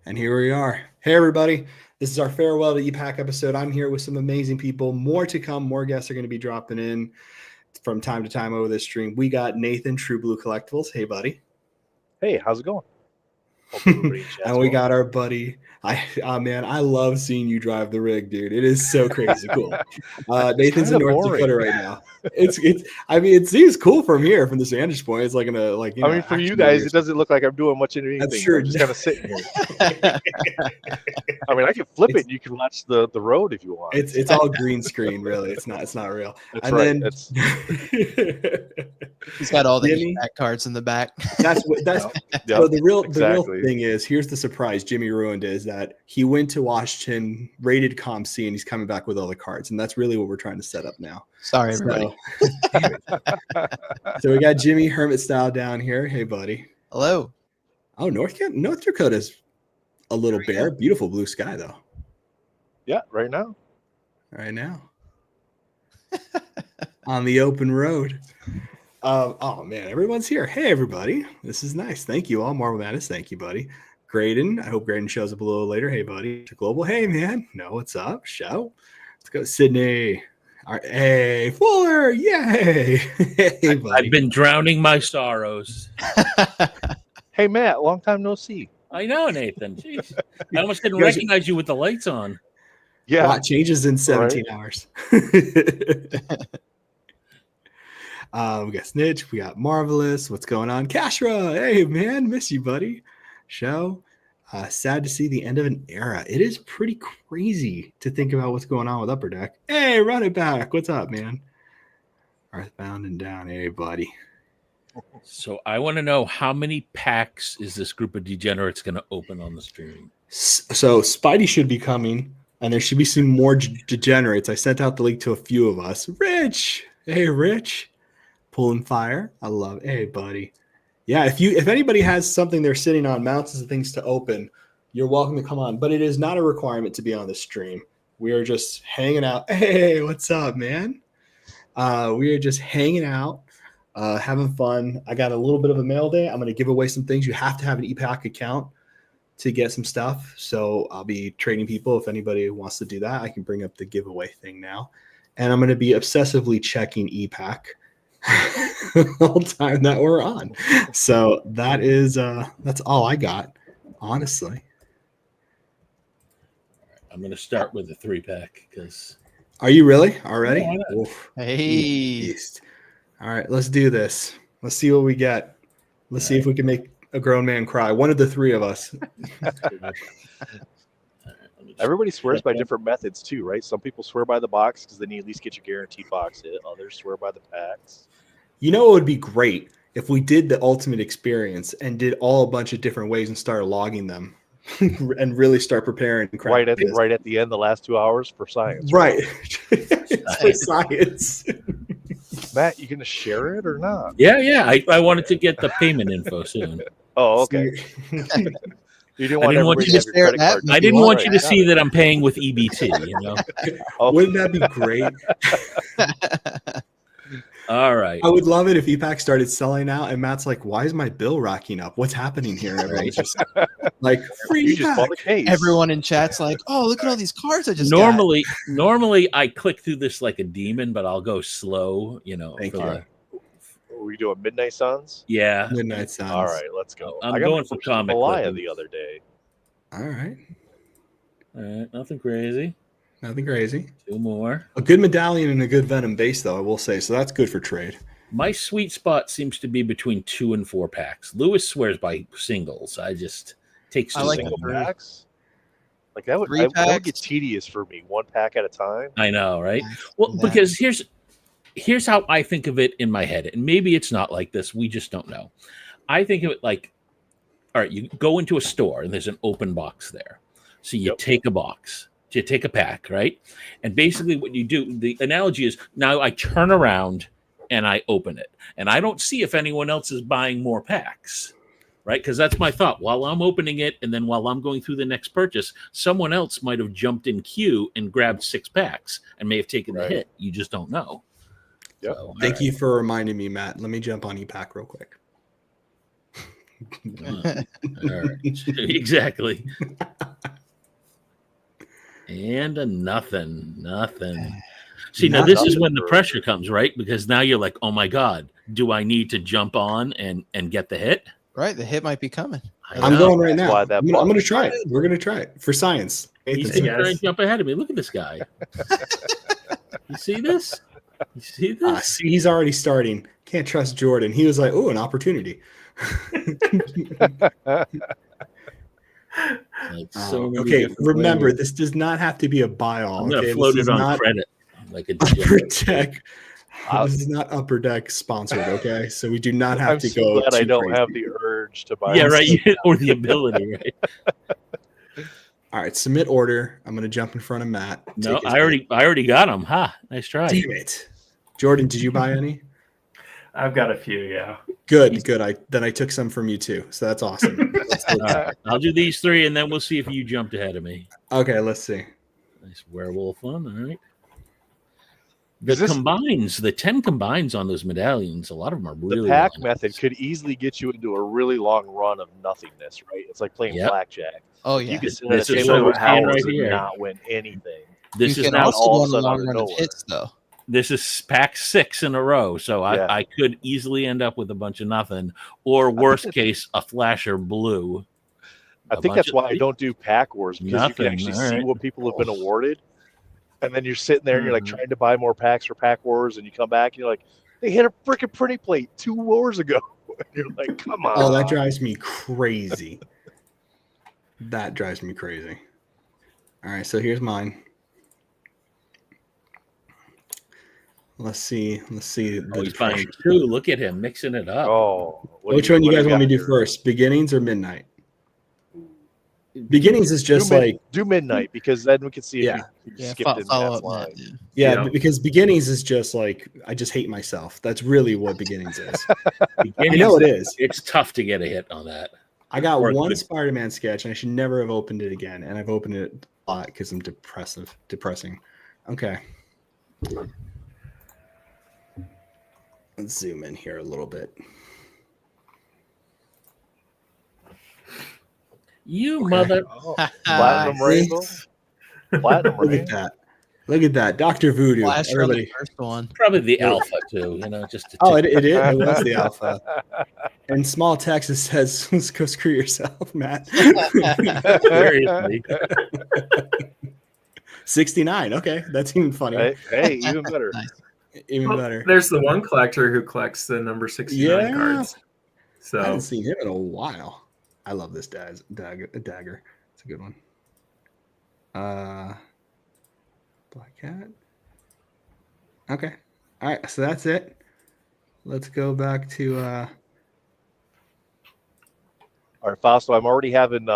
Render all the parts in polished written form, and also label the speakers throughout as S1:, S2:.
S1: And here we are. Hey, everybody. This is our farewell to ePack episode. I'm here with some amazing people. More to come. More guests are going to be dropping in from time to time over this stream. We got Nathan, True Blue Collectibles. Hey, buddy.
S2: Hey, how's it going? Hope everybody in chat's
S1: And we
S2: well.
S1: got our buddy. Man, I love seeing you drive the rig, dude. It is so crazy cool. Nathan's in North Dakota right now. It seems cool from here, from this vantage point. It's like
S2: for you guys, it doesn't look like I'm doing much of anything.
S1: That's true.
S2: I'm just kind of sitting here. I can flip it and you can watch the road if you want.
S1: It's all green screen, really. It's not real.
S2: That's right.
S3: He's got all the ePack cards in the back.
S1: So the real thing is, here's the surprise Jimmy ruined, is that he went to Washington, rated Comp C, and he's coming back with all the cards, and that's really what we're trying to set up now.
S3: Sorry, everybody.
S1: So we got Jimmy Hermit style down here. Hey, buddy.
S3: Hello.
S1: Oh, North Dakota's a little bare. Beautiful blue sky, though.
S2: Yeah, right now.
S1: On the open road. Oh man, everyone's here. Hey everybody, this is nice. Thank you all. Marvel Madness, thank you, buddy. Graydon, I hope Graydon shows up a little later. Hey buddy. Global, hey man. No, what's up? Show. Let's go, Sydney. All right. Hey, Fuller, yay. Hey, buddy.
S4: I've been drowning my sorrows.
S2: Hey Matt, long time no see.
S4: I know, Nathan. Jeez. I almost didn't recognize you with the lights on.
S1: Yeah. A lot changes in 17 hours. We got Snitch, we got Marvelous. What's going on? Kashra, hey man, miss you, buddy. Show. Sad to see the end of an era. It is pretty crazy to think about what's going on with Upper Deck. Hey, run it back. What's up, man? Earthbound and down. Hey, buddy.
S4: So I want to know, how many packs is this group of degenerates going to open on the stream?
S1: So Spidey should be coming, and there should be some more degenerates. I sent out the link to a few of us. Rich. Hey, Rich. Pulling fire. I love it. Hey, buddy. Yeah, if anybody has something they're sitting on, mounts and things to open, you're welcome to come on. But it is not a requirement to be on the stream. We are just hanging out. Hey, what's up, man? We are just hanging out, having fun. I got a little bit of a mail day. I'm going to give away some things. You have to have an ePack account to get some stuff. So I'll be trading people. If anybody wants to do that, I can bring up the giveaway thing now. And I'm going to be obsessively checking ePack all time that we're on. So that's all I got, honestly.
S4: I'm going to start with a 3-pack because.
S1: Are you really already?
S4: Yeah,
S3: hey.
S1: All right, let's do this. Let's see what we get. Let's see if we can make a grown man cry. One of the three of us.
S2: Everybody swears by different methods too, right? Some people swear by the box because then you at least get your guaranteed box hit. Others swear by the packs.
S1: You know, it would be great if we did the ultimate experience and did all a bunch of different ways and started logging them and really start preparing.
S2: Right at the end, the last 2 hours for science.
S1: Right. For science.
S2: Matt, you going to share it or not?
S4: Yeah. I wanted to get the payment info soon.
S2: Oh, okay. You didn't want
S4: you
S2: to share that.
S4: I didn't want you to see that I'm paying with EBT, you know.
S1: Wouldn't that be great?
S4: All right.
S1: I would love it if ePack started selling out and Matt's like, why is my bill racking up? What's happening here? Everyone's just like, free ePack.
S3: Everyone in chat's like, oh, look at all these cards I just
S4: Normally I click through this like a demon, but I'll go slow, you know.
S1: Thank you.
S2: Are we doing Midnight Suns?
S4: Yeah.
S1: Midnight Suns.
S2: All right, let's go.
S4: I'm going for comic
S2: Malaya the other day.
S1: All right.
S4: Nothing crazy.
S1: Nothing crazy.
S4: 2 more.
S1: A good medallion and a good Venom base, though, I will say. So that's good for trade.
S4: My sweet spot seems to be between 2 and 4 packs. Lewis swears by singles. I just take
S2: single packs. Like that would get tedious for me. 1 pack at a time.
S4: I know, right? Well, because here's how I think of it in my head, and maybe it's not like this. We just don't know. I think of it like, all right, you go into a store and there's an open box there. So you take a box, you take a pack, right? And basically what you do, the analogy is, now I turn around and I open it. And I don't see if anyone else is buying more packs, right? Because that's my thought. While I'm opening it and then while I'm going through the next purchase, someone else might have jumped in queue and grabbed 6 packs and may have taken the hit. You just don't know.
S2: Yep.
S1: So, Thank you for reminding me, Matt. Let me jump on ePack real quick.
S4: All right. Exactly. And a nothing. See, now this is when the pressure comes, right? Because now you're like, oh my God, do I need to jump on and get the hit?
S3: Right, the hit might be coming.
S1: I'm going right now.
S2: That's
S1: I'm
S2: why
S1: going to try it. We're going to try it for science.
S4: He's
S1: Nathan's
S4: going to try and jump ahead of me. Look at this guy. You see this? You see this?
S1: See, he's already starting. Can't trust Jordan. He was like, "Oh, an opportunity."
S4: Like so many
S1: okay,
S4: different
S1: remember,
S4: ways.
S1: this does not have to be a buy all.
S4: I'm going to
S1: Okay?
S4: float
S1: This
S4: it
S1: is
S4: on
S1: not
S4: credit. Like a
S1: Upper Deck. This is not Upper Deck sponsored, okay? So we do not have
S2: I'm
S1: to
S2: so
S1: go.
S2: glad I
S1: too
S2: don't
S1: crazy.
S2: have the urge to buy.
S4: Yeah, right. Or the ability, right?
S1: All right, submit order. I'm going to jump in front of Matt.
S4: No,
S1: Take his
S4: I already got him. Ha! Nice try.
S1: Damn it, Jordan. Did you buy any?
S5: I've got a few, yeah.
S1: Good. I took some from you too, so that's awesome.
S4: All right. I'll do these 3, and then we'll see if you jumped ahead of me.
S1: Okay, let's see.
S4: Nice werewolf one. All right. The 10 combines on those medallions, a lot of them are really
S2: The pack
S4: long.
S2: method could easily get you into a really long run of nothingness, right? It's like playing blackjack.
S3: Oh yeah.
S2: You can sit at a
S4: This is
S2: table
S4: what
S2: with
S4: we're seeing
S2: hours
S4: right
S2: and
S4: here.
S2: not win anything.
S4: This
S3: you
S4: is
S3: can
S4: now
S3: also
S2: all
S3: go
S2: of
S3: on
S2: a
S3: a
S2: sudden
S3: long
S2: out of
S3: run of
S2: nowhere.
S3: hits though.
S4: This is pack 6 in a row, so I could easily end up with a bunch of nothing, or worst case, a flasher blue.
S2: I think that's why I don't do pack wars, because you can
S4: Nothing.
S2: actually
S4: All
S2: see
S4: right.
S2: what people have been awarded, and then you're sitting there and you're like trying to buy more packs for pack wars, and you come back and you're like, they hit a freaking pretty plate 2 wars ago. And you're like, come on.
S1: Oh, that drives me crazy. That drives me crazy. All right, so here's mine. Let's see.
S4: Oh, he's buying 2. Look at him mixing it up.
S2: Oh,
S1: Which one you guys want me to do first? Beginnings or midnight? Beginnings is just
S2: do midnight, because then we can see if you skipped in
S3: follow
S2: Matt's
S3: up
S2: line.
S3: Matt,
S1: yeah, because beginnings is just like I just hate myself. That's really what beginnings is. I know it is.
S4: It's tough to get a hit on that.
S1: I got
S4: Or
S1: one
S4: good.
S1: Spider-Man sketch, and I should never have opened it again. And I've opened it a lot because I'm depressing. Okay. Let's zoom in here a little bit.
S4: You mother.
S2: Platinum Rainbow. Platinum
S1: Look
S2: Rainbow.
S1: at that. Look at that. Dr. Voodoo.
S3: Flash on the
S1: Everybody.
S3: first one.
S4: Probably the alpha too, just to
S1: Oh, it is. It was the alpha. And small text, it says, "Go screw yourself, Matt."
S4: seriously.
S1: 69. Okay, that's even funnier.
S2: Hey, even better.
S3: Nice.
S1: Even better.
S5: There's the one collector who collects the number 69 cards.
S1: I
S5: So
S1: haven't seen him in a while. I love this dagger. It's a good one. Black Cat. Okay. All right. So that's it. Let's go back to.
S2: All right, Fausto, I'm already having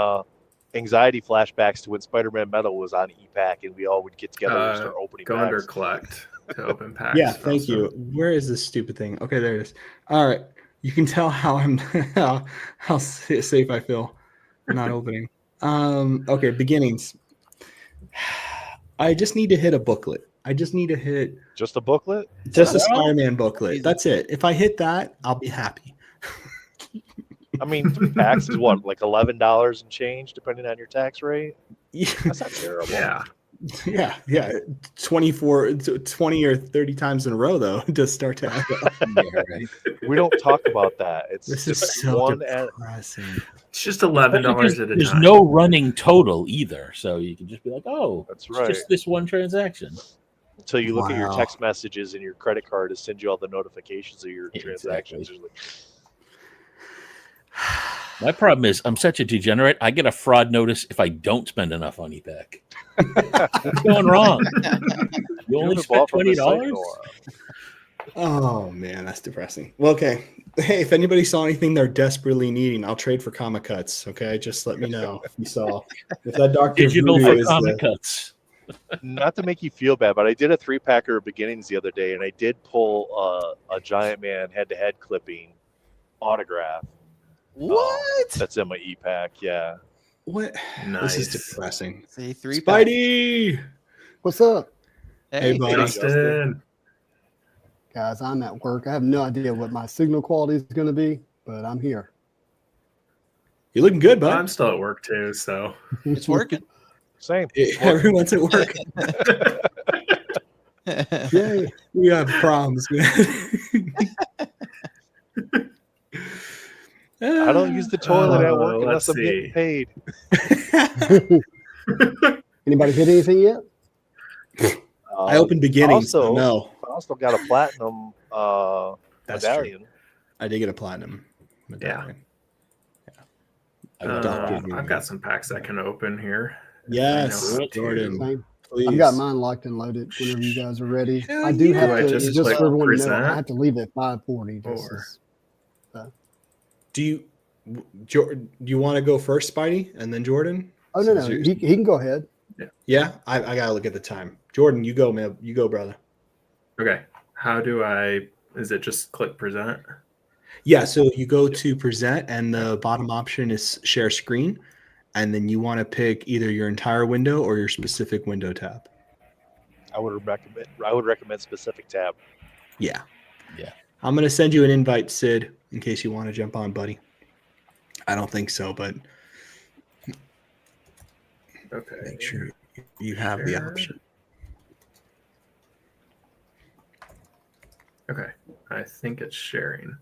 S2: anxiety flashbacks to when Spider-Man Metal was on ePack, and we all would get together and start opening
S5: go under
S2: packs.
S5: collect to open packs.
S1: Yeah. Thank you. Where is this stupid thing? Okay, there it is. All right. You can tell how I'm how safe I feel not opening. Okay, beginnings. I just need to hit a booklet. I just need to hit
S2: Just a booklet?
S1: just a Spider-Man booklet. That's it. If I hit that, I'll be happy.
S2: I mean, 3 packs is what, like $11 and change, depending on your tax rate?
S1: Yeah.
S2: That's not terrible.
S5: Yeah.
S1: Yeah. 20 or 30 times in a row, though, to start to add up.
S4: Yeah, right.
S2: We don't talk about that. It's
S1: This is
S2: just
S1: so
S2: one
S1: depressing.
S5: It's just $11 at a
S4: There's
S5: time.
S4: no running total either, so you can just be like, "Oh,
S2: That's
S4: it's
S2: right.
S4: just this one transaction."
S2: Until you look at your
S1: Wow.
S2: text messages and your credit card to send you all the notifications of your transactions.
S4: Exactly. My problem is I'm such a degenerate. I get a fraud notice if I don't spend enough on ePack. What's going wrong? You only spent $20?
S1: Oh man, that's depressing. Well, okay. Hey, if anybody saw anything they're desperately needing, I'll trade for comic cuts. Okay, just let me know if you saw. If that Dr.
S4: Digital
S1: Voodoo
S4: for
S1: is
S4: comic cuts.
S2: Not to make you feel bad, but I did a 3-packer of beginnings the other day, and I did pull a Giant Man head-to-head clipping autograph.
S3: What?
S2: That's in my ePack, yeah.
S1: what?
S5: Nice.
S1: This is depressing.
S3: Say 3
S1: Spidey.
S6: What's up,
S1: Hey, buddy.
S5: Justin.
S6: guys? I'm at work. I have no idea what my signal quality is going to be, but I'm here.
S1: You're looking good, bud.
S5: I'm still at work too, so
S3: It's working.
S2: Same.
S1: Everyone's at work. Yay. We have problems, man.
S2: I don't use the toilet at work unless
S5: let's
S2: I'm getting paid.
S6: Anybody hit anything yet?
S1: I opened beginnings, so no.
S2: I also got a platinum
S1: That's
S2: medallion.
S1: true. I did get a platinum medallion.
S5: I've got some packs I can open here.
S1: Yes,
S5: I know.
S1: Jordan.
S6: Same.
S1: Please.
S6: I've got mine locked and loaded whenever you guys are ready.
S1: Hell
S6: I do
S1: yeah.
S6: have
S5: Do I
S6: to,
S5: just
S6: just
S5: click
S6: for everyone to know,
S5: present?
S6: I have to leave at 5:40.
S5: Or-
S1: Do you want to go first, Spidey, and then Jordan?
S6: Oh, no.
S1: Since
S6: He can go ahead.
S1: Yeah, I got to look at the time. Jordan, you go, man. You go, brother.
S5: Okay. How do I? Is it just click present?
S1: Yeah, so you go to present, and the bottom option is share screen, and then you want to pick either your entire window or your specific window tab.
S2: I would recommend specific tab.
S1: Yeah.
S4: Yeah.
S1: I'm going to send you an invite, Sid, in case you want to jump on, buddy. I don't think so, but
S5: Okay.
S1: make sure you have the
S5: Share.
S1: option.
S5: Okay. I think it's sharing.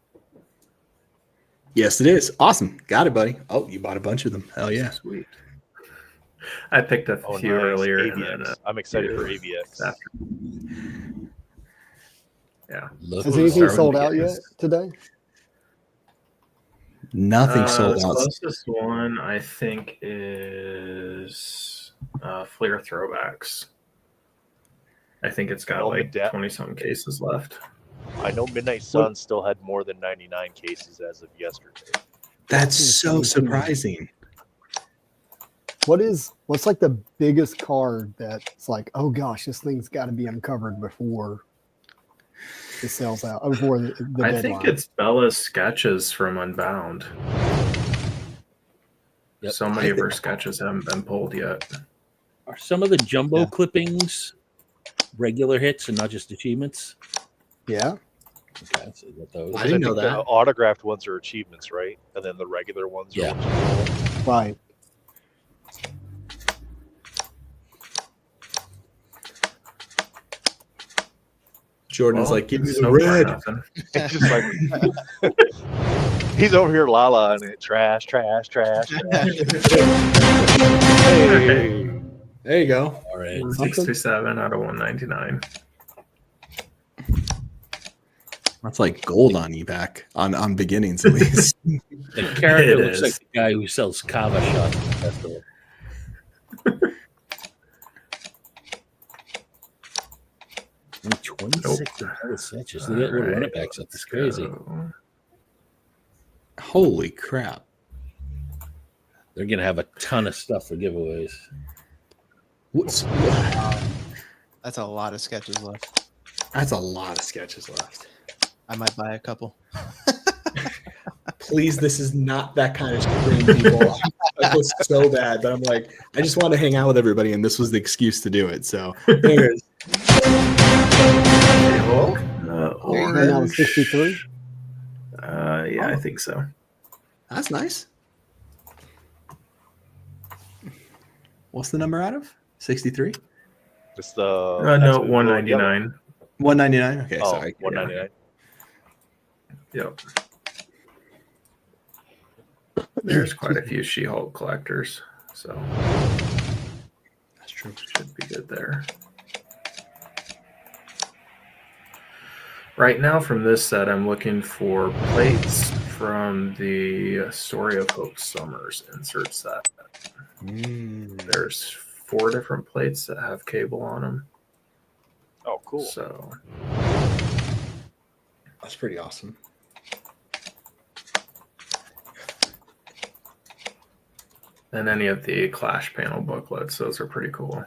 S1: Yes, it is. Awesome. Got it, buddy. Oh, you bought a bunch of them. Hell yeah.
S5: Sweet. I picked a few
S2: Nice.
S5: earlier. And
S2: AVX.
S5: then,
S2: I'm excited for
S5: yeah.
S2: AVX.
S5: after. Yeah.
S4: Look
S6: Has
S4: at
S6: anything
S5: start with
S6: sold
S5: the
S6: out yet
S5: beginnings.
S6: today?
S1: Nothing sold
S5: The
S1: out.
S5: closest one I think is Fleer Throwbacks. I think it's got
S2: Oh,
S5: like
S2: Mid-Depth.
S5: 20-something cases left.
S2: I know Midnight Sun still had more than 99 cases as of yesterday.
S1: That's so surprising.
S6: What's like the biggest card that's like, oh gosh, this thing's got to be uncovered before it sells out, before the
S5: I
S6: deadline?
S5: think it's Bella's sketches from Unbound.
S4: Yep.
S5: So many of her sketches haven't been pulled yet.
S4: Are some of the jumbo
S6: Yeah.
S4: clippings regular hits and not just achievements?
S6: Yeah.
S4: Okay, let's see what those.
S1: I didn't know
S2: think
S1: that.
S2: The autographed ones are achievements, right? And then the regular ones are
S4: Yeah.
S6: Right.
S1: Jordan's
S5: Well,
S1: like, give me the
S5: so far,
S1: red.
S5: nothing.
S2: It's just like he's over here la-la on it. Trash, trash, trash, trash.
S1: Hey. There you go.
S4: All right.
S5: 67 out of 199.
S1: That's like gold on ePack, on beginnings at least.
S4: The character
S5: It
S4: looks
S5: is.
S4: like the guy who sells kava shots at the festival. Only 26 sketches. Look at what running backs up. It's crazy.
S5: Go.
S1: Holy crap.
S4: They're gonna have a ton of stuff for giveaways.
S1: What's,
S3: That's a lot of sketches left.
S1: that's a lot of sketches left.
S3: I might buy a couple.
S1: Please, this is not that kind of stream, people. I feel so bad, but I'm like, I just want to hang out with everybody, and this was the excuse to do it. So there it is.
S5: Hulk,
S6: Right now it's 63.
S5: yeah, I think so.
S1: That's nice. What's the number out of? 63?
S2: Just the
S5: No, 199.
S1: 199? Okay,
S2: Oh,
S1: sorry.
S2: 199.
S5: Yep. There's quite a few She-Hulk collectors, so
S1: That's true.
S5: should be good there. Right now, from this set, I'm looking for plates from the Story of Hope Summers insert set. There's 4 different plates that have cable on them.
S2: Oh, cool.
S5: So
S1: That's pretty awesome.
S5: and any of the Clash panel booklets, those are pretty cool.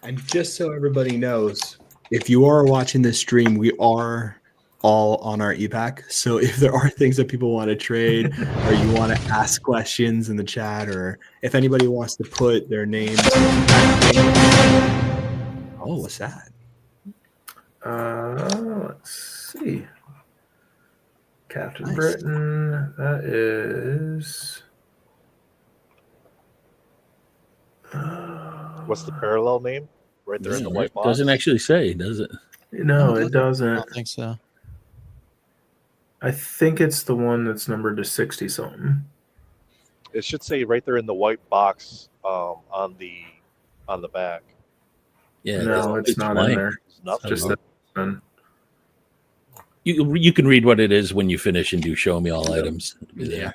S1: And just so everybody knows, if you are watching this stream, we are all on our ePack. So if there are things that people want to trade or you want to ask questions in the chat, or if anybody wants to put their names. Oh, what's that?
S5: Let's see. Captain
S1: Nice.
S5: Britain. That is.
S2: What's the parallel name? Right there in the white box.
S4: Doesn't actually say, does it?
S5: No, it
S3: I
S5: doesn't.
S3: don't think so.
S5: I think it's the one that's numbered to 60 something.
S2: It should say right there in the white box on the back.
S4: Yeah.
S5: No, it's not
S4: blank.
S5: in there.
S2: There's nothing.
S5: Just that one.
S4: You can read what it is when you finish and do show me all items. It'll be there.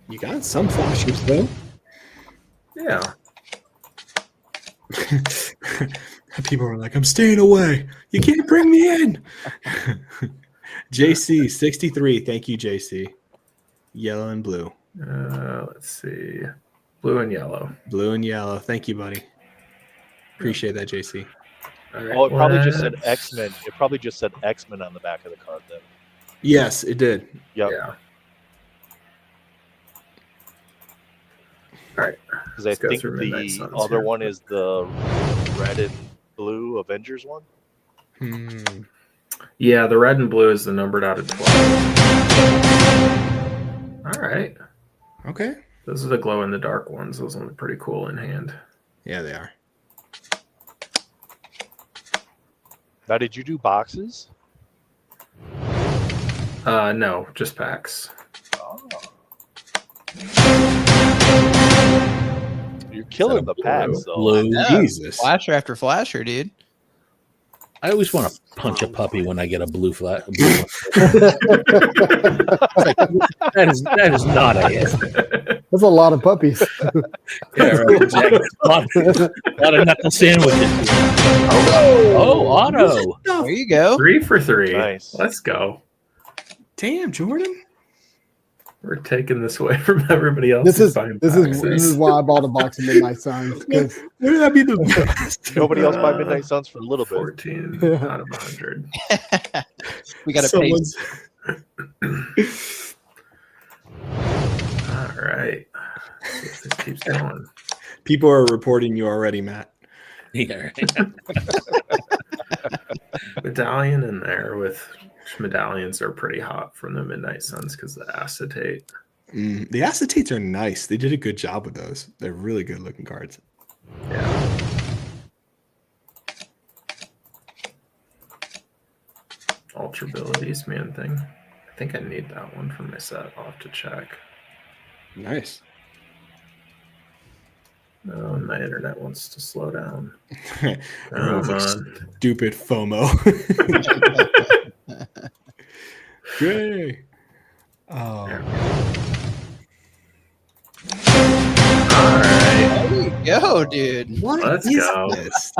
S1: You got some flashers though.
S5: Yeah.
S1: People are like, I'm staying away. You can't bring me in. JC 63. Thank you, JC. Yellow and blue.
S5: Let's see. Blue and yellow.
S1: Blue and yellow. Thank you, buddy. Appreciate that, JC.
S5: All right,
S2: Oh, it probably just said
S5: let's-
S2: X-Men. It probably just said X-Men on the back of the card then.
S1: Yes, it did.
S2: Yep.
S5: Yeah. All right.
S2: Because I
S5: Let's go
S2: think
S5: through Midnight
S2: the
S5: Suns
S2: other
S5: here.
S2: one is the red and blue Avengers one.
S5: Yeah, the red and blue is the numbered out of 12. All right.
S1: Okay.
S5: Those are the glow in the dark ones. Those ones are pretty cool in hand.
S1: Yeah, they are.
S2: Now, did you do boxes?
S5: No, just packs.
S2: Oh. You're killing the packs, though.
S4: Blue.
S3: Yeah.
S1: Jesus.
S3: Flasher after flasher, dude.
S4: I always want to punch a puppy when I get a blue flag. That is not a hit.
S6: That's a lot of puppies.
S4: Yeah, right, exactly. A lot of knuckle sandwiches. Oh, auto.
S3: There you go.
S5: 3 for 3.
S2: Nice.
S5: Let's go.
S1: Damn, Jordan.
S5: We're taking this away from everybody else.
S6: This is
S5: buying
S6: this
S5: boxes.
S6: is why I bought a box of Midnight Suns, because
S1: Wouldn't that be the best?
S2: Nobody else buy Midnight Suns for a little bit.
S5: 14 out of 100.
S3: We got to pay.
S1: Someone's
S5: All right. This keeps going.
S1: people are reporting you already, Matt.
S4: Yeah.
S5: Medallion in there with medallions are pretty hot from the Midnight Suns because the acetate.
S1: The acetates are nice. They did a good job with those. They're really good looking cards.
S5: Yeah. Ultra abilities, man thing. I think I need that one for my set. I'll have to check.
S1: Nice.
S5: Oh, my internet wants to slow down.
S1: Everyone's
S5: Come
S1: like,
S5: on.
S1: stupid FOMO. Yay. Oh.
S5: All right.
S3: There you go, dude.
S1: What
S5: Let's
S1: is
S5: go.
S1: this?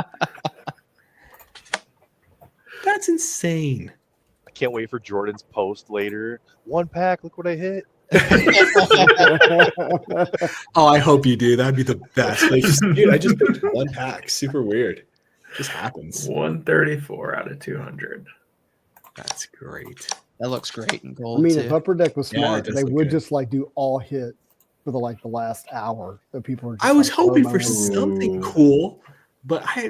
S1: That's insane.
S2: I can't wait for Jordan's post later. 1 pack, look what I hit.
S1: Oh, I hope you do. That'd be the best. Like, dude, I just picked 1 pack. Super weird. Just happens.
S5: 134 out of 200.
S1: That's great.
S3: That looks great in
S6: I
S3: gold
S6: mean,
S3: too.
S6: if Upper Deck was
S1: Yeah, it
S6: smart,
S1: does
S6: they
S1: look
S6: would
S1: good.
S6: just like do all hit for the last hour. So people are. Just
S1: I was
S6: like,
S1: hoping
S6: oh,
S1: for
S6: man.
S1: something cool, but I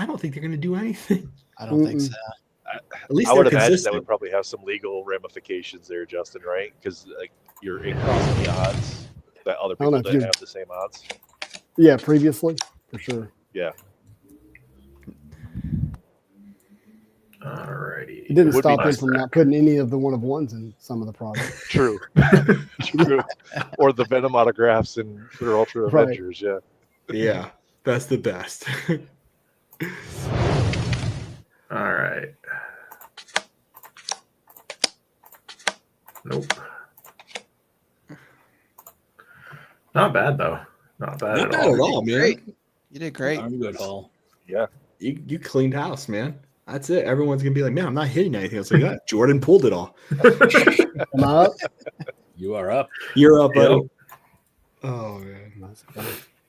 S1: don't think they're going to do anything.
S3: I don't think so.
S1: At least
S2: I
S1: they're
S2: would imagine that
S1: consistent.
S2: would probably have some legal ramifications there, Justin, right? Because like you're increasing the odds that other
S6: don't know
S2: people
S6: if
S2: didn't
S6: you-
S2: have the same odds.
S6: Yeah, previously for sure.
S2: Yeah.
S5: Alrighty.
S6: It didn't
S2: Would be
S6: stop them
S2: nice
S6: from
S5: there.
S6: not putting any of the one of ones in some of the products.
S2: True. True. Or the Venom autographs in for Ultra
S6: Right.
S2: Avengers, yeah.
S1: Yeah, that's the best.
S5: All right. Nope. Not bad though. Not bad
S1: Not
S5: at
S1: bad
S5: all.
S1: at all, man.
S3: Great. You did great.
S4: I'm good, Paul.
S1: You cleaned house, man. That's it. Everyone's gonna be like, man, I'm not hitting anything. I was like, yeah, Jordan pulled it all.
S6: Am I up?
S4: You are up.
S1: You're up, buddy.
S5: Yep.
S1: Oh man.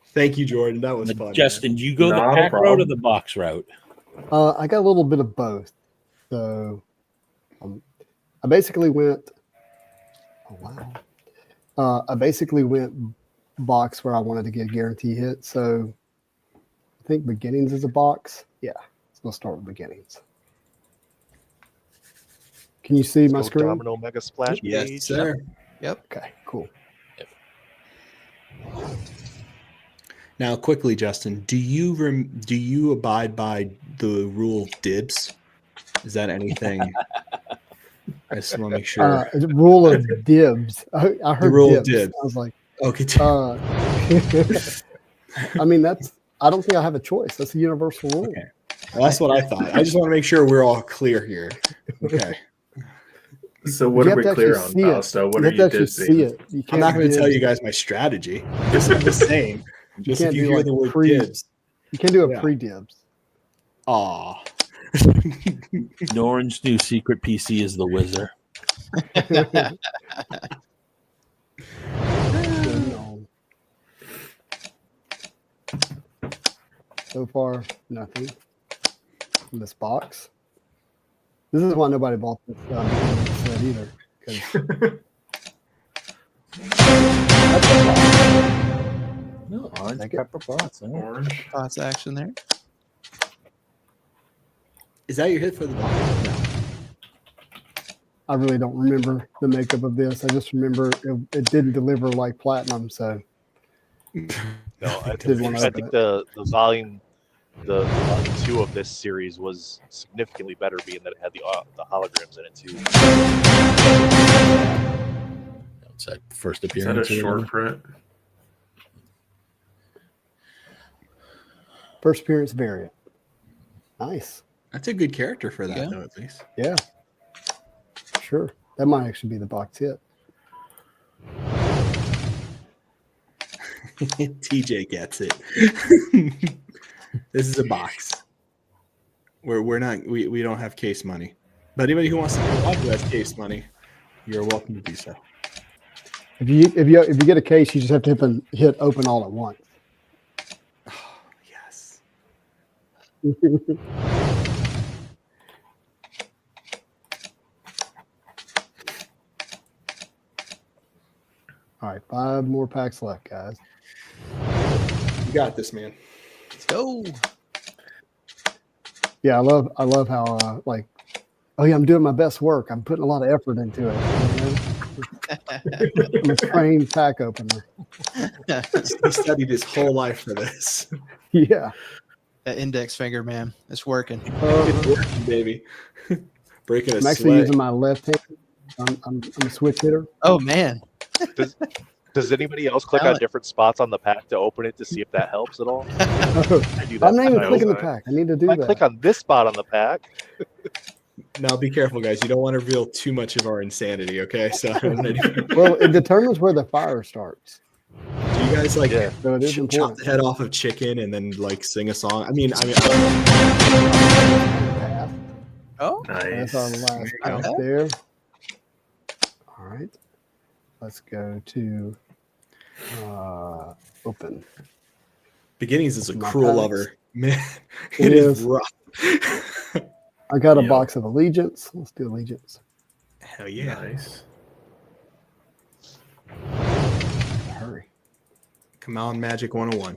S1: Thank you, Jordan. That was fun.
S4: Justin, do you go
S5: Not a
S4: the pack route or
S5: problem.
S4: the box route?
S6: I got a little bit of both. So I basically went. Oh wow! I basically went box where I wanted to get a guarantee hit. So I think beginnings is a box. Yeah, so we'll start with beginnings. Can you see my
S2: Go
S6: screen?
S2: Domino Mega Splash
S1: Yes,
S2: page.
S1: sir.
S3: Yep.
S6: Okay, cool.
S1: Now, quickly, Justin, do you abide by the rule dibs? Is that anything? I just want to make sure.
S6: Rule of dibs. I heard
S1: rule of
S6: dibs.
S1: dibs.
S6: I was like,
S1: Okay.
S6: I mean, I don't think I have a choice. That's a universal rule.
S1: Okay. Well, that's what I thought. I just want to make sure we're all clear here. Okay.
S5: So what
S6: You
S5: are
S6: have
S5: we
S6: to
S5: clear
S6: actually
S5: on,
S6: see it.
S5: Fausto? What
S6: You
S5: are
S6: have to
S5: you
S6: actually see it. You
S1: I'm
S6: can't
S1: not going to tell
S6: dibs.
S1: you guys my strategy. I'm just saying. Just
S6: can't
S1: if you
S6: do
S1: hear
S6: like
S1: the word
S6: pre-
S1: dibs.
S6: You can't do a
S1: Yeah.
S6: pre-dibs.
S1: Aw.
S4: Norrin's new secret PC is the Wizard.
S6: No. So far, nothing in this box. This is why nobody bought this set either. 'Cause
S7: No, orange
S6: Take it.
S7: pepper pots. Huh?
S5: Orange.
S3: Lots of action there.
S1: Is that your hit for the box? No.
S6: I really don't remember the makeup of this. I just remember it didn't deliver like platinum, so
S2: No, I
S6: Did wanna open
S2: think
S6: it.
S2: the volume 2 of this series was significantly better, being that it had the holograms in it too.
S4: It's that first
S5: Is that a
S4: appearance. or
S5: short
S4: whatever.
S5: print?
S6: first appearance variant. Nice.
S1: That's a good character for that,
S3: Yeah.
S1: though, at least.
S6: Yeah. Sure. That might actually be the box hit.
S1: TJ gets it. This is a box. We don't have case money. But anybody who wants to provide who has case money, you're welcome to do so.
S6: If you get a case, you just have to hit open all at once.
S1: Oh, yes.
S6: All right, 5 more packs left, guys.
S1: You got this, man.
S3: Let's go.
S6: Yeah, I love how oh yeah, I'm doing my best work. I'm putting a lot of effort into it. I'm a trained pack opener.
S1: He studied his whole life for this.
S6: Yeah.
S3: That index finger, man. It's working.
S1: It's working, baby. Breaking a
S6: I'm actually
S1: sweat.
S6: using my left hand. I'm a switch hitter.
S3: Oh, man.
S2: Does anybody else click on different spots on the pack to open it to see if that helps at all? I do that.
S6: I'm not even
S2: sometimes.
S6: clicking the pack. I need to do
S2: I
S6: that.
S2: click on this spot on the pack.
S1: Now, be careful, guys. You don't want to reveal too much of our insanity, okay? So,
S6: Well, it determines where the fire starts.
S1: do you guys like
S2: Yeah.
S6: So it is
S1: chop
S6: important.
S1: the head off of chicken and then like sing a song? I mean,
S6: Path.
S3: Oh,
S5: Nice.
S6: That's our last pack there. All right. Let's go to open.
S1: Beginnings is a
S6: My
S1: cruel
S6: packs.
S1: lover. Man,
S6: It
S1: it is
S6: is.
S1: rough.
S6: I got a
S5: Yep.
S6: box of Allegiance. Let's do Allegiance.
S1: Hell yeah.
S5: Nice.
S6: Hurry.
S1: Come on, Magic 101.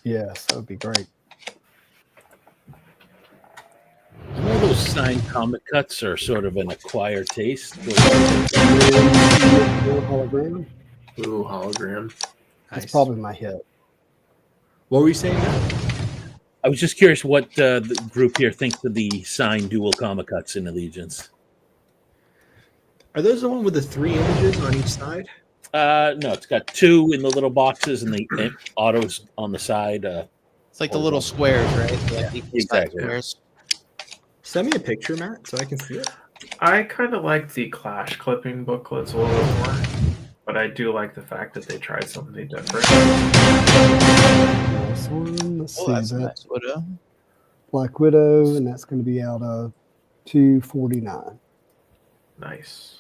S6: Yes, that would be great.
S4: I know those signed comic cuts are sort of an acquired taste.
S6: Hologram.
S5: Ooh, hologram.
S6: That's
S1: Nice.
S6: probably my hit.
S1: What were you saying now?
S4: I was just curious what the group here thinks of the signed dual comic cuts in Allegiance.
S1: Are those the one with the 3 images on each side?
S4: No, it's got 2 in the little boxes and the autos on the side.
S3: it's like the little squares, right? Yeah,
S4: exactly.
S3: squares.
S1: Send me a picture, Matt, so I can see it.
S5: I kind of like the Clash clipping booklets a little bit more, but I do like the fact that they tried something different.
S6: Nice one. Let's
S3: Oh,
S6: see
S3: that's
S6: that.
S3: nice. What
S6: Black Widow, and that's going to be out of 249.
S5: Nice.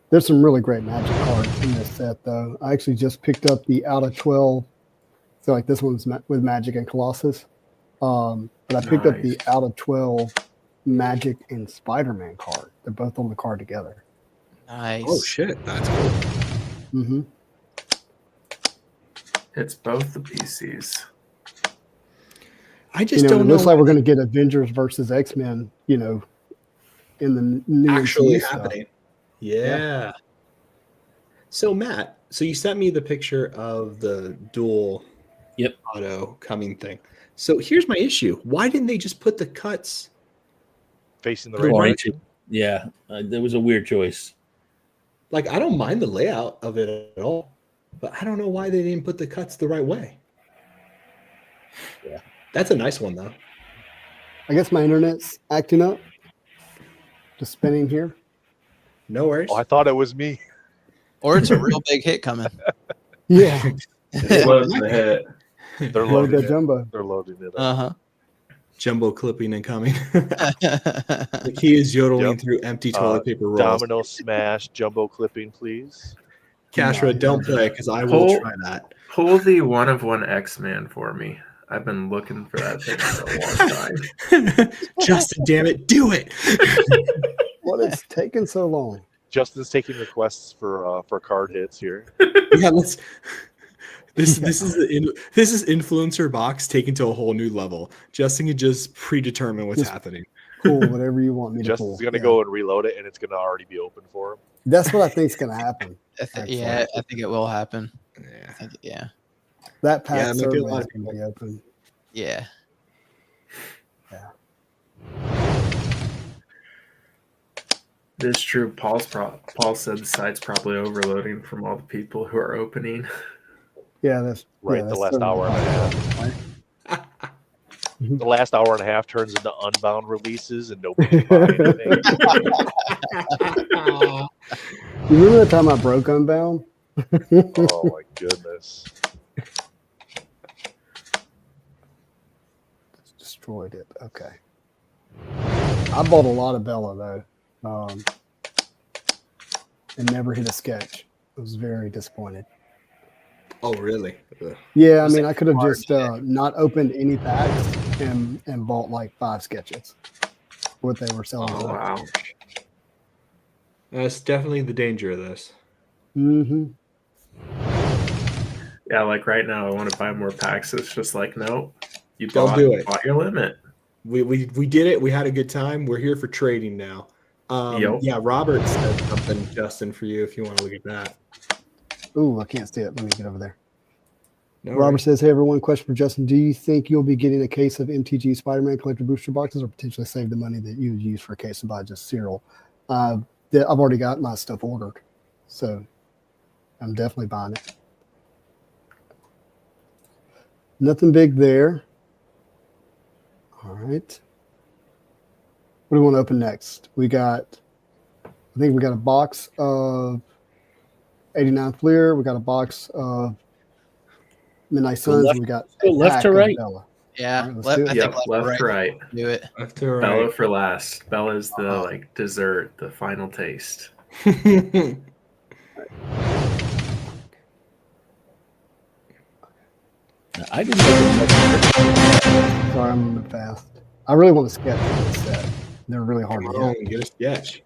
S6: There's some really great Magic cards in this set, though. I actually just picked up the out of 12. So, like this one's with Magic and Colossus. But I picked up the
S5: Nice.
S6: out of 12 Magic and Spider-Man card. They're both on the card together.
S3: Nice.
S1: Oh, shit. That's cool.
S6: Mm-hmm.
S5: It's both the PCs.
S1: I just
S6: It
S1: don't know
S6: looks like
S1: why
S6: we're going to get Avengers versus X-Men, in the new
S1: actually
S6: MCU stuff.
S1: happening. Yeah. So Matt, you sent me the picture of the dual
S4: Yep.
S1: auto coming thing. So here's my issue. Why didn't they just put the cuts?
S2: Facing the
S1: The
S2: right
S1: right-
S2: direction.
S4: Yeah, that was a weird choice.
S1: Like, I don't mind the layout of it at all, but I don't know why they didn't put the cuts the right way.
S4: Yeah.
S1: That's a nice one, though.
S6: I guess my internet's acting up. Just spinning here.
S1: No worries.
S2: Oh, I thought it was me.
S3: Or it's a real big hit coming.
S6: Yeah.
S5: It was a hit.
S2: They're
S6: Load
S2: loading
S6: that
S2: it.
S6: jumbo.
S2: They're loading it up.
S3: Uh
S1: Jumbo clipping and coming.
S3: huh.
S1: The key is yodeling
S2: Yep.
S1: through empty toilet paper rolls.
S2: Domino smash jumbo clipping, please.
S1: Cashra, don't play because I will
S5: Pull-
S1: try that.
S5: Pull the one of one X-Man for me. I've been looking for that thing for a long time.
S1: Justin, damn it, do it.
S6: What is taking so long?
S2: Justin's taking requests for card hits here.
S1: Yeah, let's. This is influencer box taken to a whole new level. Justin can just predetermine what's
S6: Just-
S1: happening.
S6: Cool, whatever you want me to pull.
S2: Justin's going to
S6: Yeah.
S2: go and reload it, and it's going to already be open for him.
S6: That's what I think is going to happen.
S3: Yeah, I think it will happen.
S1: Yeah.
S3: Yeah.
S6: That pack
S1: Yeah, maybe a
S6: certainly
S1: lot
S6: is
S1: of
S6: going to be open.
S3: Yeah.
S5: It is true. Paul said the site's probably overloading from all the people who are opening.
S6: Yeah, that's
S2: Right,
S6: yeah,
S2: the
S6: that's
S2: last
S6: certainly
S2: hour and a
S6: possible.
S2: The last hour and a half turns into Unbound releases, and nobody can buy anything.
S6: You remember the time I broke Unbound?
S2: Oh, my goodness.
S6: Destroyed it. Okay. I bought a lot of Bella though, and never hit a sketch. I was very disappointed.
S1: Oh, really? Ugh.
S6: Yeah, I
S3: Was
S6: mean,
S3: it
S6: I could have
S3: hard,
S6: just not opened any packs and bought like 5 sketches. What they were selling.
S5: Oh, wow.
S1: That's definitely the danger of this.
S6: Mm-hmm.
S5: Yeah, like right now, I want to buy more packs. It's just like, no, you
S1: Don't do it.
S5: bought your limit.
S1: We did it. We had a good time. We're here for trading now.
S5: Yep.
S1: Yeah, Robert said something, Justin, for you if you want to look at that.
S6: Ooh, I can't see it. Let me get over there.
S1: No
S6: Robert
S1: worries.
S6: says, "Hey everyone, question for Justin: do you think you'll be getting a case of MTG Spider-Man collector booster boxes, or potentially save the money that you would use for a case and buy just Cyril?" I've already got my stuff ordered, so I'm definitely buying it. Nothing big there. All right. What do we want to open next? I think we got a box of 89 Fleer. We got a box of Midnight Suns.
S4: left-
S6: We got
S4: go
S6: a
S4: left
S6: pack
S4: to
S6: of
S4: right.
S6: Bella.
S3: Yeah.
S6: All right, let's
S3: Left,
S6: do it.
S3: I
S5: Yep,
S3: think
S5: left to right.
S3: do it.
S1: Left to right.
S5: Bella for last. Bella is the dessert, the final taste.
S4: Now, I didn't know
S6: Sorry, I'm moving fast. I really want to sketch for this set. They're really hard
S1: Come
S6: to
S1: on, get a sketch.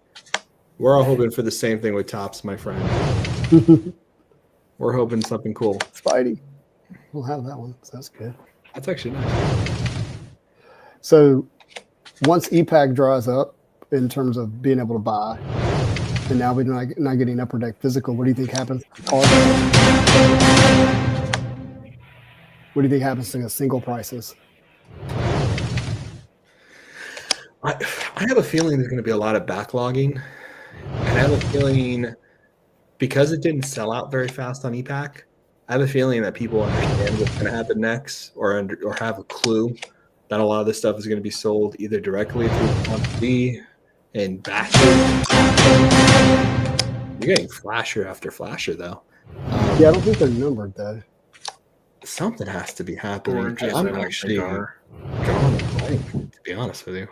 S1: We're all hoping for the same thing with Tops, my friend.
S6: get.
S1: We're hoping something cool.
S6: Spidey. We'll have that one. So that's good.
S1: That's actually nice.
S6: So once ePack dries up in terms of being able to buy, and now we're not getting upper deck physical, what do you think happens to cards? What do you think happens to the single prices?
S1: I have a feeling there's going to be a lot of backlogging. And I have a feeling because it didn't sell out very fast on ePack, I have a feeling that people understand what's going to happen next or have a clue that a lot of this stuff is going to be sold either directly through quantity and batches. You're getting flasher after flasher, though.
S6: Yeah, I don't think they're numbered though.
S1: Something has to be happening.
S5: Oranges, I
S1: I'm
S5: don't
S1: actually
S5: think are.
S1: drawing a blank, to be honest with you.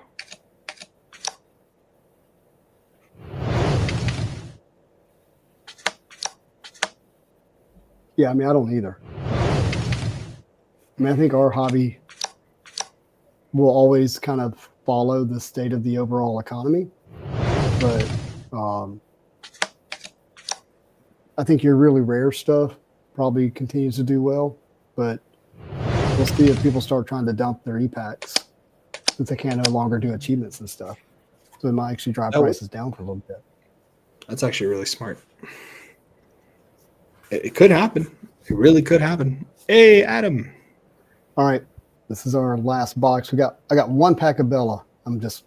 S6: Yeah, I mean, I don't either. I mean, I think our hobby will always kind of follow the state of the overall economy, but I think your really rare stuff probably continues to do well. But we'll see if people start trying to dump their ePacks since they can no longer do achievements and stuff. So it might actually drive prices down for a little bit.
S1: That's actually really smart. It could happen. It really could happen. Hey, Adam.
S6: All right, this is our last box. I got one pack of Bella. I'm just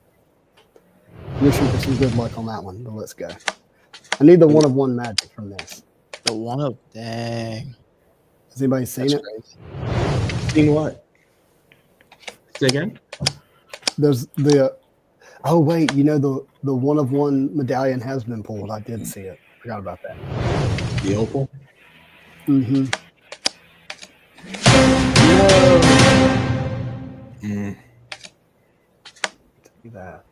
S6: wishing for some good luck on that one, but let's go. I need the 1 of 1 magic from this.
S3: The one of dang.
S6: Has anybody seen
S3: That's
S6: it?
S3: crazy.
S1: Seen what? Say again?
S6: There's the oh wait, you know the 1 of 1 medallion has been pulled. I did see it. Forgot about that.
S1: The opal?
S6: Mm-hmm.
S1: Mm.
S6: See that.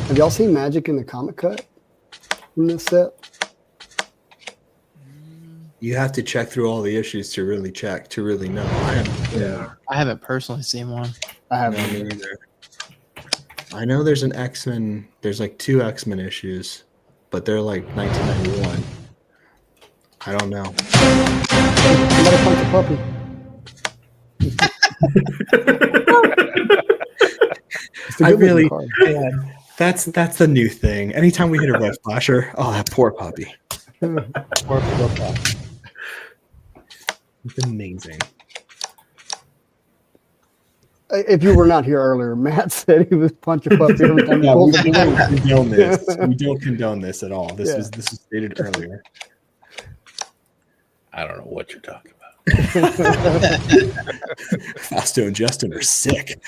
S6: Have y'all seen Magic in the comic cut from this set?
S1: You have to check through all the issues to really check, to really know.
S3: I haven't personally seen one.
S6: I
S1: No,
S6: haven't.
S1: me neither. I know there's an X-Men, there's like 2 X-Men issues, but they're like 1991. I don't know.
S6: Somebody punch a puppy. It's a
S1: I
S6: good
S1: really,
S6: looking
S1: man, that's the new thing. Anytime we hit a red flasher, oh, that poor puppy.
S6: card.
S1: Poor puppy. It's amazing.
S6: If you were not here earlier, Matt said he was punch a puppy every time he
S1: Yeah, we
S6: pulled the
S1: don't
S6: gun.
S1: condone this. We don't condone this at all. This
S6: Yeah.
S1: was stated earlier.
S4: I don't know what you're talking about.
S1: Fausto and Justin are sick.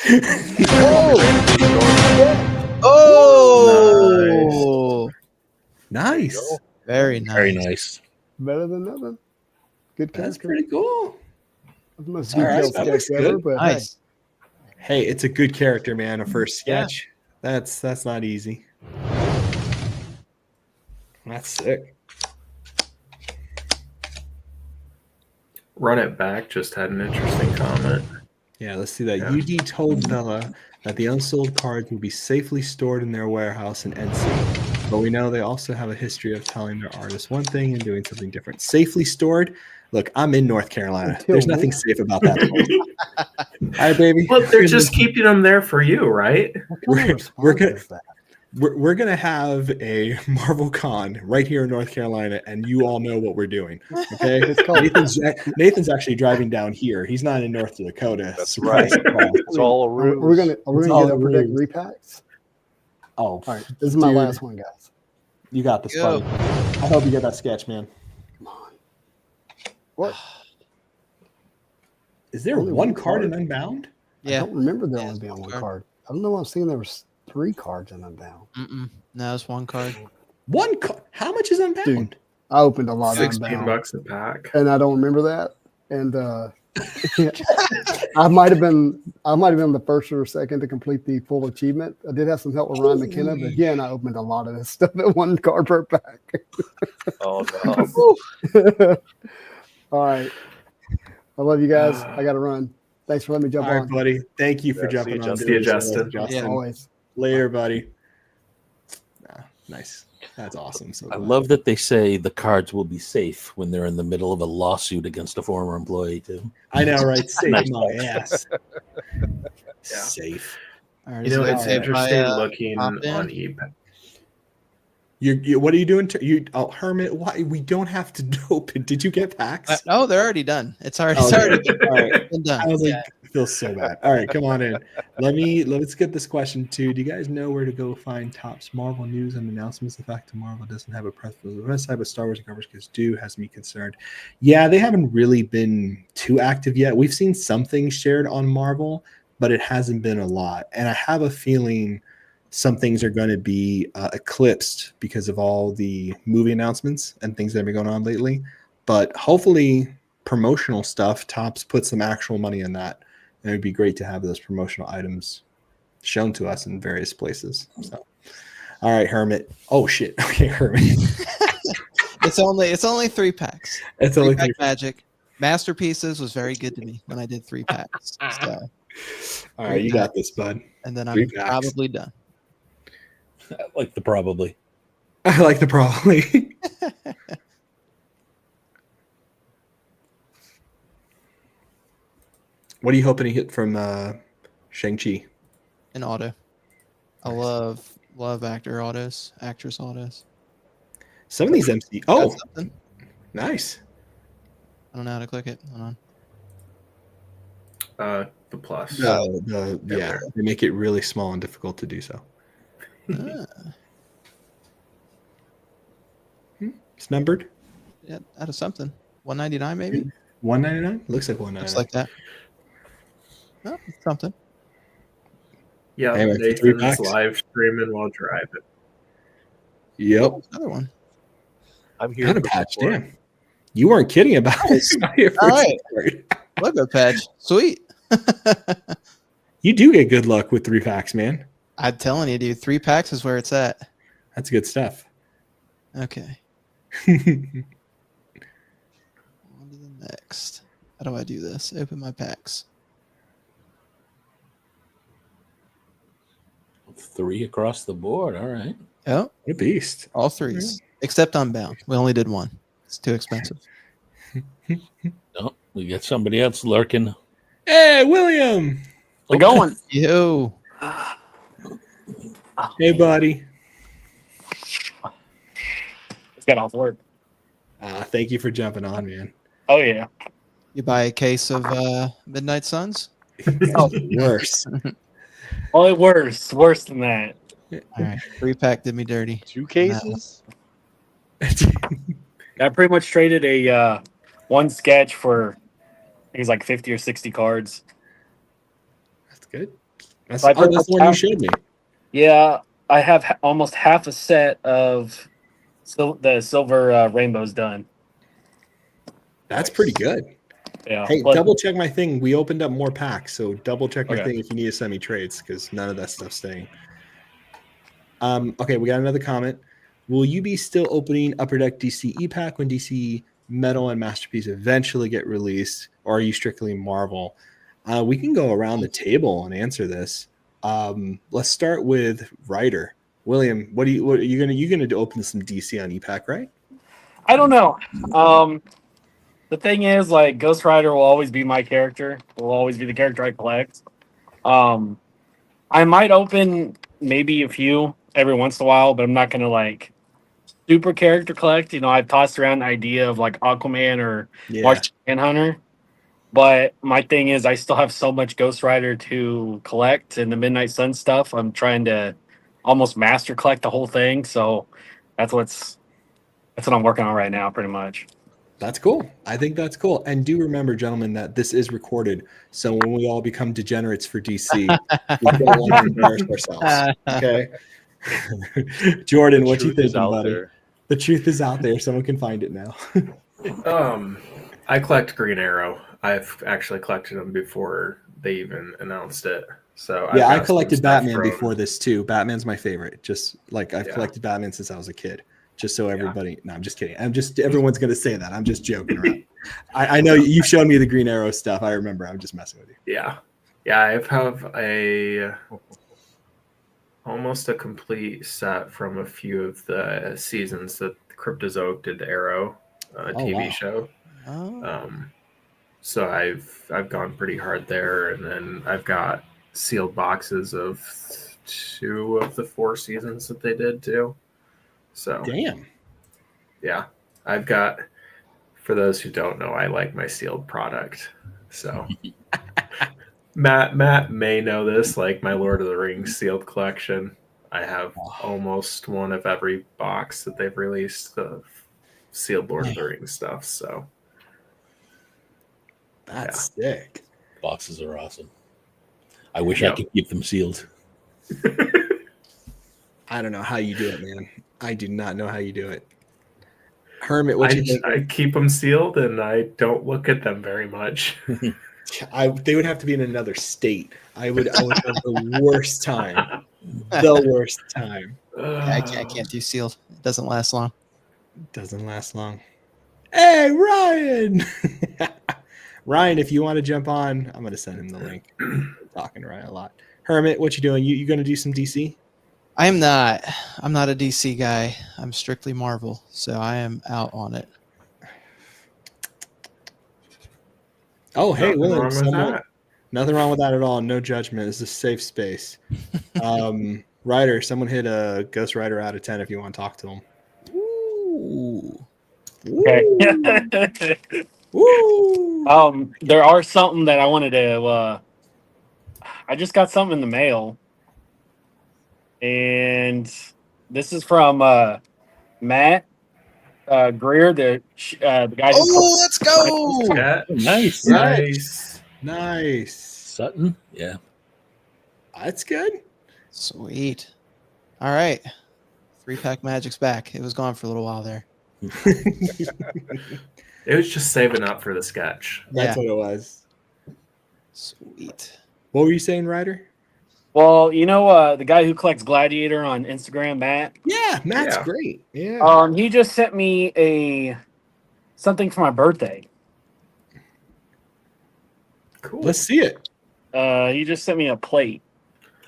S3: Oh,
S1: Nice.
S3: very nice.
S4: Very nice.
S6: Better than nothing. Good
S1: That's
S6: character.
S1: pretty cool.
S6: That's the most
S1: All right,
S6: detailed
S1: that
S6: sketch
S1: looks
S6: ever,
S1: good.
S6: but
S3: Nice.
S1: Hey, it's a good character, man. A first
S3: Yeah.
S1: sketch. That's not easy. That's sick.
S5: Run It Back just had an interesting comment.
S1: Yeah, let's see that.
S5: Yeah.
S1: UD told Bella that the unsold cards will be safely stored in their warehouse in NC. But we know they also have a history of telling their artists one thing and doing something different. Safely stored? Look, I'm in North Carolina.
S6: Until
S1: There's nothing
S6: when?
S1: safe about that place. All right, baby.
S5: Well, they're just keeping them there for you, right?
S6: what kind
S1: We're-
S6: of
S1: we're
S6: response
S1: gonna-
S6: is that?
S1: We're going to have a Marvel Con right here in North Carolina, and you all know what we're doing. Okay?
S6: It's called
S1: Nathan's actually driving down here. He's not in North Dakota.
S2: That's
S1: Surprise,
S2: right.
S1: surprise.
S2: It's all a
S6: Are
S2: ruse.
S6: we gonna
S1: It's
S6: get
S1: all
S6: upper deck
S1: ruse.
S6: repacks?
S1: Oh,
S6: All right, this is my
S1: dude,
S6: last one, guys.
S1: You got this,
S3: Go.
S1: buddy. I hope you get that sketch, man.
S6: Come on. What?
S1: Is there
S6: Only
S1: one
S6: one
S1: card in
S6: card?
S1: Unbound?
S6: I
S3: Yeah.
S6: don't remember there
S3: Yeah,
S6: only
S3: it's
S6: being
S3: one
S6: one
S3: card.
S6: card. I don't know. I'm seeing there was 3 cards in Unbound.
S3: No, it's one card.
S1: One card? How much is Unbound?
S6: Dude. I opened a lot of
S5: 16
S6: Unbound,
S5: bucks a pack.
S6: and I don't remember that. And I might have been the first or second to complete the full achievement. I did have some help with Ryan McKenna, but again, I opened a lot of this stuff at 1 card per pack.
S2: Oh no.
S6: All right, I love you guys. I got to run. Thanks for letting me jump
S1: All right,
S6: on.
S1: buddy. Thank you for
S2: Yeah, see
S1: jumping
S2: you,
S1: on.
S2: Justin.
S5: See you,
S1: doing this,
S5: Justin.
S3: Yeah.
S6: Always.
S1: Later, buddy. Nice. That's awesome. So
S4: I
S1: glad.
S4: love that they say the cards will be safe when they're in the middle of a lawsuit against a former employee, too.
S1: I know, right? Save
S4: Nice
S1: my
S4: touch.
S1: ass.
S5: Yeah.
S1: Safe.
S3: All right,
S5: You know,
S3: is it
S5: it's
S3: okay if
S5: interesting
S3: I,
S5: looking
S3: hop in?
S5: on ePack.
S1: You what are you doing? Hermit? Why we don't have to open? Did you get packs?
S3: No, they're already done. It's already,
S1: Oh,
S3: it's already
S1: okay. All right.
S3: been done.
S1: I was like,
S3: Yeah.
S1: I feel so bad. All right, come on in. Let's get this question too. Do you guys know where to go find Topps Marvel news and announcements? The fact that Marvel doesn't have a press website, but Star Wars and coverage kids do has me concerned. Yeah, they haven't really been too active yet. We've seen some things shared on Marvel, but it hasn't been a lot. And I have a feeling some things are going to be eclipsed because of all the movie announcements and things that have been going on lately. But hopefully promotional stuff, Topps put some actual money in that. And it would be great to have those promotional items shown to us in various places. So, all right, Hermit. Oh shit. Okay, Hermit.
S3: It's only 3 packs.
S1: It's only
S3: 3-pack
S1: three.
S3: Magic. Masterpieces was very good to me when I did 3 packs. So,
S1: All right, you got this, bud.
S3: and then
S1: 3
S3: I'm
S1: packs.
S3: probably done.
S4: I like the probably.
S1: I like the probably. What are you hoping to hit from Shang-Chi?
S3: An auto. I love actress autos.
S1: Some of these MC.
S3: Got
S1: Oh,
S3: something.
S1: nice.
S3: I don't know how to click it. Hold on.
S5: The plus.
S1: Yeah,
S5: there.
S1: they make it really small and difficult to do so.
S3: Ah,
S1: It's numbered.
S3: yeah, out of something. 199 maybe.
S1: $199. Looks like $199.
S3: Looks like that. Oh, it's something.
S5: Yeah,
S1: Anyway, for 3
S5: Nathan's
S1: packs.
S5: live streaming while driving.
S1: Yep.
S3: Another one.
S2: I'm here
S1: Got a
S2: for
S1: patch.
S2: support.
S1: Damn. You weren't kidding about this.
S3: All right. Logo patch. Sweet.
S1: You do get good luck with 3 packs, man.
S3: I'm telling you, dude. 3 packs is where it's at.
S1: That's good stuff.
S3: Okay. On to the next. How do I do this? Open my packs.
S4: 3 across the board. All right.
S3: Oh,
S1: What a beast.
S3: all 3s. Except Unbound. We only did 1. It's too expensive.
S4: Oh, we got somebody else lurking.
S1: Hey, William.
S7: We're going.
S3: Yo.
S1: Hey, buddy.
S7: It's got off work.
S1: Thank you for jumping on, man.
S7: Oh yeah.
S3: You buy a case of Midnight Suns?
S7: Oh.
S1: Worse.
S7: Oh, worse than that.
S3: All right. 3-pack did me dirty.
S2: 2 cases?
S7: I pretty much traded a one sketch for I think it's like 50 or 60 cards.
S1: That's good. That's,
S7: So I
S1: that's the one you showed me.
S7: Yeah, I have almost half a set of the silver rainbows done.
S1: That's pretty good.
S7: Yeah.
S1: Hey,
S7: Plus-
S1: double check my thing. We opened up more packs, so double check my
S7: Okay.
S1: thing if you need to send me trades, because none of that stuff's staying. Okay, we got another comment. Will you be still opening Upper Deck DC ePack when DC Metal and Masterpiece eventually get released, or are you strictly Marvel? We can go around the table and answer this. Let's start with Ryder. William, what are you gonna open some DC on ePack, right?
S7: I don't know. The thing is, like, Ghost Rider will always be my character. Will always be the character I collect. I might open maybe a few every once in a while, but I'm not gonna like super character collect. You know, I've tossed around the idea of like Aquaman or
S1: Yeah.
S7: Martian Manhunter. But my thing is, I still have so much Ghost Rider to collect and the Midnight Sun stuff. I'm trying to almost master collect the whole thing. So that's what I'm working on right now, pretty much.
S1: That's cool. I think that's cool. And do remember, gentlemen, that this is recorded. So when we all become degenerates for DC, we don't want to embarrass ourselves. Okay. Jordan, what you
S2: Truth is
S1: thinking,
S2: out
S1: buddy?
S2: there.
S1: The truth is out there. Someone can find it now.
S5: I collect Green Arrow. I've actually collected them before they even announced it. So I've
S1: Yeah, I
S5: got some
S1: collected
S5: stuff
S1: Batman
S5: from-
S1: before this too. Batman's my favorite. Just like I've
S5: Yeah.
S1: collected Batman since I was a kid. Just so everybody. No, I'm just kidding. Everyone's gonna say that. I'm just joking around. I know you've shown me the Green Arrow stuff. I remember. I'm just messing with you.
S5: Yeah, I have almost a complete set from a few of the seasons that Cryptozoic did the Arrow TV
S1: wow.
S5: show.
S3: Oh.
S5: So I've gone pretty hard there, and then I've got sealed boxes of 2 of the 4 seasons that they did too. So
S1: Damn.
S5: yeah, I've got. For those who don't know, I like my sealed product. So Matt may know this, like my Lord of the Rings sealed collection. I have almost one of every box that they've released of sealed Lord of the Rings stuff. So
S1: That's sick.
S4: Boxes are awesome. I wish I could keep them sealed.
S1: I don't know how you do it, man. I do not know how you do it. Hermit, what you think?
S5: I keep them sealed and I don't look at them very much.
S1: They would have to be in another state. I would have the worst time. The worst time.
S3: I can't do sealed. It doesn't last long.
S1: Doesn't last long. Hey, Ryan! Ryan, if you want to jump on, I'm going to send him the link. I'm talking to Ryan a lot. Hermit, what you doing? You going to do some DC?
S3: I'm not a DC guy. I'm strictly Marvel, so I am out on it.
S1: Oh, hey,
S5: Nothing
S1: William,
S5: wrong with
S1: someone,
S5: that.
S1: Nothing wrong with that at all. No judgment. It's a safe space. Ryder, someone hit a Ghost Rider out of 10 if you want to talk to him.
S3: Ooh.
S7: Okay.
S1: Woo!
S7: There are something that I wanted to. I just got something in the mail, and this is from Matt Greer, the guy who.
S3: Oh, let's go.
S5: Yeah.
S4: Nice.
S5: Nice.
S1: Nice.
S4: Sutton. Yeah.
S1: That's good.
S3: Sweet. All right. 3-pack Magic's back. It was gone for a little while there.
S5: It was just saving up for the sketch.
S1: That's what it was.
S3: Sweet.
S1: What were you saying, Ryder?
S7: Well, you know the guy who collects Gladiator on Instagram, Matt.
S1: Yeah, Matt's
S5: Yeah.
S1: great. Yeah.
S7: He just sent me something for my birthday.
S5: Cool.
S1: Let's see it.
S7: He just sent me a plate.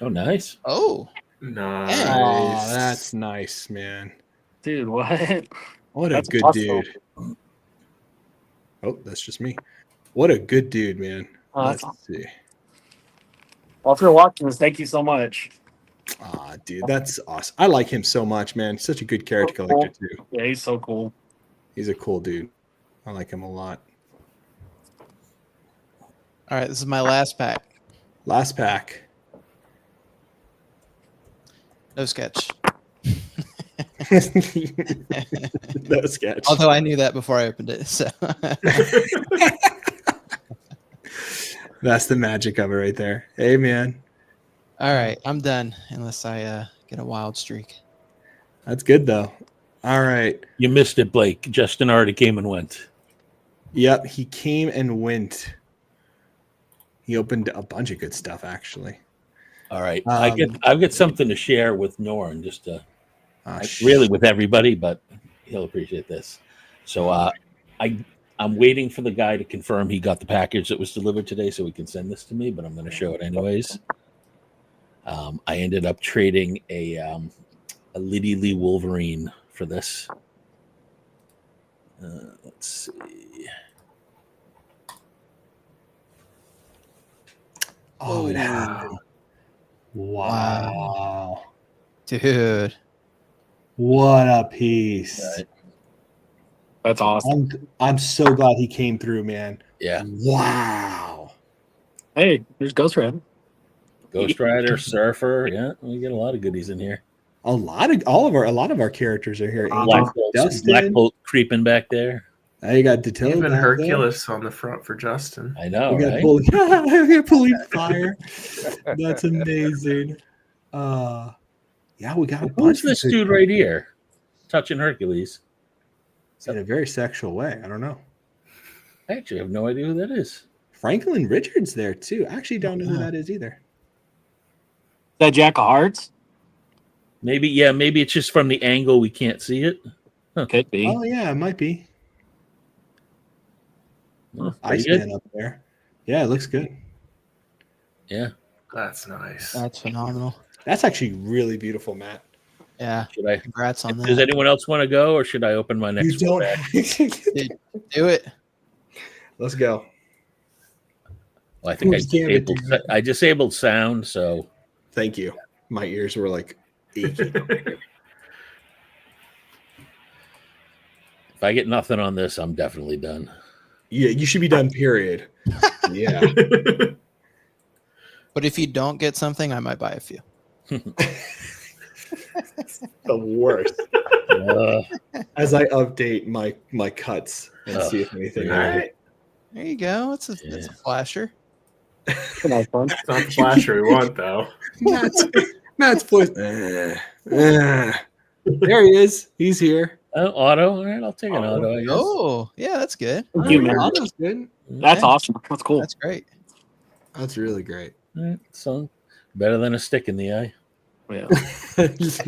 S4: Oh, nice.
S3: Oh,
S5: Nice.
S1: Oh, that's nice, man.
S7: Dude, what?
S1: What a
S7: That's
S1: good
S7: awesome.
S1: dude. Oh, that's just me. What a good dude, man.
S7: Oh,
S1: Let's
S7: that's
S1: see.
S7: Well, if you're watching this, thank you so much.
S1: Ah, dude, that's awesome. I like him so much, man. Such a good character
S7: So
S1: collector, too.
S7: Yeah, he's so cool.
S1: He's a cool dude. I like him a lot.
S3: all right. This is my last pack.
S1: Last pack.
S3: No sketch.
S1: No sketch.
S3: Although I knew that before I opened it. So
S1: That's the magic of it right there. Hey, man.
S3: all right, I'm done unless I get a wild streak.
S1: That's good, though. All right.
S4: You missed it, Blake. Justin already came and went.
S1: Yep, he came and went. He opened a bunch of good stuff, actually.
S4: All right. I've got something to share with Norn, just to
S1: Ah,
S4: really with everybody, but he'll appreciate this. So I'm waiting for the guy to confirm he got the package that was delivered today so he can send this to me, but I'm going to show it anyways. I ended up trading a Liddy Lee Wolverine for this. Let's see.
S1: Oh, it happened. Wow.
S3: Dude.
S1: What a piece.
S4: Right.
S7: That's awesome.
S1: I'm so glad he came through, man.
S4: Yeah.
S1: Wow.
S7: Hey, there's Ghost Rider.
S4: Ghost Rider, Surfer. Yeah, we get a lot of goodies in here.
S1: A lot of our characters are here.
S4: Black Bolt creeping back there.
S1: Now you got Detil.
S5: Even Hercules on the front for Justin.
S4: I know,
S1: We got
S4: right?
S1: Police Fire. That's amazing. Yeah, we got a bunch.
S4: Who's this dude right here? Touching Hercules.
S1: In a very sexual way. I don't know.
S4: I actually have no idea who that is.
S1: Franklin Richards there too. I actually don't know who that is either.
S7: Is that Jack of Hearts?
S4: Maybe it's just from the angle we can't see it.
S7: Could be.
S1: Oh yeah, it might be.
S4: Well, pretty good.
S1: Iceman up there. Yeah, it looks good.
S4: Yeah.
S5: That's nice.
S3: That's phenomenal.
S1: That's actually really beautiful, Matt.
S3: Yeah.
S4: Should I?
S3: Congrats on
S4: Does
S3: that.
S4: anyone else want to go, or should I open my next
S1: You
S4: one
S1: don't.
S4: back?
S3: Do it.
S1: Let's go.
S4: Well, I think
S1: Who's Gambit, dude?
S4: I disabled sound, so
S1: Thank you. My ears were like aching.
S4: if I get nothing on this, I'm definitely done.
S1: Yeah, you should be done. Period. Yeah.
S3: But if you don't get something, I might buy a few.
S1: The worst. As I update my cuts and see if anything.
S5: All right.
S3: There you go. It's a flasher.
S7: Come on, fun.
S5: It's not the flasher we want, though.
S1: Matt's voice. There he is. He's here.
S4: Auto. All right, I'll take an auto. I guess.
S3: Oh, yeah, that's good.
S7: Thank you, man.
S1: Auto's good.
S7: That's
S3: Okay.
S7: awesome. That's cool.
S3: That's great.
S1: That's really great.
S4: All right, so better than a stick in the eye.
S7: Yeah.
S4: It's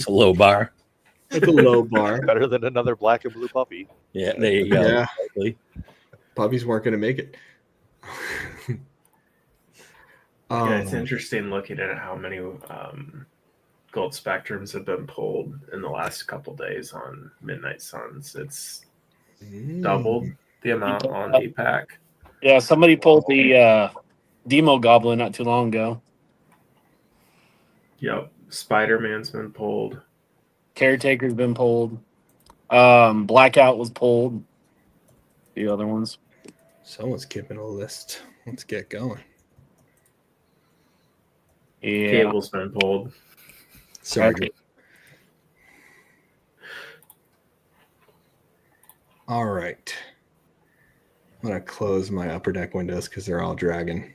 S4: a low bar.
S1: It's a low bar.
S2: Better than another black and blue puppy.
S4: Yeah, there you go.
S1: Yeah.
S4: Exactly.
S1: Puppies weren't going to make it.
S5: Yeah, it's interesting looking at how many gold spectrums have been pulled in the last couple days on Midnight Suns. It's doubled the amount on ePack.
S7: Yeah, somebody pulled the Demo Goblin not too long ago.
S5: Yep. Spider-Man's been pulled.
S7: Caretaker's been pulled. Blackout was pulled. The other ones.
S1: Someone's keeping a list. Let's get going.
S7: Yeah.
S5: Cable's been pulled.
S1: Sorry.
S7: Okay.
S1: All right. I'm going to close my upper deck windows because they're all dragging.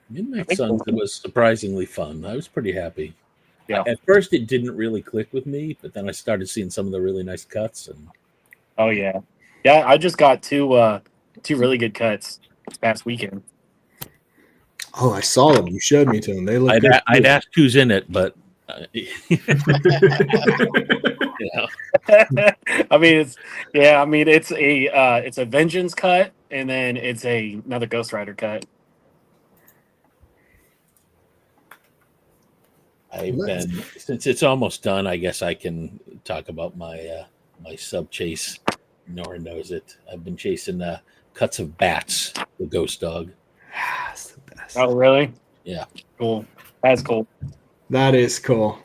S4: Midnight Suns was surprisingly fun. I was pretty happy.
S7: Yeah.
S4: At first, it didn't really click with me, but then I started seeing some of the really nice cuts. And
S7: Oh yeah. Yeah, I just got two really good cuts this past weekend.
S1: Oh, I saw them. You showed me to them. They look
S4: I'd,
S1: good.
S4: I'd asked who's in it, but you know,
S7: I mean it's a Vengeance cut and then it's another Ghost Rider cut.
S4: since it's almost done, I guess I can talk about my my sub chase. Nora knows it. I've been chasing cuts of Bats, the ghost dog.
S1: That's the best.
S7: Oh really?
S4: Yeah.
S7: Cool. That's cool.
S1: That is cool.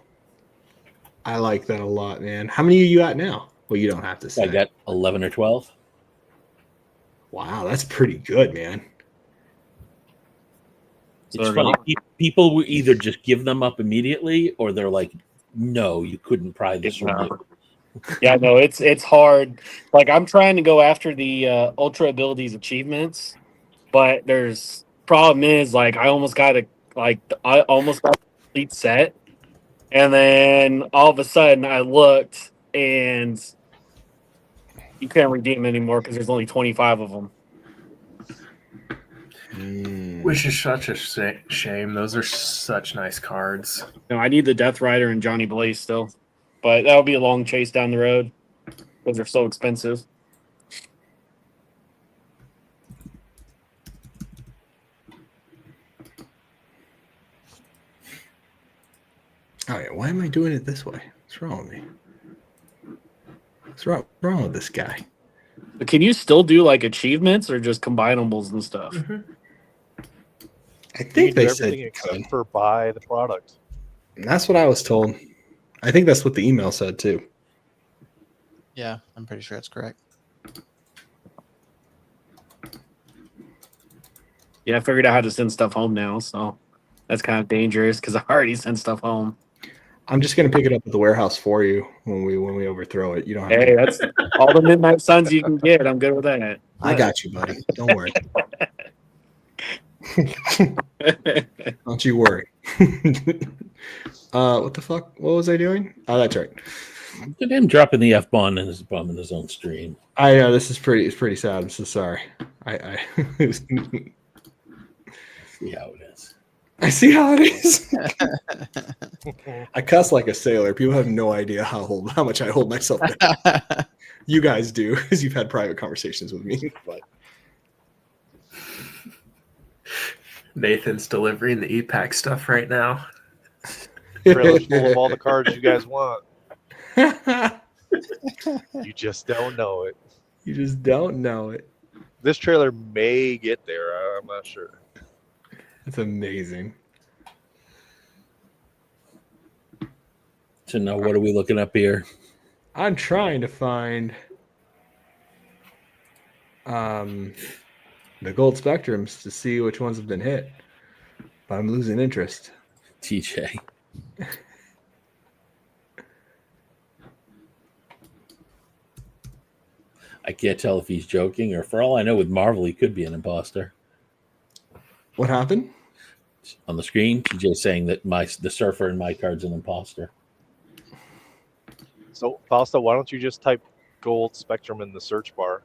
S1: I like that a lot, man. How many are you at now? Well, you don't have to say.
S4: I got 11 or 12.
S1: Wow, that's pretty good, man.
S7: So
S4: It's funny. People will either just give them up immediately, or they're like, "No, you couldn't pry this from me."
S7: Yeah, no, it's hard. Like I'm trying to go after the Ultra Abilities achievements, but there's problem is like I almost got a complete set, and then all of a sudden I looked and you can't redeem anymore because there's only 25 of them.
S5: Which is such a shame. Those are such nice cards.
S7: No, I need the Death Rider and Johnny Blaze still, but that'll be a long chase down the road because they're so expensive.
S1: All right, why am I doing it this way? What's wrong with me? What's wrong with this guy?
S7: But can you still do like achievements or just combinables and stuff?
S1: I think they
S2: do
S1: said
S2: everything
S1: you could.
S2: except for buy the product.
S1: And that's what I was told. I think that's what the email said too.
S3: Yeah, I'm pretty sure that's correct.
S7: Yeah, I figured out how to send stuff home now, so that's kind of dangerous because I already sent stuff home.
S1: I'm just gonna pick it up at the warehouse for you when we overthrow it. You don't have
S7: Hey,
S1: to.
S7: that's all the Midnight Suns you can get. I'm good with that.
S1: I got you, buddy. Don't worry. Don't you worry. What the fuck? What was I doing? Oh, that's right.
S4: Look at him dropping the F bomb in his own stream.
S1: I know this is pretty. It's pretty sad. I'm so sorry. I
S4: See how it is.
S1: I see how it is. I cuss like a sailor. People have no idea how much I hold myself down. You guys do, because you've had private conversations with me. But
S5: Nathan's delivering the ePack stuff right now.
S2: Trailer's full of all the cards you guys want. You just don't know it.
S1: You just don't know it.
S2: This trailer may get there. I'm not sure.
S1: It's amazing.
S4: So now, what are we looking up here?
S1: I'm trying to find the gold spectrums to see which ones have been hit, but I'm losing interest.
S4: TJ. I can't tell if he's joking, or for all I know, with Marvel, he could be an imposter.
S1: What happened?
S4: On the screen, TJ saying that the surfer in my card's an imposter.
S2: So, Fausto, why don't you just type gold spectrum in the search bar?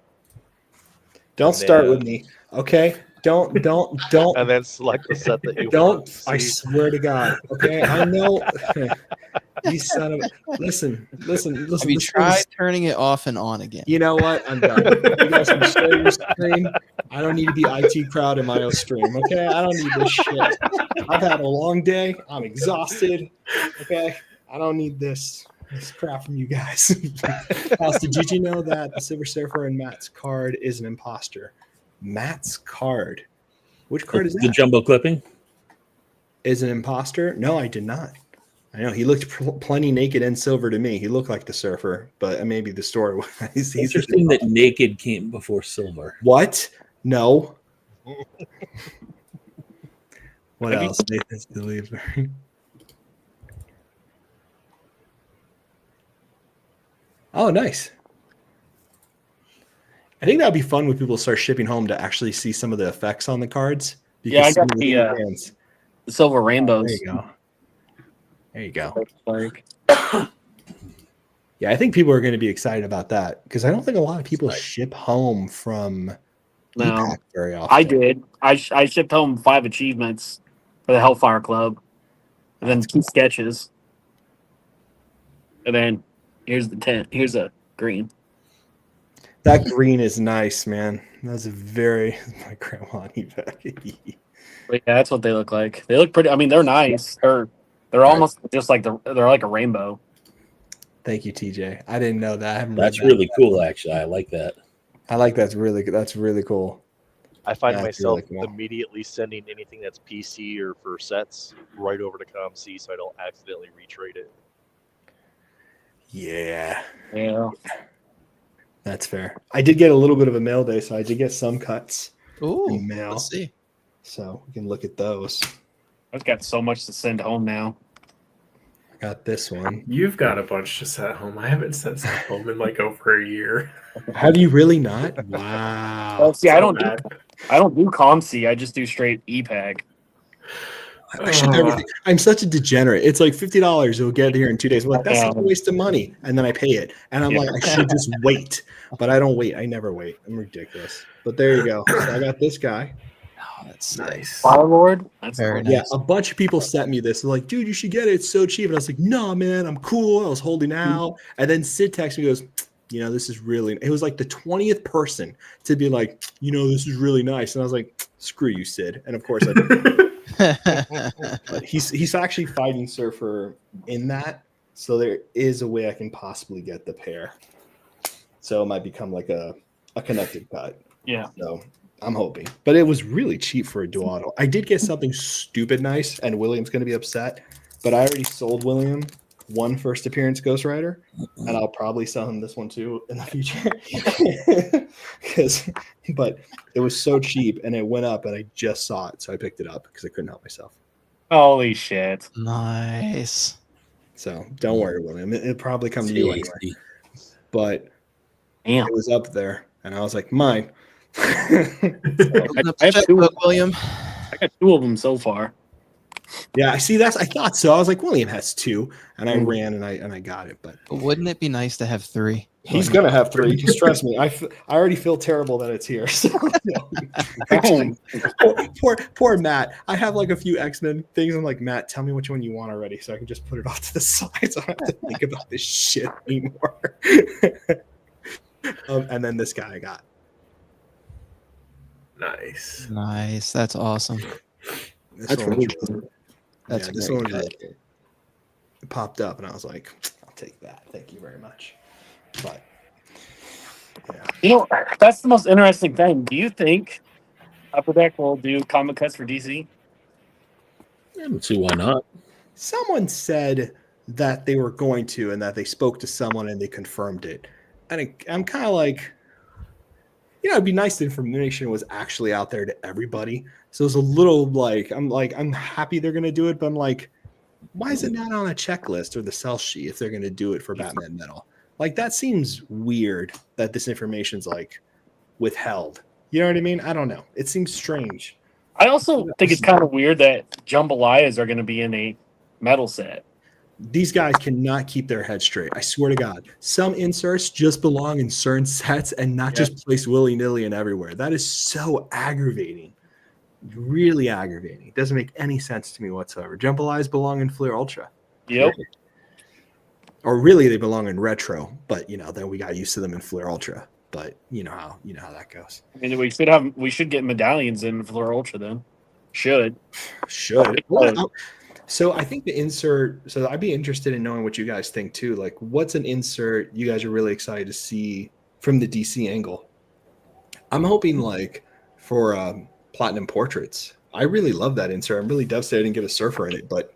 S1: Don't start with me, okay? Don't.
S2: And then select the set that you
S1: Don't.
S2: want.
S1: I swear to God, okay? I know. You son of a. Listen.
S3: Have you tried turning it off and on again?
S1: You know what? I'm done. You guys can share your screen. I don't need to be IT crowd in my own stream, okay? I don't need this shit. I've had a long day. I'm exhausted, okay? I don't need this crap from you guys. House, did you know that the Silver Surfer in Matt's card is an imposter? Matt's card. Which card is
S4: The
S1: that?
S4: jumbo clipping.
S1: Is an imposter? No, I did not. I know he looked plenty naked and silver to me. He looked like the surfer, but maybe the story was. He's
S4: Interesting that naked came before silver.
S1: What? No. What
S7: Have you-
S1: else? Nathan's delivery. Oh, nice. I think that would be fun when people start shipping home to actually see some of the effects on the cards.
S7: Yeah, I
S1: some
S7: got
S1: of
S7: the
S1: fans-
S7: silver
S1: There
S7: rainbows.
S1: you go. There you go.
S7: Like,
S1: Yeah, I think people are going to be excited about that because I don't think a lot of people
S4: Right.
S1: ship home from
S7: No.
S1: ePack very often.
S7: I did. I shipped home 5 achievements for the Hellfire Club, and then 2 sketches, and then here's the 10. Here's a green.
S1: That green is nice, man. That's a very my grandma on ePack.
S7: But yeah, that's what they look like. They look pretty. I mean, they're nice. They're almost just like they're like a rainbow.
S1: Thank you, TJ. I didn't know that. I haven't read
S4: That's
S1: that.
S4: really cool, actually. I like that.
S1: I like that's really good. That's really cool.
S2: I find
S1: That's
S2: myself
S1: really cool.
S2: immediately sending anything that's PC or for sets right over to ComC so I don't accidentally retrade it.
S1: Yeah,
S7: Yeah.
S1: that's fair. I did get a little bit of a mail day, so I did get some cuts
S3: Ooh,
S1: in mail.
S3: let's see.
S1: So we can look at those.
S7: I've got so much to send home now.
S1: I got this one.
S5: You've got a bunch to set home. I haven't sent stuff home in like over a year.
S1: Have you really not? Wow.
S7: See, I
S5: So
S7: don't
S5: bad.
S7: do ComC. I just do straight ePack.
S1: I should never. I'm such a degenerate. It's like $50. It'll get here in 2 days. I'm like, that's such a waste of money, and then I pay it, and I'm
S7: Yeah.
S1: like, I should just wait, but I don't wait. I never wait. I'm ridiculous. But there you go. So I got this guy.
S3: Oh, that's sick.
S5: Nice.
S7: Firelord. That's
S3: Very
S7: cool.
S3: nice.
S1: Yeah, a bunch of people sent me this. They're like, dude, you should get it. It's so cheap. And I was like, no, man, I'm cool. I was holding out. And then Sid texted me, goes, this is really. It was like the 20th person to be like, this is really nice. And I was like, screw you, Sid. And of course I did. But he's actually fighting Surfer in that, so there is a way I can possibly get the pair. So it might become like a connected cut.
S7: Yeah.
S1: So I'm hoping, but it was really cheap for a dual auto. I did get something stupid nice, and William's going to be upset, but I already sold William one first appearance Ghost Rider, and I'll probably sell him this one too in the future. But it was so cheap, and it went up, and I just saw it, so I picked it up because I couldn't help myself.
S7: Holy shit.
S3: Nice.
S1: So don't worry, William. It'll probably come to you anyway.
S4: Tasty.
S1: But
S7: Damn.
S1: it was up there, and I was like, mine.
S3: Open up
S7: I
S3: the
S7: have 2
S3: checkbook, William.
S7: I got 2 of them so far.
S1: Yeah, I see. I thought so. I was like, William has 2, and I ran and I got it. But
S3: But wouldn't it be nice to have 3?
S1: he's gonna have 3. Just trust me. I already feel terrible that it's here. So, poor Matt. I have like a few X-Men things. I'm like, Matt, tell me which one you want already, so I can just put it off to the side, so I don't have to think about this shit anymore. And then this guy I got.
S5: Nice.
S3: Nice. That's awesome.
S1: This
S7: That's
S1: one
S7: really
S1: was-
S7: cool.
S3: That's
S1: this
S3: very
S1: one was
S3: good.
S1: really cool. It popped up, and I was like, I'll take that. Thank you very much. But yeah.
S7: That's the most interesting thing. Do you think Upper Deck will do comic cuts for DC?
S4: I don't see why not.
S1: Someone said that they were going to, and that they spoke to someone and they confirmed it. And I'm kind of like, it'd be nice if the information was actually out there to everybody. So it's a little like, I'm happy they're going to do it, but I'm like, why is it not on a checklist or the sell sheet if they're going to do it for Batman Metal? Like, that seems weird that this information's like withheld. You know what I mean? I don't know. It seems strange.
S7: I also think it's kind of weird that jambalayas are going to be in a metal set.
S1: These guys cannot keep their head straight. I swear to God. Some inserts just belong in certain sets and not just placed willy-nilly and everywhere. That is so aggravating. Really aggravating. It doesn't make any sense to me whatsoever. Jambalayas belong in Flair Ultra.
S7: Yep.
S1: Or really, they belong in Retro, but then we got used to them in Flair Ultra. But you know how that goes.
S7: I mean, we should get medallions in Fleur Ultra then. Should.
S1: Well, so I think the insert. So I'd be interested in knowing what you guys think too. Like, what's an insert you guys are really excited to see from the DC angle? I'm hoping like for Platinum Portraits. I really love that insert. I'm really devastated I didn't get a surfer in it, but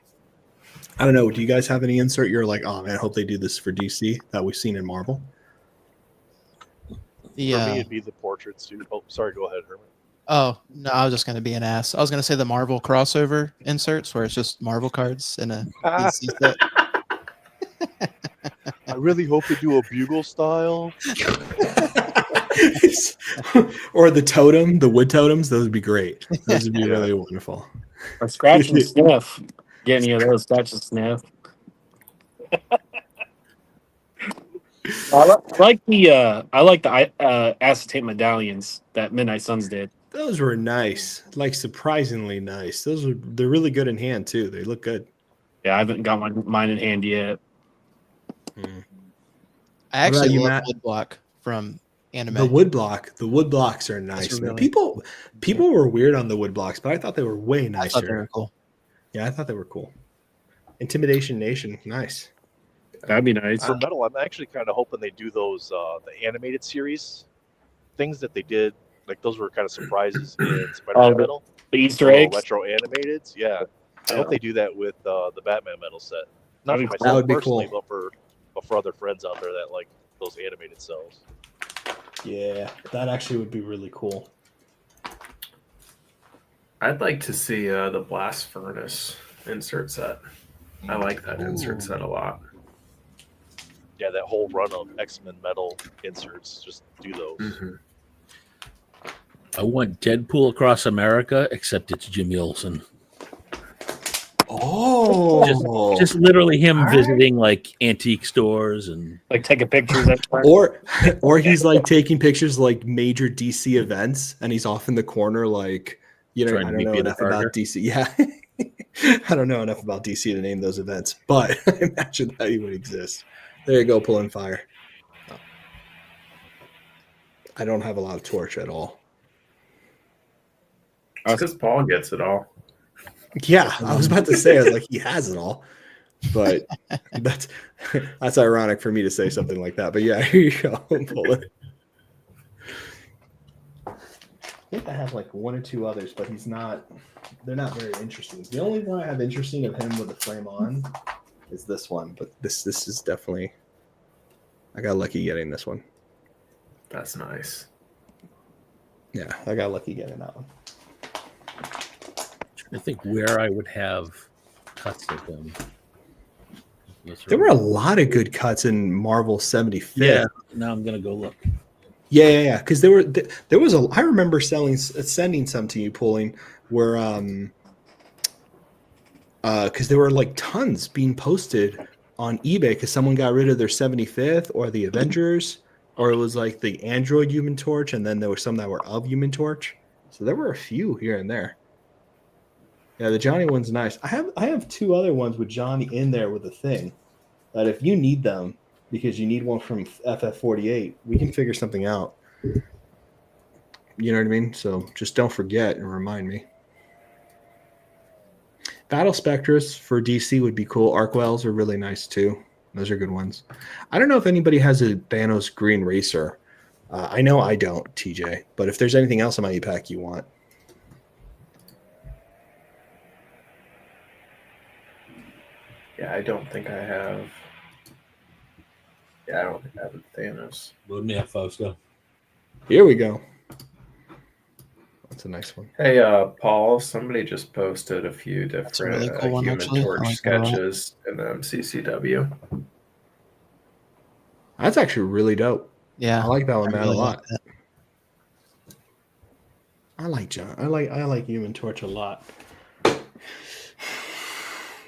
S1: I don't know. Do you guys have any insert you're like, oh man, I hope they do this for DC that we've seen in Marvel?
S2: For
S3: Yeah.
S2: me, it'd be the portraits too. Oh, sorry. Go ahead, Herman.
S3: Oh, no, I was just going to be an ass. I was going to say the Marvel crossover inserts where it's just Marvel cards in a DC set.
S2: I really hope they do a bugle style.
S1: Or the totem, the wood totems, those would be great. Those would be really wonderful.
S7: Or scratch and sniff. Get any of those, scratch and sniff. I like the acetate medallions that Midnight Suns did.
S1: Those were nice, like surprisingly nice. They're really good in hand too. They look good.
S7: Yeah, I haven't got mine in hand yet.
S1: Mm.
S3: I
S1: What about
S3: actually
S1: you,
S3: love
S1: Matt?
S3: Woodblock from anime.
S1: The wood blocks are nice.
S3: Those are
S1: Man.
S3: really-
S1: People were weird on the wood blocks, but I thought they were way
S3: I
S1: nicer.
S3: thought they were cool.
S1: Yeah, I thought they were cool. Intimidation Nation, nice.
S7: That'd be nice.
S2: For metal, I'm actually kind of hoping they do those the animated series things that they did. Like those were kind of surprises in Spider-Man metal.
S7: The Easter eggs.
S2: Retro animated. Yeah. I hope they do that with the Batman metal set. Not
S7: That'd
S2: for
S7: be
S2: myself
S1: That would be
S2: personally,
S1: cool.
S2: but for other friends out there that like those animated cells.
S1: Yeah, that actually would be really cool.
S5: I'd like to see the Blast Furnace insert set. I like that insert set a lot.
S2: Yeah, that whole run of X-Men metal inserts. Just do those.
S5: Mm-hmm.
S4: I want Deadpool Across America, except it's Jimmy Olsen.
S1: Oh,
S4: Just literally him
S1: Alright.
S4: visiting like antique stores and
S7: Like taking pictures.
S1: or he's like taking pictures like major DC events, and he's off in the corner, like I
S4: Trying to
S1: don't
S4: be
S1: know
S4: Peter
S1: enough
S4: Parker.
S1: about DC. Yeah, I don't know enough about DC to name those events, but I imagine that he would exist. There you go, pulling fire. I don't have a lot of torch at all.
S5: It's because Paul gets it all.
S1: Yeah, I was about to say, I was like, he has it all, but that's ironic for me to say something like that. But yeah, here you go, pull it. I think I have like one or two others, but they're not very interesting. The only one I have interesting of him with the flame on is this one, but this is definitely, I got lucky getting this one.
S5: That's nice.
S1: Yeah, I got lucky getting that one.
S4: I think where I would have cuts of him.
S1: There were a lot of good cuts in Marvel 75th.
S4: Yeah, now I'm gonna go look.
S1: Yeah. Because there was I remember sending some to you, pulling where because there were like tons being posted on eBay because someone got rid of their 75th or the Avengers, or it was like the Android Human Torch, and then there were some that were of Human Torch. So there were a few here and there. Yeah, the Johnny one's nice. I have two other ones with Johnny in there with a thing that if you need them because you need one from FF48, we can figure something out. You know what I mean? So just don't forget and remind me. Battle Spectres for DC would be cool. Arcwells are really nice too. Those are good ones. I don't know if anybody has a Thanos Green Racer. I know I don't, TJ. But if there's anything else in my ePack you want.
S5: Yeah, I don't think I have. Yeah, I don't think I have a Thanos.
S4: Load me up, folks. Go.
S1: Here we go. That's a nice one.
S5: Hey, Paul, somebody just posted a few
S3: a
S5: different
S3: really cool one,
S5: Human
S3: actually. I
S5: Torch
S3: like that a lot.
S5: sketches in the MCCW.
S1: That's actually really dope.
S3: Yeah.
S1: I like that one,
S3: I
S1: man,
S3: really
S1: a lot.
S3: like that.
S1: I like John. I like Human Torch a lot.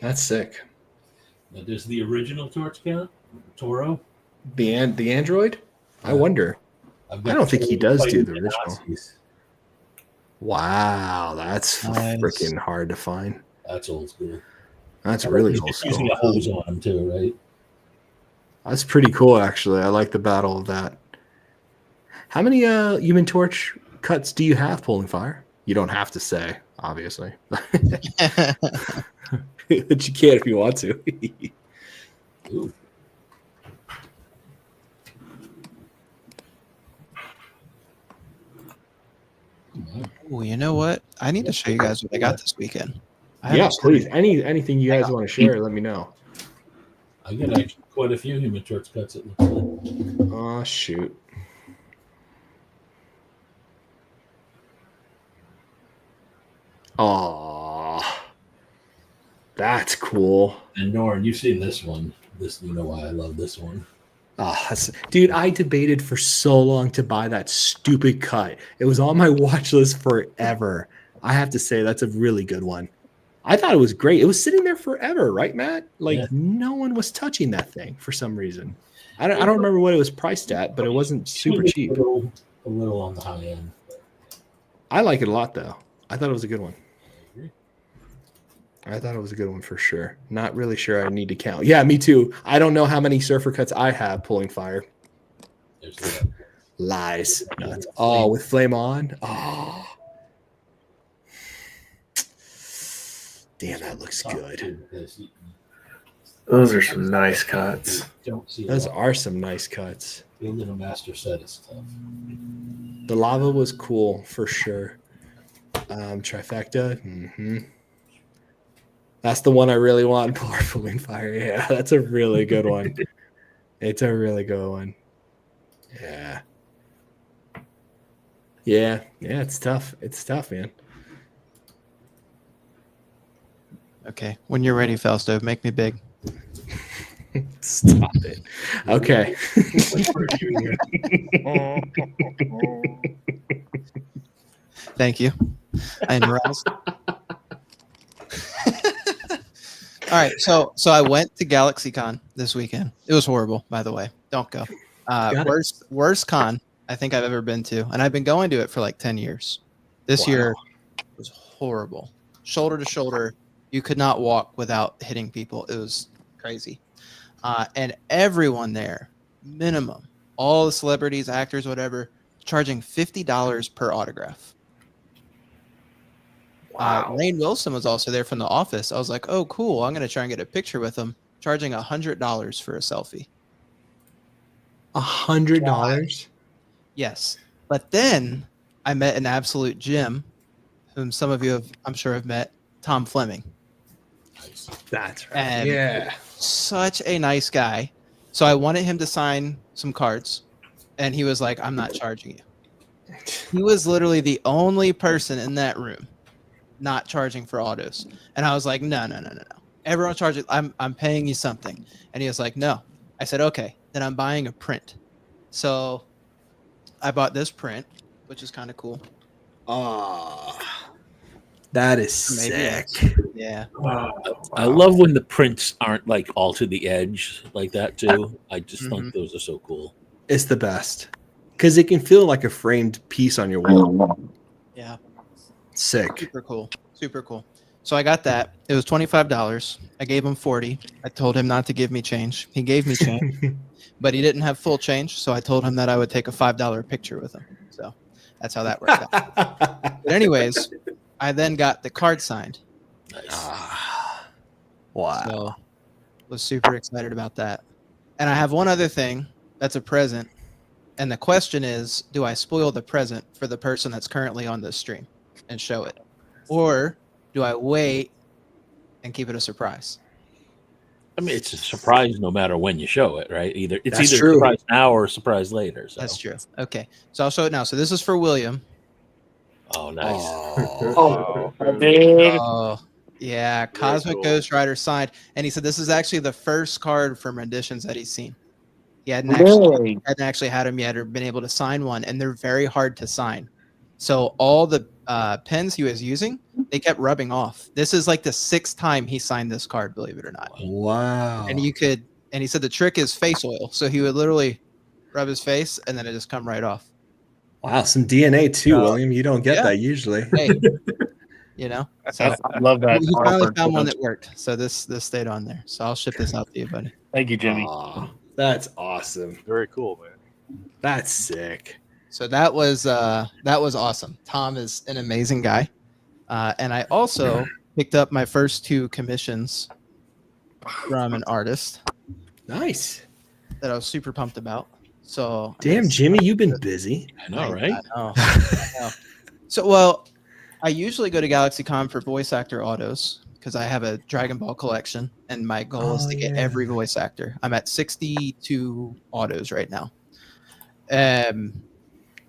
S1: That's sick.
S4: Now, there's the original Torch count, Toro.
S1: The Android? I wonder. I don't think he does do the original.
S4: Nazis.
S1: Wow, that's
S3: Nice.
S1: freaking hard to find.
S4: That's old school.
S1: That's really
S4: He's
S1: old
S4: just using
S1: school.
S4: a hose on him too, right?
S1: That's pretty cool, actually. I like the battle of that. How many Human Torch cuts do you have, Pulling Fire? You don't have to say, obviously. But you can if you want to.
S4: Ooh. Come on.
S3: Oh, you know what? I need to show you guys what I got this weekend. I
S1: Yeah,
S3: haven't shown
S1: please.
S3: you-
S1: Anything you guys want to share, let me know.
S4: I got actually quite a few Human Torch cuts. It looks like.
S1: Oh shoot. Oh, that's cool.
S4: And Norn, you've seen this one. You know why I love this one.
S1: Oh, dude, I debated for so long to buy that stupid cut. It was on my watch list forever. I have to say that's a really good one. I thought it was great. It was sitting there forever, right, Matt? Like no one was touching that thing for some reason. I don't remember what it was priced at, but it wasn't super cheap.
S4: A little on the high end.
S1: I like it a lot though. I thought it was a good one. I thought it was a good one for sure. Not really sure I need to count. Yeah, me too. I don't know how many surfer cuts I have pulling fire. Lies. Nuts. Oh, with flame on. Oh. Damn, that looks good.
S5: Those are some nice cuts.
S1: Those are some nice cuts.
S4: Building a master set is tough.
S1: The lava was cool for sure. Trifecta. Mm-hmm. That's the one I really want. Polar Pulling Fire. Yeah, that's a really good one. It's a really good one. Yeah. Yeah. Yeah, it's tough. It's tough, man.
S3: Okay, when you're ready, Fausto, make me big.
S1: Stop it. Okay.
S3: Thank you. I am aroused. All right, so I went to GalaxyCon this weekend. It was horrible, by the way. Don't go. Worst con I think I've ever been to, and I've been going to it for like 10 years. This year was horrible. Shoulder to shoulder, you could not walk without hitting people. It was crazy. And everyone there, minimum, all the celebrities, actors, whatever, charging $50 per autograph. Rainn Wilson was also there from The Office. I was like, oh, cool. I'm going to try and get a picture with him, charging $100 for a selfie.
S1: $100?
S3: Yes. But then I met an absolute gem, whom some of you have, I'm sure, have met, Tom Fleming.
S1: That's right.
S3: And
S1: yeah.
S3: Such a nice guy. So I wanted him to sign some cards, and he was like, I'm not charging you. He was literally the only person in that room not charging for autos. And I was like, no. Everyone charges. I'm paying you something. And he was like, no. I said, okay, then I'm buying a print. So I bought this print, which is kind of cool.
S1: That is sick.
S3: Yeah.
S4: I love when the prints aren't like all to the edge like that too. I just think those are so cool.
S1: It's the best because it can feel like a framed piece on your wall.
S3: Yeah.
S1: Sick.
S3: Super cool. So I got that. It was $25. I gave him $40. I told him not to give me change. He gave me change, but he didn't have full change. So I told him that I would take a $5 picture with him. So that's how that worked out. But anyways, I then got the card signed.
S4: Nice.
S1: Wow.
S3: So was super excited about that. And I have one other thing that's a present. And the question is, do I spoil the present for the person that's currently on this stream and show it? Or do I wait and keep it a surprise?
S4: I mean, it's a surprise no matter when you show it, right? It's
S1: That's
S4: either
S1: true.
S4: a surprise now or a surprise later. So.
S3: That's true. Okay. So I'll show it now. So this is for William.
S4: Oh, nice.
S2: Oh,
S7: Dude.
S3: Oh, yeah. Cosmic
S2: cool.
S3: Ghost Rider signed. And he said this is actually the first card from renditions that he's seen. He hadn't actually had them yet or been able to sign one. And they're very hard to sign. So all the pens he was using, they kept rubbing off. This is like the 6th time he signed this card, believe it or not.
S1: Wow.
S3: And he said the trick is face oil. So he would literally rub his face and then it just come right off.
S1: Wow, some DNA too, William. You don't get that usually.
S3: Hey, so
S7: I love that.
S3: he finally found one that worked. So this stayed on there. So I'll ship this out to you, buddy.
S7: Thank you, Jimmy.
S1: Aw, that's awesome.
S2: very cool, man.
S1: That's sick.
S3: So that was awesome. Tom is an amazing guy. And I also picked up my first 2 commissions from an artist
S1: Nice.
S3: that I was super pumped about. So
S1: Damn, Jimmy, you've been busy.
S4: I know, right?
S3: I know. So, well, I usually go to GalaxyCon for voice actor autos because I have a Dragon Ball collection, and my goal is to get every voice actor. I'm at 62 autos right now.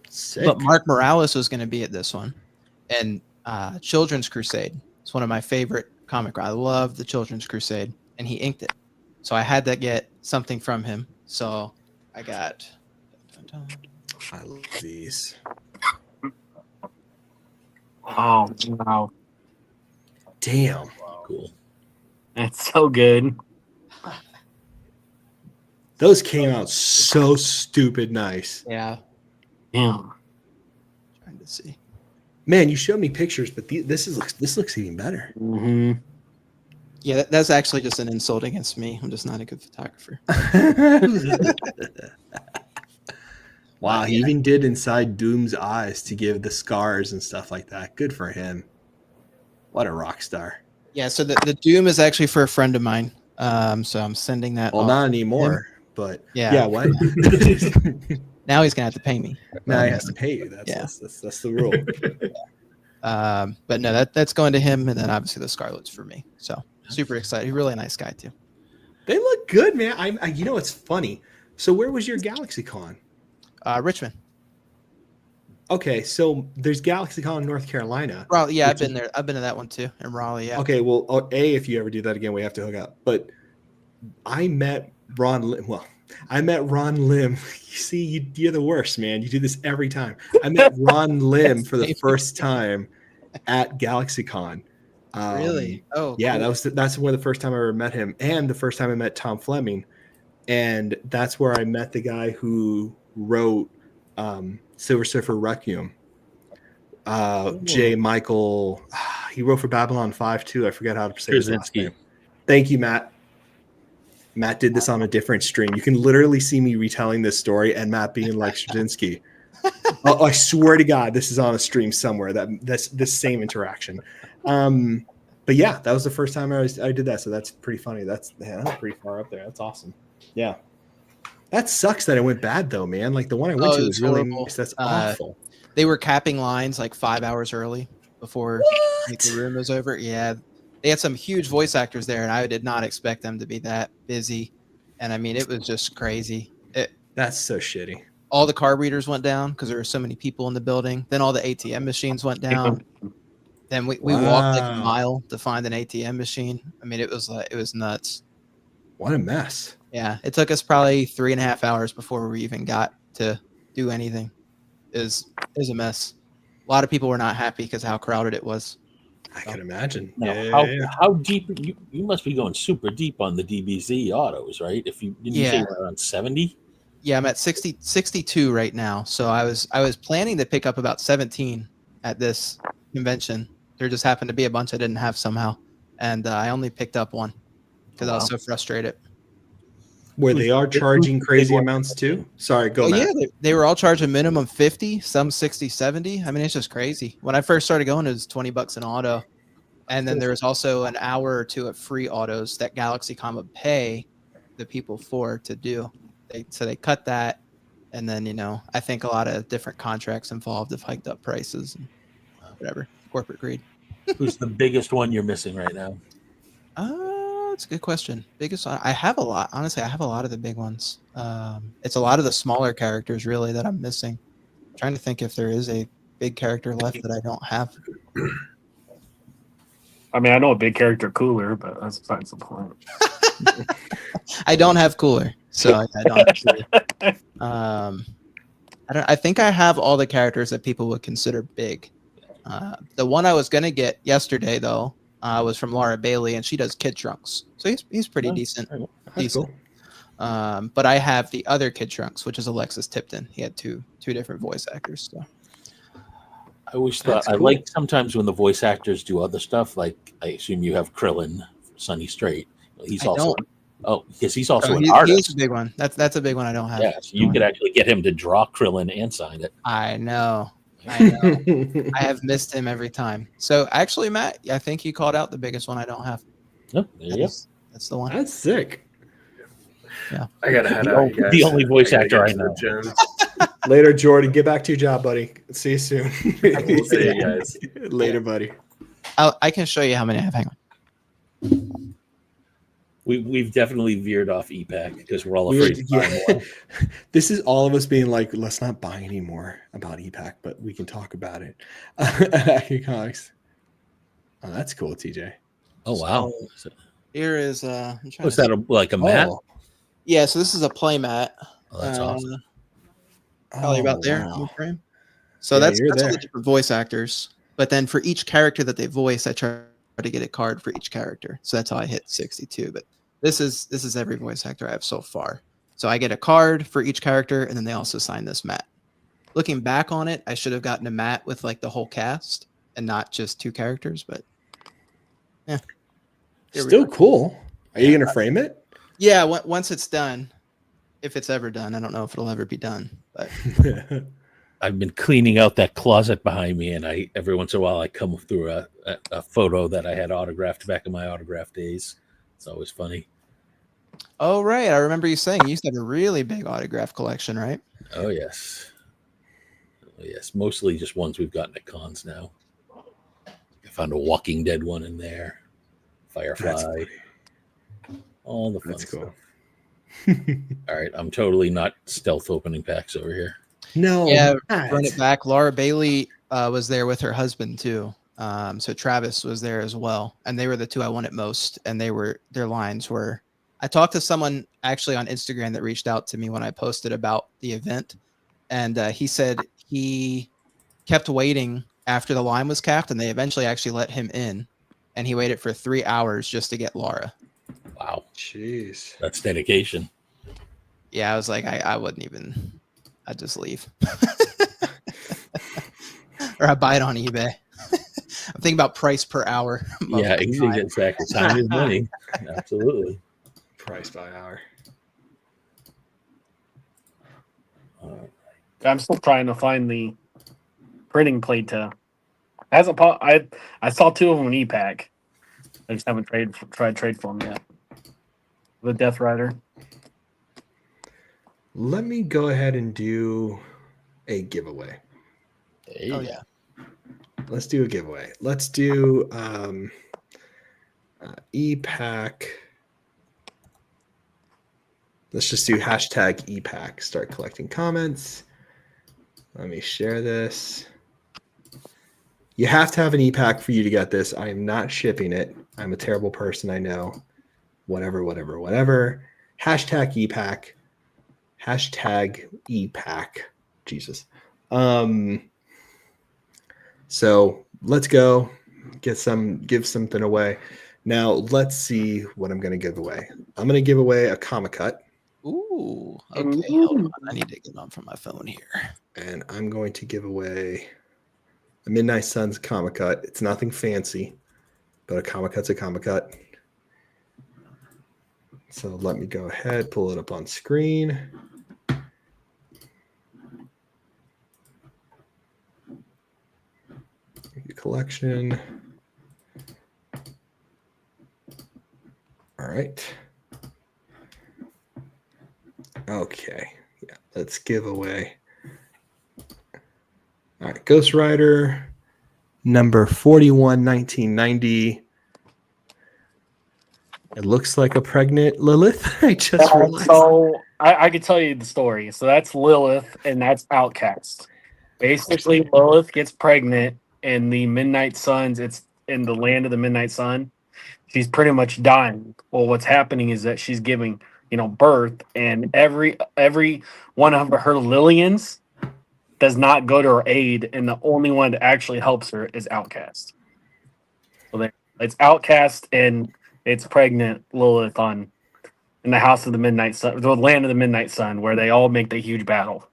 S1: Sick.
S3: But Mark Morales was going to be at this one, and Children's Crusade. It's one of my favorite comic. I love the Children's Crusade, and he inked it, so I had to get something from him. So I got.
S1: I love these.
S7: Oh wow,
S1: Damn.
S4: Cool.
S7: that's so good.
S1: Those came out so stupid nice.
S3: Yeah,
S7: Damn.
S3: trying to see.
S1: Man, you showed me pictures, but this looks even better.
S7: Mm-hmm.
S3: Yeah, that's actually just an insult against me. I'm just not a good photographer.
S1: Wow, he even did inside Doom's eyes to give the scars and stuff like that. Good for him. What a rock star.
S3: Yeah, so the Doom is actually for a friend of mine. So I'm sending that.
S1: Well,
S3: off
S1: not
S3: to
S1: anymore,
S3: him.
S1: but
S3: Yeah.
S1: what?
S3: Now he's gonna have to pay me.
S1: Now he has to pay you. That's the rule.
S3: But no, that's going to him, and then obviously the Scarlet's for me. So super excited. He's really a nice guy too.
S1: They look good, man. I you know it's funny. So where was your GalaxyCon?
S3: Richmond.
S1: Okay, so there's GalaxyCon in North Carolina.
S3: Raleigh, yeah, I've been there. I've been to that one too, in Raleigh. Yeah.
S1: Okay, well, if you ever do that again, we have to hook up. But I met Ron Lim. Well, I met Ron Lim. You see, you're the worst, man. You do this every time. I met Ron Lim for the first time at GalaxyCon.
S3: Really? Oh,
S1: yeah.
S3: cool.
S1: That's where the first time I ever met him, and the first time I met Tom Fleming, and that's where I met the guy who wrote Silver Surfer Requiem. J. Michael. He wrote for Babylon 5 too. I forget how to say his last name. Thank you, Matt. Matt did this on a different stream. You can literally see me retelling this story and Matt being like Straczynski. I swear to God, this is on a stream somewhere. That's this same interaction. But yeah, that was the first time I did that. So that's pretty funny. That's pretty far up there. That's awesome. Yeah. That sucks that it went bad though, man. Like the one I went to was really nice. That's awful.
S3: They were capping lines like 5 hours early before the room was over. Yeah. They had some huge voice actors there, and I did not expect them to be that busy. And I mean, it was just crazy.
S1: That's so shitty.
S3: All the card readers went down because there were so many people in the building. Then all the ATM machines went down. Then we walked like a mile to find an ATM machine. I mean, it was nuts.
S1: What a mess.
S3: Yeah, it took us probably 3.5 hours before we even got to do anything. It was a mess. A lot of people were not happy because how crowded it was.
S1: I can imagine.
S4: Now, how deep you must be going super deep on the DBZ autos, right? If you didn't you say you're around 70?
S3: Yeah, I'm at 62 right now. So I was planning to pick up about 17 at this convention. There just happened to be a bunch I didn't have somehow, and I only picked up one because I was so frustrated.
S1: Where they are charging crazy amounts too? Sorry, go Matt.
S3: Yeah, they were all charging minimum 50, some 60, 70. I mean, it's just crazy. When I first started going, it was $20 an auto. And then there was also an hour or two of free autos that GalaxyCon would pay the people to do. So they cut that. And then, I think a lot of different contracts involved have hiked up prices and whatever. Corporate greed.
S4: Who's the biggest one you're missing right now?
S3: That's a good question. Biggest one? I have a lot. Honestly, I have a lot of the big ones. It's a lot of the smaller characters, really, that I'm missing. I'm trying to think if there is a big character left that I don't have.
S7: I mean, I know a big character Cooler, but that's besides the point.
S3: I don't have Cooler, so I don't have Cooler. I think I have all the characters that people would consider big. The one I was gonna get yesterday, though, was from Laura Bailey, and she does Kid Trunks, so he's pretty decent.
S1: Cool.
S3: But I have the other Kid Trunks, which is Alexis Tipton. He had two different voice actors. So.
S4: I always thought I like sometimes when the voice actors do other stuff. Like I assume you have Krillin, Sonny Strait. Because he's also an artist.
S3: He's a big one. That's a big one I don't have.
S4: Yeah, so you could actually get him to draw Krillin and sign it.
S3: I know. I have missed him every time. So actually, Matt, I think you called out the biggest one I don't have.
S4: Yep, there you go.
S3: That's the one.
S1: That's sick.
S3: Yeah.
S5: I gotta head out.
S4: The only voice actor I know.
S1: Later, Jordan. Get back to your job, buddy. See you soon.
S5: We'll see you guys.
S1: Later, buddy.
S3: I can show you how many I have. Hang on.
S4: We've definitely veered off ePack because we're all afraid to buy more.
S1: This is all of us being like, let's not buy any more about ePack, but we can talk about it. Economics. Oh, that's cool, TJ.
S4: Oh wow!
S3: Here is
S4: Was that like a mat?
S1: Oh,
S3: yeah. So this is a play mat.
S4: Oh, that's awesome.
S3: Probably about there.
S1: wow.
S3: Frame. So
S1: Yeah,
S3: that's
S1: you're
S3: all the
S1: there.
S3: different voice actors. But then for each character that they voice, I try to get a card for each character. So that's how I hit 62. But this is every voice actor I have so far. So I get a card for each character, and then they also sign this mat. Looking back on it, I should have gotten a mat with like the whole cast and not just 2 characters. But yeah,
S1: Still cool. Are you gonna frame it?
S3: yeah. Once it's done, if it's ever done, I don't know if it'll ever be done. But
S4: I've been cleaning out that closet behind me, and every once in a while I come through a photo that I had autographed back in my autograph days. It's always funny.
S3: oh right, I remember you saying you used to have a really big autograph collection, right?
S4: Oh yes, mostly just ones we've gotten at cons now. I found a Walking Dead one in there, Firefly, all the fun
S1: That's
S4: stuff.
S1: cool.
S4: All right, I'm totally not stealth opening packs over here.
S1: No.
S3: Yeah,
S1: not.
S3: run it back. Laura Bailey was there with her husband too. So Travis was there as well, and they were the 2 I wanted most. And their lines were. I talked to someone actually on Instagram that reached out to me when I posted about the event, and he said he kept waiting after the line was capped, and they eventually actually let him in, and he waited for 3 hours just to get Laura.
S4: Wow,
S1: Jeez.
S4: that's dedication.
S3: Yeah, I was like, I wouldn't even. I'd just leave. Or I buy it on eBay. I'm thinking about price per hour.
S4: Yeah, exactly. Time is money. Absolutely.
S1: Price by hour.
S7: I'm still trying to find the printing plate to. I saw 2 of them in ePack. I just haven't tried trade for them yet. The Death Rider.
S1: Let me go ahead and do a giveaway.
S3: Oh yeah.
S1: Let's do a giveaway. Let's do ePack. Let's just do hashtag ePack. Start collecting comments. Let me share this. You have to have an ePack for you to get this. I am not shipping it. I'm a terrible person, I know. Whatever. Hashtag ePack. Hashtag ePack. Jesus. So let's go give something away. Now let's see what I'm going to give away. I'm going to give away a comic cut.
S3: Ooh. Okay. Hold on. I need to get on from my phone here.
S1: And I'm going to give away a Midnight Suns comic cut. It's nothing fancy, but a comic cut's a comic cut. So let me go ahead, pull it up on screen. Collection. All right. Okay. Yeah, let's give away. All right, Ghost Rider number 41, 1990. It looks like a pregnant Lilith. I just realized.
S7: So I could tell you the story. So that's Lilith, and that's Outcast. Basically, Lilith gets pregnant in the Midnight Suns. It's in the land of the Midnight Sun. She's pretty much dying. Well, what's happening is that she's giving, birth, and every one of her Lillians does not go to her aid, and the only one that actually helps her is Outcast. So it's Outcast and it's pregnant Lilith in the house of the Midnight Sun, the land of the Midnight Sun, where they all make the huge battle.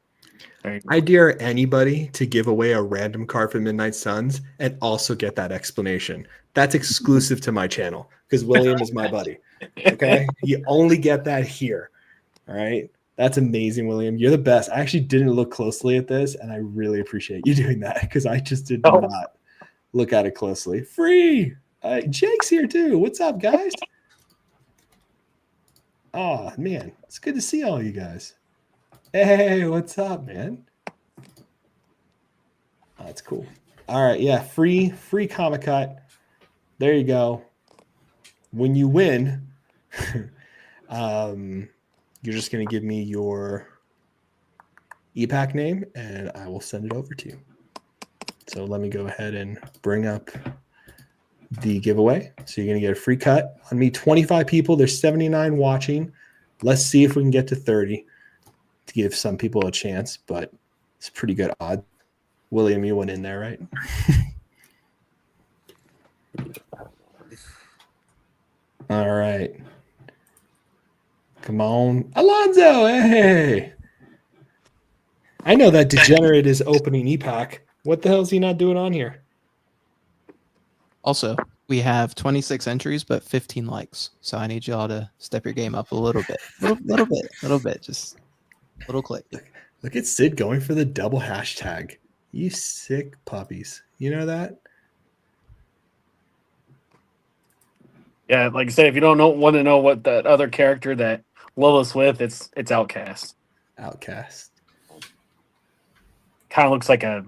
S1: I dare anybody to give away a random card for Midnight Suns and also get that explanation. That's exclusive to my channel because William is my buddy. Okay. You only get that here. All right. That's amazing, William. You're the best. I actually didn't look closely at this, and I really appreciate you doing that because I just did not look at it closely. Free. Jake's here too. What's up, guys? Oh, man. It's good to see all you guys. Hey, what's up, man? That's cool. All right, yeah, free comic cut. There you go. When you win, you're just gonna give me your ePack name, and I will send it over to you. So let me go ahead and bring up the giveaway. So you're gonna get a free cut on me. 25 people. There's 79 watching. Let's see if we can get to 30 to give some people a chance, but it's pretty good odds. William, you went in there, right? All right. Come on. Alonzo, hey! I know that degenerate is opening ePack. What the hell is he not doing on here?
S3: Also, we have 26 entries, but 15 likes. So I need y'all to step your game up a little bit. Little bit. Just a little click.
S1: Look at Sid going for the double hashtag. You sick puppies. You know that?
S7: Yeah, like I said, if you don't want to know what that other character that Lola's with, it's Outcast.
S1: Outcast.
S7: Kind of looks like a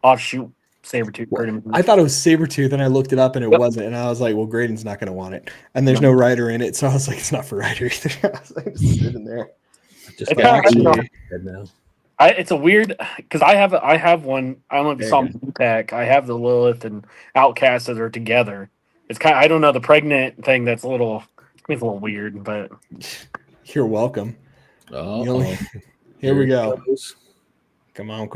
S7: offshoot Sabretooth. Pretty much.
S1: I thought it was Sabretooth, and I looked it up, and it
S7: Yep.
S1: wasn't. And I was like, well, Graydon's not going to want it. And there's no writer in it, so I was like, it's not for writer either. I was like, just sitting there.
S4: Just
S7: It's actually-
S4: now.
S7: It's a weird because I have one. I don't know if you saw my pack. I have the Lilith and Outcast that are together. It's kind of, I don't know, the pregnant thing that's it's a little weird, but
S1: You're welcome.
S4: Oh,
S1: You know, here we go.
S4: goes.
S1: Come on.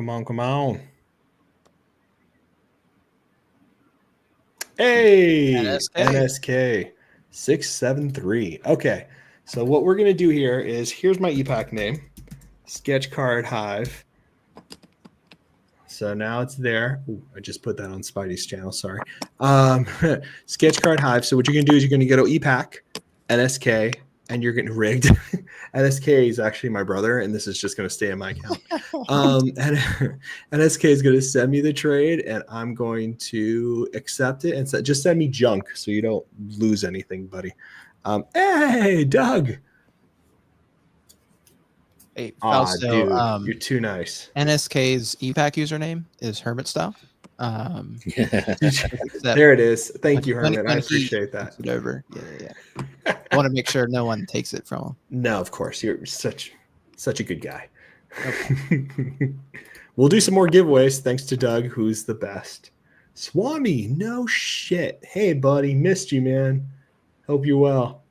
S1: Hey, NSK 673. Okay, so what we're gonna do here is here's my ePack name, Sketch Card Hive. So now it's there. Ooh, I just put that on Spidey's channel. Sorry. Sketch Card Hive. So what you're gonna do is you're gonna go to ePack, NSK, and you're getting rigged. NSK is actually my brother, and this is just going to stay in my account. And NSK is going to send me the trade, and I'm going to accept it and just send me junk so you don't lose anything, buddy. Hey, Doug.
S3: Hey,
S1: Aw,
S3: Fausto,
S1: dude, you're too nice.
S3: NSK's ePack username is Hermit Style.
S1: There it is. Thank you, Hermit. I appreciate that.
S3: It over. Yeah. I want to make sure no one takes it from him.
S1: No, of course. You're such a good guy. Okay. We'll do some more giveaways thanks to Doug, who's the best. Swami, no shit. Hey, buddy. Missed you, man. Hope you're well.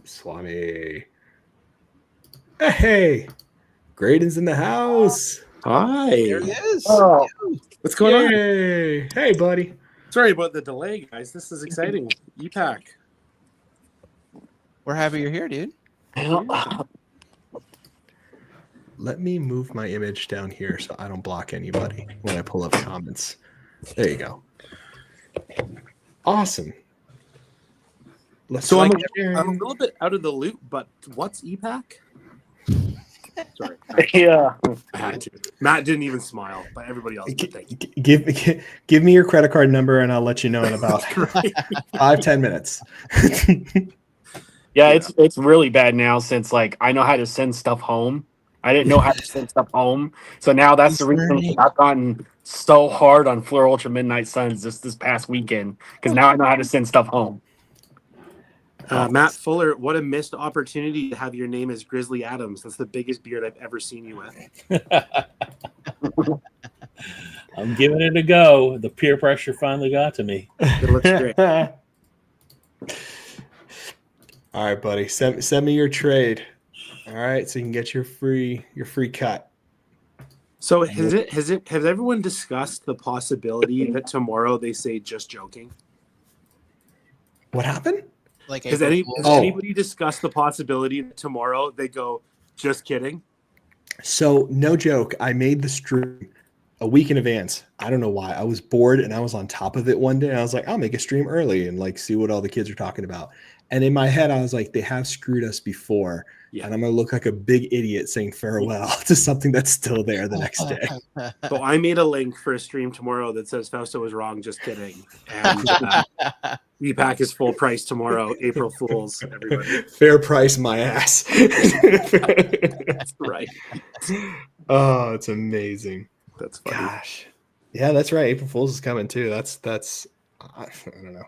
S1: Swami. Hey. Graydon's in the house.
S8: Hi.
S3: There he is.
S7: Oh.
S8: What's going on?
S1: Yay. Hey, buddy.
S8: Sorry about the delay, guys. This is exciting. ePack.
S3: We're happy you're here, dude.
S1: Let me move my image down here so I don't block anybody when I pull up comments. There you go. Awesome.
S8: So I'm a little bit out of the loop, but what's ePack? Sorry.
S7: Yeah.
S8: I had to. Matt didn't even smile, but everybody else did. Thank you.
S1: Give me your credit card number and I'll let you know in about 5-10 minutes.
S7: Yeah, it's really bad now since like I know how to send stuff home. I didn't know how to send stuff home. So now that's the reason I've gotten so hard on Fleur Ultra Midnight Suns this past weekend because now I know how to send stuff home.
S8: Matt Fuller, what a missed opportunity to have your name as Grizzly Adams. That's the biggest beard I've ever seen you with.
S4: I'm giving it a go. The peer pressure finally got to me.
S8: It looks great.
S1: All right, buddy. Send me your trade. All right, so you can get your free cut.
S8: So has everyone discussed the possibility that tomorrow they say just joking?
S1: What happened?
S3: Like,
S8: Has anybody discussed the possibility that tomorrow they go just kidding?
S1: So no joke, I made the stream a week in advance. I don't know why. I was bored and I was on top of it one day. And I was like, I'll make a stream early and like see what all the kids are talking about. And in my head, I was like, they have screwed us before. Yeah. And I'm going to look like a big idiot saying farewell to something that's still there the next day.
S8: So I made a link for a stream tomorrow that says Fausto was wrong, just kidding. And ePack is full price tomorrow. April Fools, everybody.
S1: Fair price, my ass.
S8: That's right.
S1: Oh, it's amazing.
S8: That's funny.
S1: Gosh. Yeah, that's right. April Fool's is coming too. That's I don't know.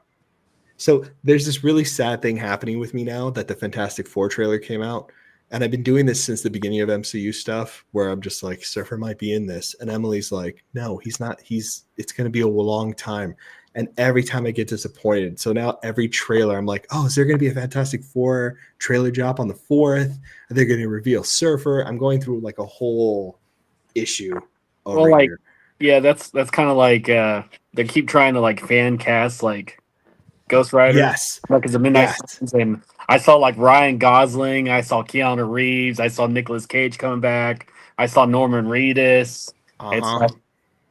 S1: So there's this really sad thing happening with me now that the Fantastic Four trailer came out. And I've been doing this since the beginning of MCU stuff where I'm just like, Surfer might be in this. And Emily's like, no, he's not. It's going to be a long time. And every time I get disappointed. So now every trailer, I'm like, oh, is there going to be a Fantastic Four trailer drop on the 4th? Are they going to reveal Surfer? I'm going through like a whole issue over
S7: Well,
S1: here.
S7: yeah, that's kind of like they keep trying to like fan cast like Ghost Rider.
S1: Yes.
S7: Like it's a Midnight
S1: Yes.
S7: Suns, and I saw like Ryan Gosling, I saw Keanu Reeves, I saw Nicolas Cage coming back, I saw Norman Reedus. It's
S1: Uh-huh.
S7: like,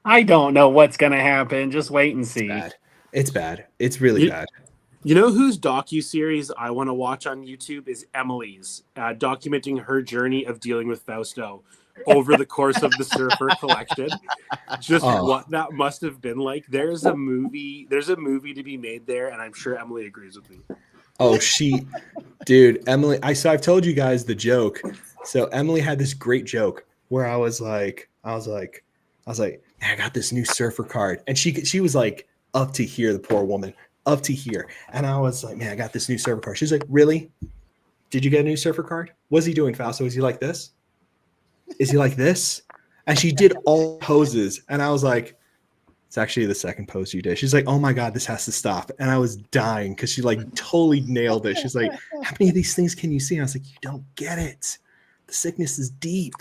S7: I don't know what's gonna happen. Just wait and see.
S1: Bad. It's bad. It's really bad.
S8: You know whose docu-series I want to watch on YouTube is Emily's, documenting her journey of dealing with Fausto over the course of the Surfer collection. Just what that must have been like. There's a movie to be made there, and I'm sure Emily agrees with me.
S1: Oh, dude, Emily. I've told you guys the joke. So Emily had this great joke where I was like, man, I got this new Surfer card, and she was like up to here, the poor woman, up to here, and I was like, man, I got this new Surfer card. She's like, really? Did you get a new Surfer card? What's he doing, Fausto? Is he like this? Is he like this? And she did all poses, and I was like, it's actually the second pose you did. She's like, oh my God, this has to stop. And I was dying because she like totally nailed it. She's like, how many of these things can you see? And I was like, you don't get it. The sickness is deep.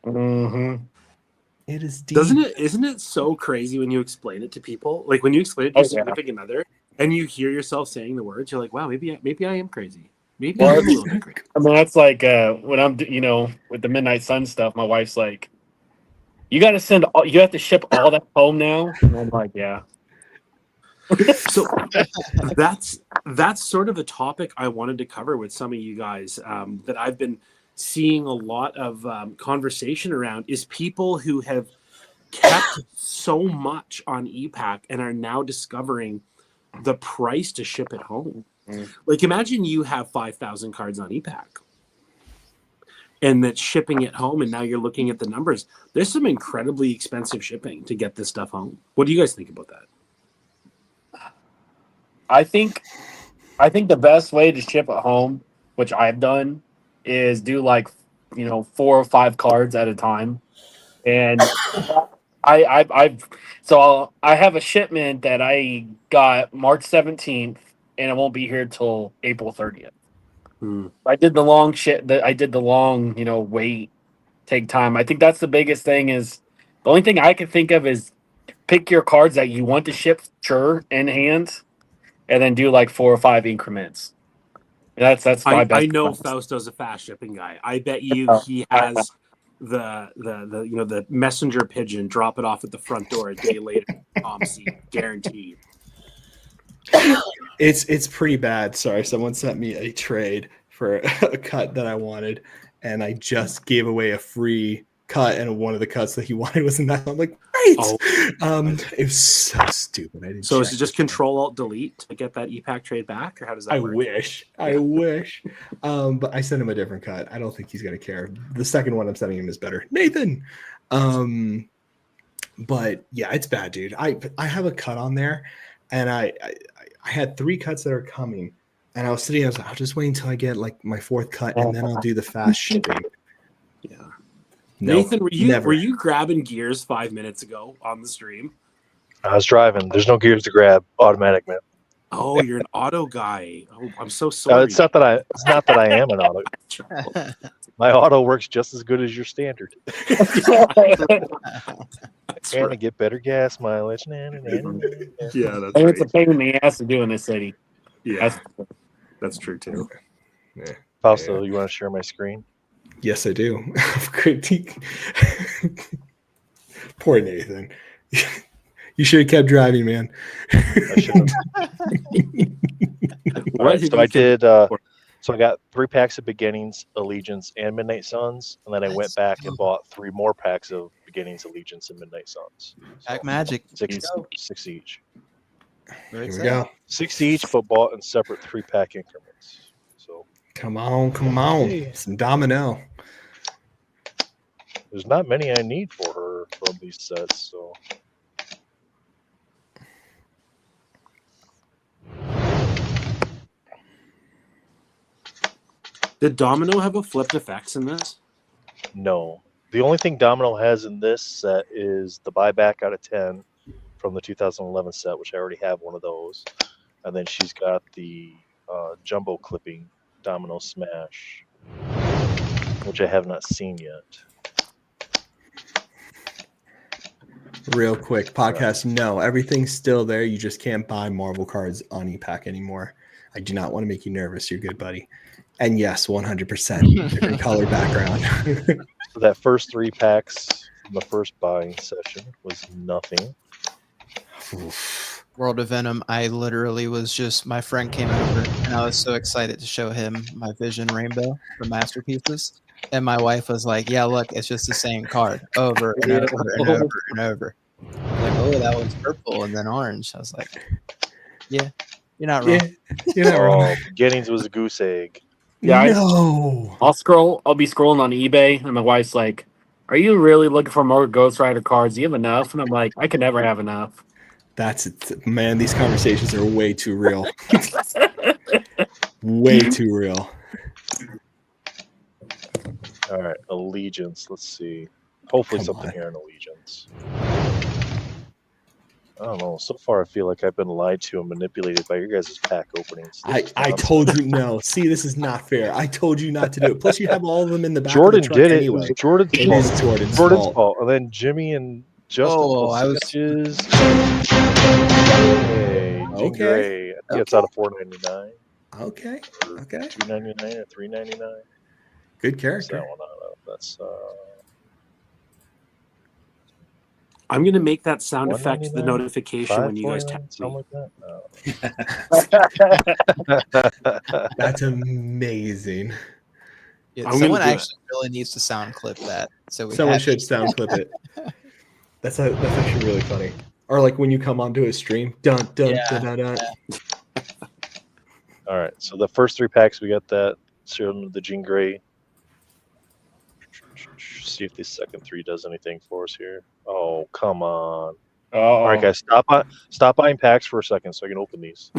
S7: Mm-hmm.
S1: It is deep.
S8: Isn't it so crazy when you explain it to people? Like when you explain it to your significant other and you hear yourself saying the words, you're like, wow, maybe I am crazy. Maybe I'm a little bit crazy.
S7: I mean, that's like when I'm, with the Midnight Sun stuff, my wife's like, you got to you have to ship all that home now. And I'm like, yeah.
S8: So that's sort of a topic I wanted to cover with some of you guys that I've been seeing a lot of conversation around is people who have kept so much on ePack and are now discovering the price to ship it home. Like imagine you have 5,000 cards on ePack and that's shipping it home, and now you're looking at the numbers. There's some incredibly expensive shipping to get this stuff home. What do you guys think about that?
S7: I think the best way to ship it home, which I've done, is do like 4 or 5 cards at a time. And I have a shipment that I got March 17th, and it won't be here till April 30th. I did the long wait, take time. I think that's the biggest thing. Is the only thing I can think of is pick your cards that you want to ship in hand, and then do like 4 or 5 increments. That's my best.
S8: I know Fausto's a fast shipping guy. I bet you he has the messenger pigeon drop it off at the front door a day later. Guaranteed.
S1: It's pretty bad. Sorry, someone sent me a trade for a cut that I wanted, and I just gave away a free cut, and one of the cuts that he wanted was in that. I'm like, great. It was so stupid.
S8: So is it just Control-Alt-Delete to get that ePack trade back, or how does that work?
S1: I wish. But I sent him a different cut. I don't think he's gonna care. The second one I'm sending him is better. Nathan. But yeah, it's bad, dude. I have a cut on there, and I had 3 cuts that are coming, and I was sitting. I was like, I'll just wait until I get like my 4th cut, and then I'll do the fast shipping.
S8: Yeah.
S1: No,
S8: Nathan, were you grabbing gears 5 minutes ago on the stream?
S2: I was driving. There's no gears to grab. Automatic, man.
S8: Oh, you're an auto guy. Oh, I'm so sorry.
S2: It's not that I am an auto. My auto works just as good as your standard. Trying to get better gas mileage.
S8: Yeah, that's
S7: It's a pain in the ass to do in this city.
S8: Yeah, that's true too.
S1: Yeah.
S2: Fausto, you want to share my screen?
S1: Yes, I do. Critique. Poor Nathan. You should have kept driving, man.
S2: I should have. All right, so I did. So I got 3 packs of Beginnings, Allegiance, and Midnight Suns, and then I went back and bought 3 more packs of Beginnings, Allegiance, and Midnight Suns.
S3: Pack magic.
S2: 6 each.
S1: Here we go.
S2: 6 each, but bought in separate 3-pack increments. So
S1: come on, some domino.
S2: There's not many I need for her from these sets, so
S8: Did Domino have a flipped effects in this?
S2: No. The only thing Domino has in this set is the buyback out of 10 from the 2011 set, which I already have one of those. And then she's got the jumbo clipping Domino Smash, which I have not seen yet.
S1: Real quick, podcast. No, everything's still there. You just can't buy Marvel cards on ePack anymore. I do not want to make you nervous. You're good, buddy. And yes, 100% different color background.
S2: So that first 3 packs from the first buying session was nothing.
S3: World of Venom, I literally was just, my friend came over and I was so excited to show him my Vision Rainbow, the masterpieces. And my wife was like, yeah, look, it's just the same card over and over and over and over. Like, oh, that one's purple and then orange. I was like, yeah, you're not wrong.
S1: You're not wrong.
S2: Beginnings was a goose egg.
S7: Yeah,
S1: No.
S7: I'll be scrolling on eBay, and my wife's like, "Are you really looking for more Ghost Rider cards? Do you have enough?" And I'm like, "I can never have enough."
S1: That's it. Man, these conversations are way too real. Way too real.
S2: All right, Allegiance. Let's see. Hopefully
S1: Come
S2: something
S1: on.
S2: here in Allegiance. I don't know. So far, I feel like I've been lied to and manipulated by your guys' pack openings.
S1: I told you no. See, this is not fair. I told you not to do it. Plus, you have all of them in the back
S2: Jordan
S1: of the truck
S2: did it.
S1: anyway.
S2: It was Jordan's
S1: It
S2: fault.
S1: is Jordan's
S2: Jordan's
S1: fault.
S2: And then Jimmy and Justin.
S3: Oh, I was-
S2: Hey, Jean
S1: Okay.
S2: Grey. I think it's out of $4.99.
S1: Okay. Okay.
S2: $2.99 or $3.99.
S1: Good
S2: What's
S1: character.
S2: that one out of? That's
S8: I'm gonna make that sound effect the
S2: $1.99,
S8: notification when you guys
S2: $5.49,
S8: text
S2: something
S8: me.
S2: like that.
S1: That's amazing.
S3: Yeah,
S8: I'm gonna
S3: someone
S8: do it.
S3: actually really needs to sound clip that. So we
S1: Someone
S3: have
S1: should sound clip it. That's actually really funny. Or like when you come onto a stream, dun dun
S3: Yeah,
S1: dun dun dun.
S2: All right, so the first 3 packs, we got that Serum of the Jean Grey. See if the second 3 does anything for us here. Oh, come on. All right, guys, stop buying packs for a second so I can open these.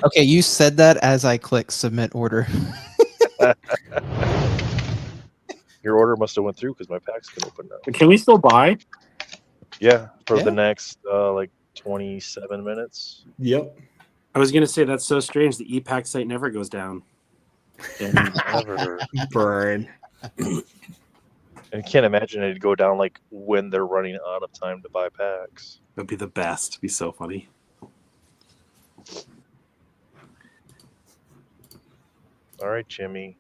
S3: Okay, you said that as I click submit order.
S2: Your order must have went through because my packs can open now.
S7: Can we still buy?
S2: Yeah, for
S3: Yeah.
S2: the next like 27 minutes.
S1: Yep.
S8: I was gonna say that's so strange. The ePack site never goes down.
S2: Never.
S1: Burn.
S2: I can't imagine it'd go down like when they're running out of time to buy packs.
S8: That'd be the best. It'd be so funny.
S2: All right, Jimmy.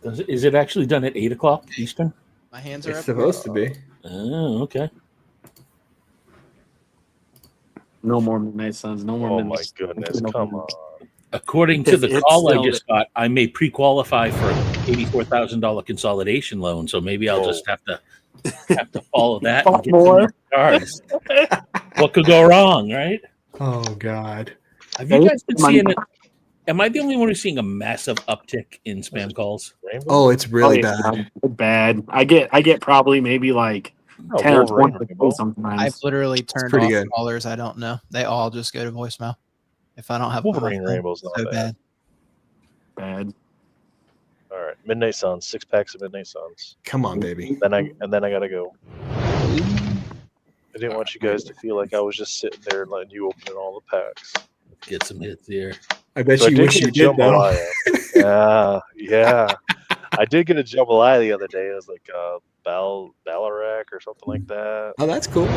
S4: Is it actually done at 8 o'clock Eastern?
S3: My hands are
S1: It's
S3: up.
S1: supposed to be.
S4: Oh, okay.
S7: No more Midnight Suns. No more
S2: Oh
S7: Midnight
S2: my
S7: Suns.
S2: goodness, come on.
S4: According to the
S8: It's
S4: call I
S8: still-
S4: just got, I may pre-qualify for an $84,000 consolidation loan. So maybe I'll just have to follow that and get
S7: More.
S4: some cards. What could go wrong, right?
S1: Oh God.
S4: Have you guys been seeing it? Am I the only one who's seeing a massive uptick in spam calls?
S2: Rainbow?
S1: Oh, it's really
S7: Oh, yeah,
S1: bad.
S7: bad. I get probably maybe like
S2: Oh,
S7: 10 or
S2: Wolverine
S7: 20
S2: Rainbow.
S7: sometimes.
S3: I've literally turned
S1: pretty
S3: off
S1: good.
S3: callers I don't know. They all just go to voicemail. If I don't have them on my
S2: Wolverine
S3: phone,
S2: Rainbow's not
S3: so
S2: bad.
S3: bad.
S7: Bad.
S2: All right, Midnight Suns, 6 packs of Midnight Suns.
S1: Come on, baby.
S2: Then I gotta go. I didn't want you guys to feel like I was just sitting there and letting you open all the packs.
S4: Get some hits here.
S1: I bet
S2: So I
S1: you
S2: did
S1: wish
S2: get
S1: you
S2: a
S1: did though.
S2: jambalaya. yeah. I did get a jambalaya the other day. It was like Ballarak or something like that.
S1: Oh, that's cool.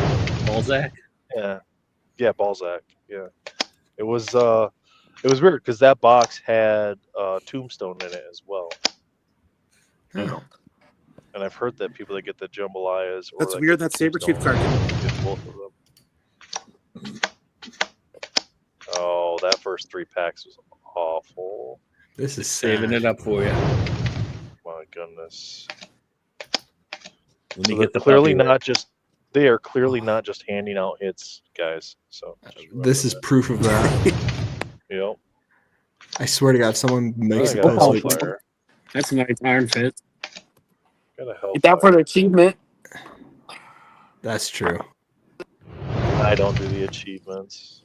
S4: Balzac.
S2: Yeah, Balzac. Yeah, it was weird because that box had Tombstone in it as well.
S1: Oh.
S2: And I've heard that people that get the jambalayas, or
S8: That's
S2: that
S8: weird.
S2: get
S8: That
S2: the
S8: Sabretooth
S2: Tombstone
S8: card.
S2: get both of them. Oh, that first 3 packs was awful.
S1: This is
S4: Saving
S1: sad.
S4: it up for you.
S2: My goodness.
S4: Let
S2: So
S4: me
S2: they're
S4: get the
S2: clearly
S4: puppy.
S2: not just they are clearly not just handing out hits, guys. So just remember
S1: This is
S2: that.
S1: proof of that.
S2: Yep.
S1: I swear to God, if someone makes
S2: I
S1: a
S2: got a
S1: post like,
S2: Hellfire.
S7: That's a nice Iron Fist.
S2: Got a Hellfire.
S7: Get that for the achievement.
S1: that's true.
S2: I don't do the achievements.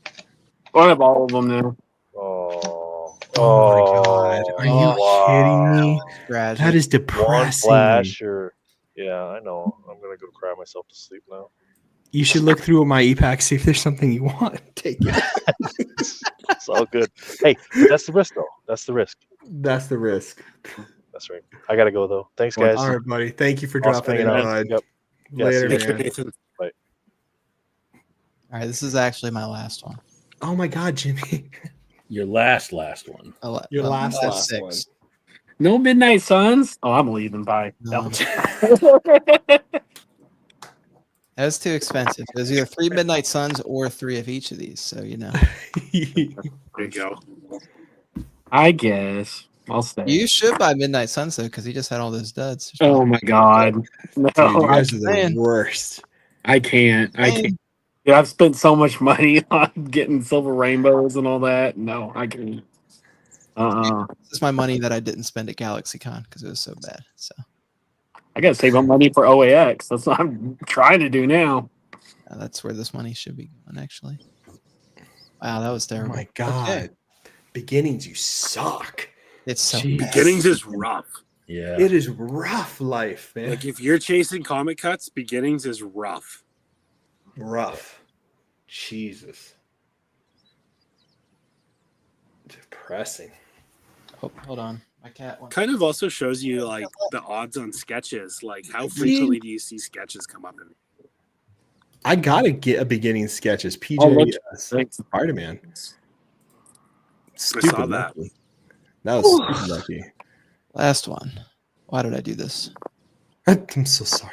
S7: I have all of them now.
S2: Oh,
S1: Oh my god! Are you kidding me?
S3: Tragic.
S1: That is
S2: One
S1: depressing.
S2: flash, or yeah, I know. I'm gonna go cry myself to sleep now.
S1: You should look through my ePack, see if there's something you want. Take it.
S2: It's all good. Hey, that's the risk, though. That's the risk.
S1: That's the risk.
S2: That's right. I gotta go though. Thanks, guys.
S1: All right, buddy. Thank you for
S2: Awesome
S1: dropping in,
S2: hanging out.
S1: bud.
S2: Yep. Yeah,
S1: Later,
S2: see you.
S1: man.
S8: Nathan.
S3: All right, this is actually my last one.
S1: Oh my god, Jimmy.
S4: Your last one.
S1: Your last
S3: six.
S1: one.
S7: No Midnight Suns. Oh, I'm leaving. Bye.
S3: No. That was too expensive. It was either 3 Midnight Suns or 3 of each of these. So, you know.
S8: There you go.
S7: I guess I'll stay.
S3: You should buy Midnight Suns, though, because he just had all those duds.
S7: Oh my god. No,
S1: Dude, you guys are the
S3: man.
S1: worst.
S7: I can't. I can't. Dude, I've spent so much money on getting silver rainbows and all that. No, I can't.
S3: This is my money that I didn't spend at GalaxyCon because it was so bad. So
S7: I gotta save my money for OAX. That's what I'm trying to do now.
S3: that's where this money should be going, actually. Wow, that was
S1: Oh
S3: terrible.
S1: my god.
S3: Okay.
S1: Beginnings, you suck.
S3: It's so
S1: Jeez.
S3: bad.
S8: Beginnings is rough.
S4: Yeah.
S1: It is rough life, man.
S8: Like if you're chasing comic cuts, beginnings is rough.
S1: Rough. Jesus. Depressing.
S3: Oh, hold on. My cat went.
S8: Kind of also shows you like the odds on sketches. Like how frequently do you see sketches come up in?
S1: I gotta get a beginning sketches. PJ
S7: Oh, look.
S1: Spider-Man.
S8: I saw that.
S1: Lucky. That was super lucky.
S3: Last one. Why did I do this?
S1: I'm so sorry.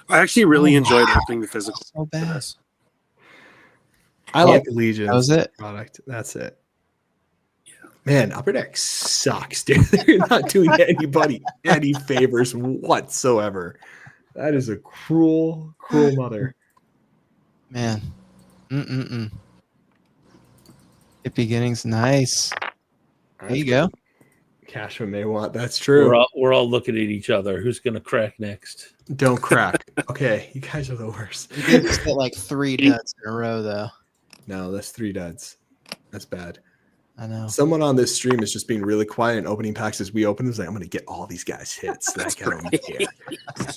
S8: I actually really enjoyed opening the physical.
S3: So bad.
S1: I like Legion.
S3: That was it.
S1: Product. That's it. Man, Upper Deck sucks, dude. They're not doing anybody any favors whatsoever. That is a cruel, cruel mother.
S3: Man. It beginnings nice. There you go.
S1: Cashman may want. That's true.
S4: We're all looking at each other. Who's gonna crack next?
S1: Don't crack. Okay, you guys are the worst.
S3: You did just get like 3 duds in a row, though.
S1: No, that's 3 duds. That's bad.
S3: I know.
S1: Someone on this stream is just being really quiet and opening packs as we open. Is like, I'm going to get all these guys hits. Like, I don't care.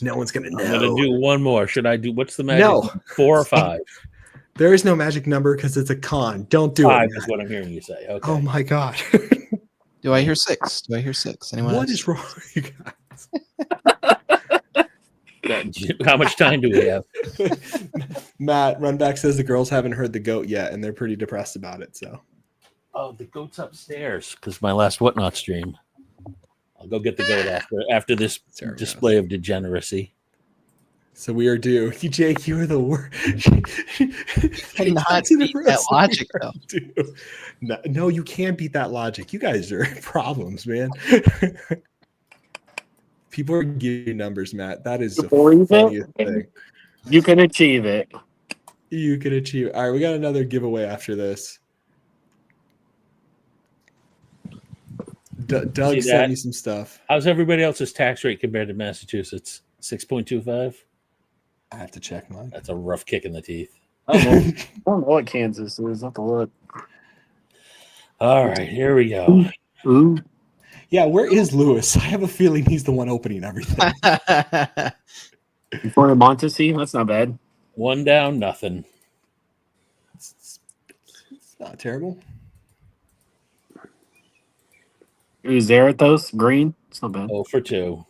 S1: No one's going to know.
S4: I'm gonna do one more. Should I do? What's the magic?
S1: No.
S4: number? 4 or 5?
S1: There is no magic number because it's a con. Don't do
S4: 5
S1: it.
S4: is what I'm hearing you say. Okay.
S1: Oh my god.
S3: Do I hear 6? Do I hear 6? Anyone
S1: What
S3: else?
S1: is wrong with you guys?
S4: How much time do we have?
S1: Matt Runback says the girls haven't heard the goat yet, and they're pretty depressed about it. So
S4: Oh, the goat's upstairs because my last Whatnot stream. I'll go get the goat after this display of degeneracy.
S1: So we are due. Jake, you are the worst.
S3: Cannot beat that logic, though.
S1: No, you can't beat that logic. You guys are problems, man. People are giving you numbers, Matt. That is the funniest thing.
S7: You can achieve it.
S1: You can achieve. All right, we got another giveaway after this. Doug sent me some stuff.
S4: How's everybody else's tax rate compared to Massachusetts? 6.25?
S1: I have to check mine.
S4: That's a rough kick in the teeth.
S7: I don't know what Kansas is. I have to look.
S4: All right, here we go.
S7: Ooh.
S1: Yeah, where is Lewis? I have a feeling he's the one opening everything.
S7: For Montesi, that's not bad.
S4: 1 down, nothing.
S1: It's not terrible.
S7: Ooh, Zarathos, green. It's not bad.
S4: 0 for 2.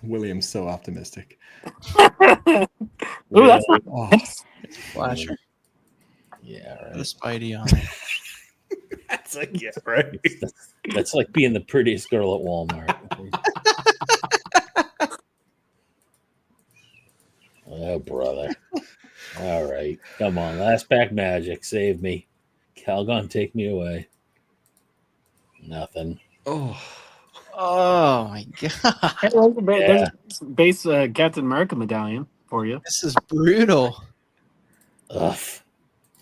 S1: William's so optimistic.
S7: Ooh, that's not
S1: Oh,
S3: Flasher.
S4: Yeah,
S3: Put a
S4: right.
S3: Spidey on it.
S1: that's like, yeah, right.
S4: That's like being the prettiest girl at Walmart. Oh, brother. All right. Come on. Last pack magic. Save me. Calgon, take me away. Nothing.
S1: Oh,
S3: Oh, my God.
S7: Hey, there's a base Captain America medallion for you.
S3: This is brutal.
S4: Ugh.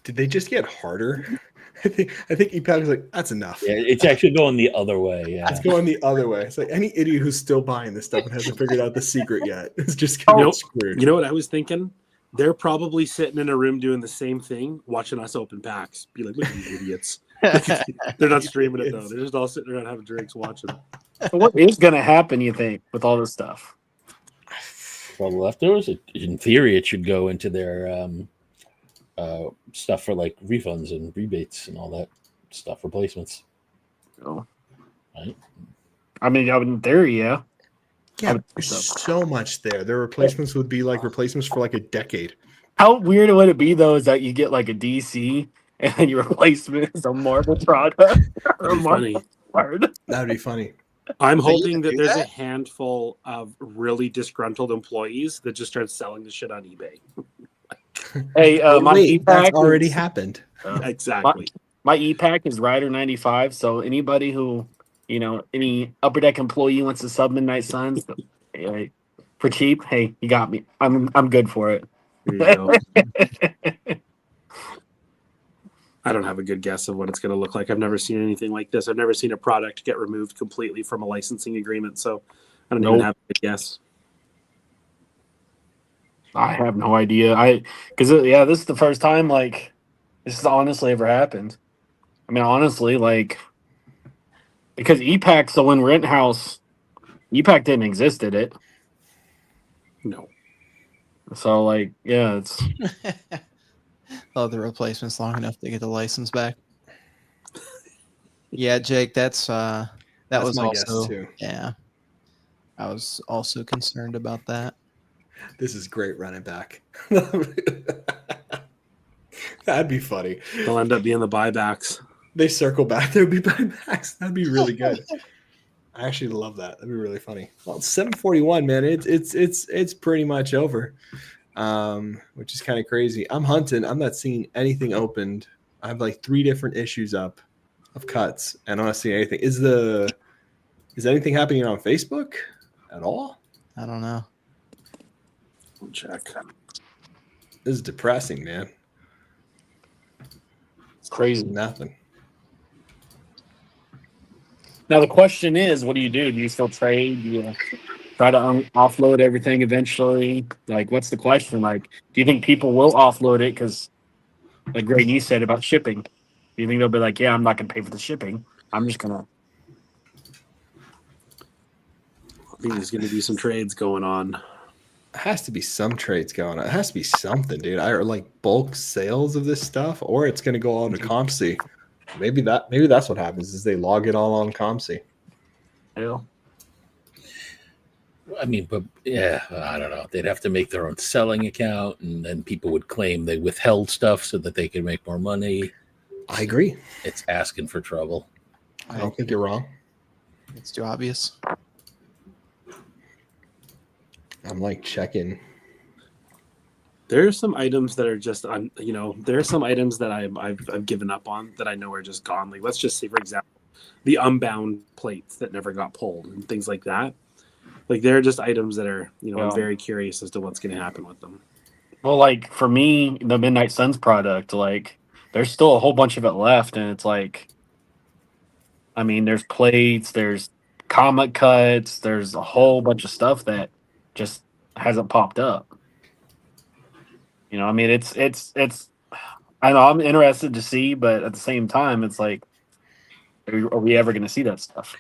S1: did they just get harder? I think ePack was like, that's enough.
S4: Yeah, it's actually going the other way. Yeah.
S1: It's going the other way. It's like any idiot who's still buying this stuff and hasn't figured out the secret yet is just gonna get screwed.
S8: You know what I was thinking? They're probably sitting in a room doing the same thing, watching us open packs. Be like, look at these idiots. They're not streaming it though. They're just all sitting around having drinks, watching.
S7: So what is going to happen, you think, with all this stuff?
S4: Well, the leftovers, in theory, it should go into their stuff for like refunds and rebates and all that stuff, replacements.
S7: Oh.
S4: Right?
S7: I mean, in theory, yeah.
S1: Yeah, there's so much there. Their replacements would be like replacements for like a decade.
S7: How weird would it be though? Is that you get like a DC and then your replacement is a Marvel product or a Marvel card?
S1: That'd be funny.
S8: I'm hoping that there's a handful of really disgruntled employees that just start selling the shit on eBay.
S7: Hey, my
S1: wait,
S7: ePack
S1: that's already happened.
S8: Exactly.
S7: My ePack is Rider 95. So anybody who, any Upper Deck employee wants to sub Midnight Suns for cheap, hey, you got me. I'm good for it.
S8: There you go. I don't have a good guess of what it's going to look like. I've never seen anything like this. I've never seen a product get removed completely from a licensing agreement, so I don't even have a good guess.
S7: I have no idea. This is the first time this has honestly ever happened. I mean, honestly, because ePack, so when Rent House, ePack didn't exist, did it?
S8: No.
S7: So it's
S3: the replacements long enough to get the license back. Yeah, Jake, that's was
S1: my
S3: also
S1: guess too.
S3: Yeah. I was also concerned about that.
S1: This is great running back. That'd be funny.
S8: They'll end up being the buybacks.
S1: They circle back. There'd be buybacks. That'd be really good. I actually love that. That'd be really funny. Well, it's 7:41, man. It's pretty much over, which is kind of crazy. I'm hunting. I'm not seeing anything opened. I have 3 different issues up of cuts, and I'm not seeing anything. Is anything happening on Facebook at all?
S3: I don't know.
S8: I'll check.
S1: This is depressing, man.
S7: It's crazy.
S1: Nothing.
S7: Now the question is, what do you do? Do you still trade? Do you try to offload everything eventually? What's the question? Do you think people will offload it? Because, like Greg Nee said about shipping, do you think they'll be like, yeah, I'm not going to pay for the shipping. I'm just going to.
S8: I think there's going to be some trades going on.
S1: There has to be some trades going on. It has to be something, dude. Or bulk sales of this stuff, or it's going to go on to ComC. Maybe that's what happens is they log it all on ComC.
S7: Yeah.
S4: I mean, but yeah, I don't know. They'd have to make their own selling account, and then people would claim they withheld stuff so that they could make more money.
S1: I agree.
S4: It's asking for trouble.
S1: I don't think you're wrong.
S3: It's too obvious.
S1: I'm checking.
S8: There are some items that are just, there are some items that I've given up on that I know are just gone. Let's just say, for example, the unbound plates that never got pulled and things like that. There are just items that are, I'm very curious as to what's going to happen with them.
S7: Well, for me, the Midnight Suns product, there's still a whole bunch of it left, and it's there's plates, there's comic cuts, there's a whole bunch of stuff that just hasn't popped up. It's I know I'm interested to see, but at the same time, it's are we ever going to see that stuff?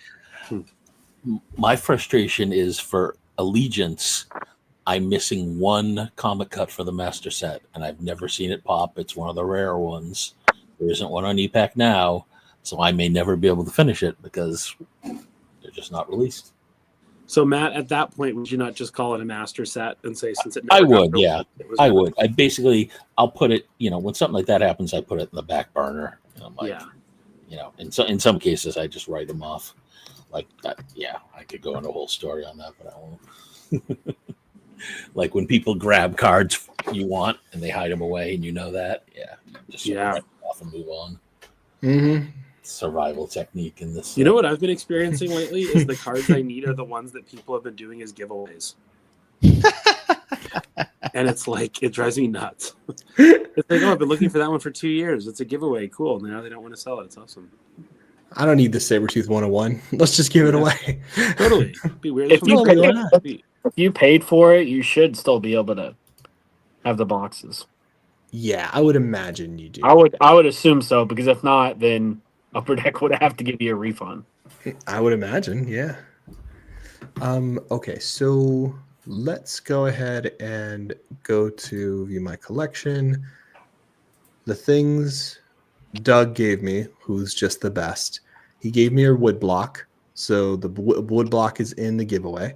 S4: My frustration is for Allegiance. I'm missing one comic cut for the master set, and I've never seen it pop. It's one of the rare ones. There isn't one on ePack now, so I may never be able to finish it because they're just not released.
S8: So, Matt, at that point, would you not just call it a master set and say, since it
S4: I
S8: never
S4: would, yeah. I would. I'll put it, when something like that happens, I put it in the back burner. In some cases, I just write them off. I could go into a whole story on that, but I won't. When people grab cards you want and they hide them away and that, just write them off and move on.
S1: Mm-hmm.
S4: Survival technique in this.
S8: You know what I've been experiencing lately is the cards I need are the ones that people have been doing as giveaways. And it's it drives me nuts. It's I've been looking for that one for 2 years. It's a giveaway. Cool. Now they don't want to sell it. It's awesome.
S1: I don't need the Sabretooth 101. Let's just give it away.
S8: Totally. Be weird.
S7: If you paid for it, you should still be able to. have the boxes.
S1: Yeah, I would imagine you do.
S7: I would assume so, because if not, then Upper Deck would have to give you a refund.
S1: I would imagine, yeah. Okay, so let's go ahead and go to view my collection. The things Doug gave me, who's just the best. He gave me a wood block, so the wood block is in the giveaway.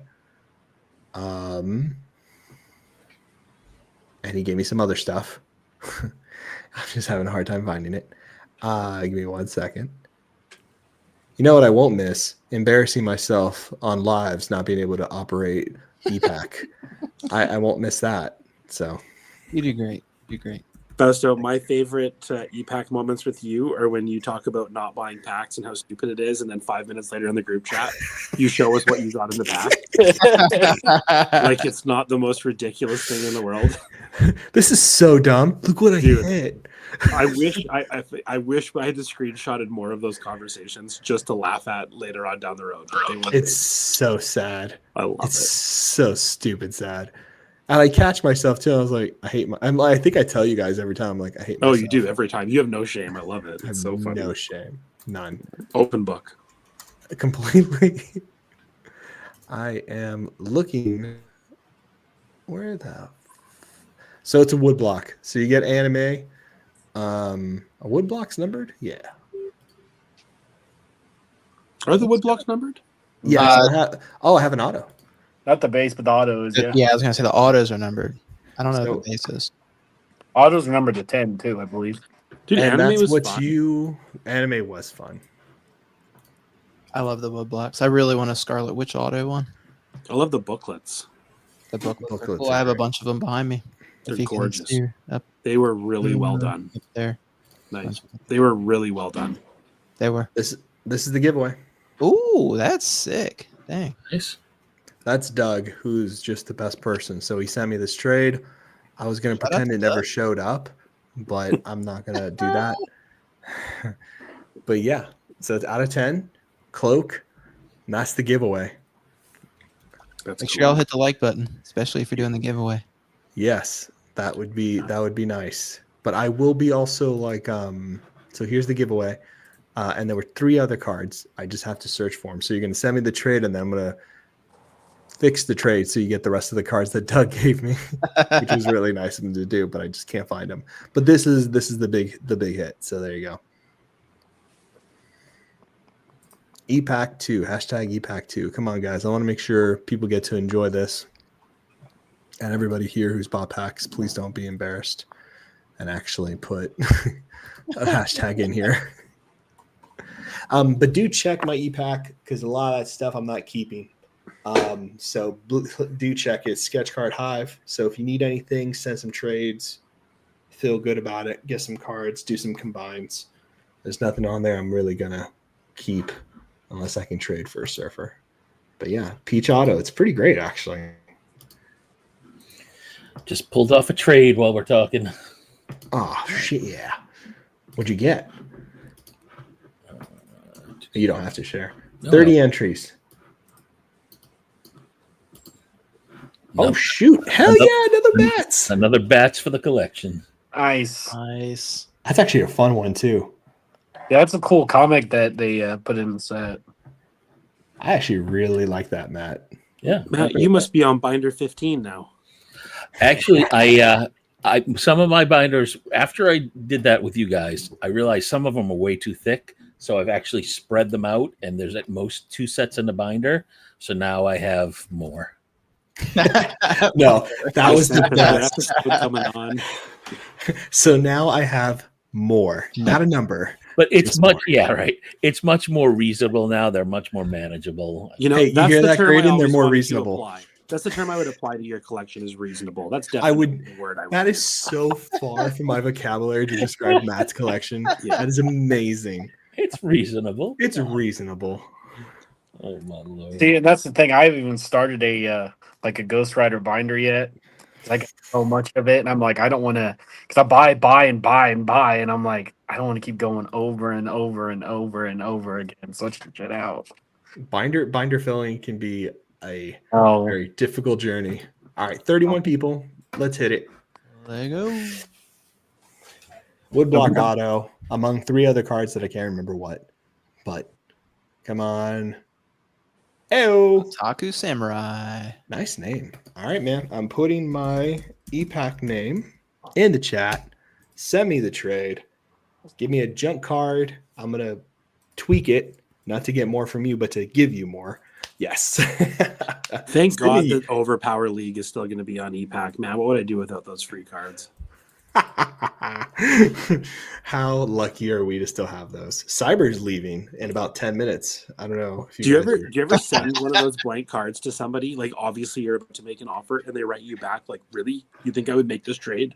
S1: And he gave me some other stuff. I'm just having a hard time finding it. Give me 1 second. You know what I won't miss? Embarrassing myself on lives, not being able to operate ePack. I won't miss that. So
S3: You do great. You do great.
S8: Besto, my favorite ePack moments with you are when you talk about not buying packs and how stupid it is, and then 5 minutes later in the group chat, you show us what you got in the pack. Like it's not the most ridiculous thing in the world.
S1: This is so dumb. Look what I hit.
S8: I wish I wish I had screenshotted more of those conversations just to laugh at later on down the road. But
S1: It's so sad.
S8: I love
S1: It's
S8: it.
S1: so stupid sad. And I catch myself too. I was like, I hate I think I tell you guys every time, like, I hate myself.
S8: Oh, you do every time. You have no shame. I love it.
S1: I have
S8: It's so funny.
S1: no shame. None.
S8: Open book.
S1: Completely. I am looking. Where the? So it's a wood block. So you get anime. A wood block's numbered? Yeah.
S8: Are the wood blocks numbered?
S1: Yeah. I have an auto.
S7: Not the base, but the autos. Yeah,
S3: Yeah, I was gonna say the autos are numbered. I don't know
S1: So-
S3: what the base is.
S7: autos are numbered to 10 too, I believe.
S8: Dude,
S1: And
S8: anime
S1: that's
S8: was
S1: what
S8: fun.
S1: anime was fun.
S3: I love the wood blocks. I really want a Scarlet Witch auto one.
S8: I love the booklets.
S3: The booklets are
S1: Booklets
S3: cool.
S1: are
S3: I have a
S1: great.
S3: bunch of them behind me.
S8: They're
S3: If you
S8: gorgeous.
S3: can steer up
S8: They were really well done.
S3: up there.
S8: Nice. They were really well done.
S3: They were.
S1: This is the giveaway.
S3: Ooh, that's sick. Dang.
S4: Nice.
S1: That's Doug, who's just the best person. So he sent me this trade. I was going to
S3: Shout out
S1: pretend
S3: to
S1: it never
S3: Doug.
S1: showed up, but I'm not going to do that. But yeah, so it's out of 10, cloak, and that's the giveaway.
S8: That's
S3: Make
S8: cool.
S3: sure y'all hit the like button, especially if you're doing the giveaway.
S1: Yes, that would be nice. But I will be also like, so here's the giveaway. And there were 3 other cards. I just have to search for them. So you're going to send me the trade, and then I'm going to fix the trade so you get the rest of the cards that Doug gave me, which was really nice of him to do, but I just can't find them. But this is the big hit. So there you go. ePack 2, hashtag ePack 2. Come on, guys. I want to make sure people get to enjoy this. And everybody here who's bought packs, please don't be embarrassed and actually put a hashtag in here. But do check my ePack because a lot of that stuff I'm not keeping. So do check it. Sketch Card Hive. So if you need anything, send some trades. Feel good about it. Get some cards. Do some combines. There's nothing on there I'm really gonna keep unless I can trade for a surfer. But yeah, Peach Auto. It's pretty great actually.
S4: Just pulled off a trade while we're talking.
S1: Oh shit! Yeah. What'd you get? You don't have to share.
S4: No,
S1: 30 entries.
S4: no.
S1: Oh shoot! Hell
S4: Another-
S1: yeah! Another bats.
S4: Another batch for the collection.
S7: Nice.
S3: Nice.
S1: That's actually a fun one too.
S7: Yeah, that's a cool comic that they put in the set.
S1: I actually really like that, Matt.
S4: Yeah.
S8: Matt, you must be on binder 15 now.
S4: Actually, I some of my binders after I did that with you guys, I realized some of them are way too thick. So I've actually spread them out, and there's at most 2 sets in the binder. So now I have more.
S1: No, that was the
S8: Another
S1: best.
S8: episode coming on.
S1: So now I have more, not a number.
S4: But it's
S1: Just
S4: much,
S1: more.
S4: yeah, right. It's much more reasonable now. They're much more manageable.
S8: You know,
S1: Hey, you
S8: that's
S1: hear
S8: the
S1: that,
S8: term
S1: Graydon?
S8: I
S1: They're
S8: always
S1: more
S8: wanted to
S1: reasonable.
S8: apply. That's the term I would apply to your collection is reasonable. That's
S1: I would.
S8: definitely the word I would
S1: That
S8: use.
S1: is so far from my vocabulary to describe Matt's collection.
S8: Yeah.
S1: That is amazing.
S4: It's reasonable.
S1: It's reasonable.
S4: Oh my lord.
S7: See, and that's the thing. I haven't even started a like a Ghost Rider binder yet. I got so much of it, and I'm like, I don't want to, because I buy, and I'm like, I don't want to keep going over and over and over and over again. Such shit out.
S1: Binder filling can be a
S7: Oh,
S1: very difficult journey. All right, 31 people. Let's hit it.
S3: Lego.
S1: Woodblock Auto, among 3 other cards that I can't remember what. But come on. Ew.
S3: Taku Samurai.
S1: Nice name. All right, man. I'm putting my ePack name in the chat. Send me the trade. Give me a junk card. I'm going to tweak it, not to get more from you, but to give you more. Yes.
S8: Thank God that Overpower League is still going to be on ePack, man. What would I do without those free cards?
S1: How lucky are we to still have those? Cyber's leaving in about 10 minutes. I don't know. If
S8: Do you ever send one of those blank cards to somebody? Like, obviously you're about to make an offer and they write you back like, really? You think I would make this trade?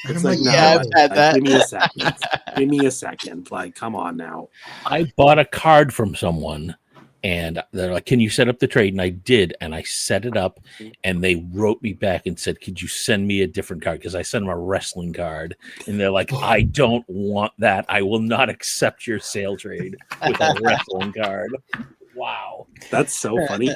S8: It's like, no,
S3: yeah, I've had that.
S8: Give me a second. Give me a second. Like, come on now.
S4: I bought a card from someone and they're like, can you set up the trade? And I did. And I set it up and they wrote me back and said, could you send me a different card? Because I sent them a wrestling card. And they're like, I don't want that. I will not accept your sale trade with a wrestling card. Wow.
S8: That's so funny.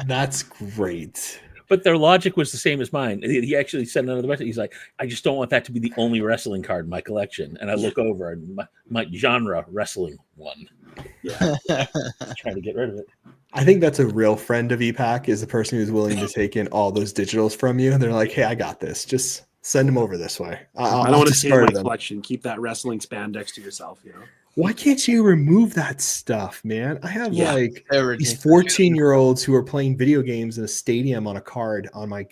S1: That's great.
S4: But their logic was the same as mine. He actually said another message. He's like, I just don't want that to be the only wrestling card in my collection. And I look over and my genre, wrestling, one. Yeah. Trying to get rid of it.
S1: I think that's a real friend of ePack, is the person who's willing to take in all those digitals from you. They're like, hey, I got this. Just send them over this way.
S8: I don't want to save my collection. Keep that wrestling spandex to yourself, you know?
S1: Why can't you remove that stuff, man? I have like these 14-year-olds who are playing video games in a stadium on a card on my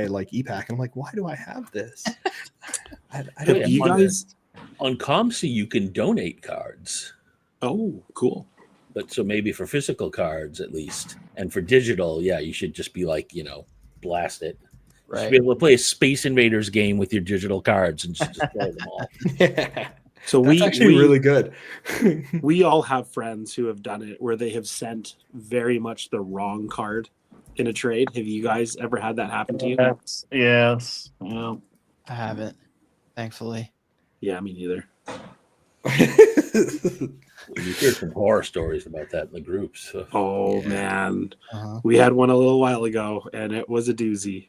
S1: like ePack. And I'm like, why do I have this? I don't
S4: you guys on ComC you can donate cards.
S8: Oh, cool.
S4: But so maybe for physical cards at least. And for digital, yeah, you should just be like, blast it. Right. You should be able to play a Space Invaders game with your digital cards and just destroy them all.
S1: Yeah.
S8: So
S1: that's actually really good.
S8: We all have friends who have done it where they have sent very much the wrong card in a trade. Have you guys ever had that happen to you?
S7: Yes. Yeah.
S3: I haven't, thankfully.
S8: Yeah, me neither.
S4: You hear some horror stories about that in the groups. So.
S8: Oh, man. We had one a little while ago, and it was a doozy.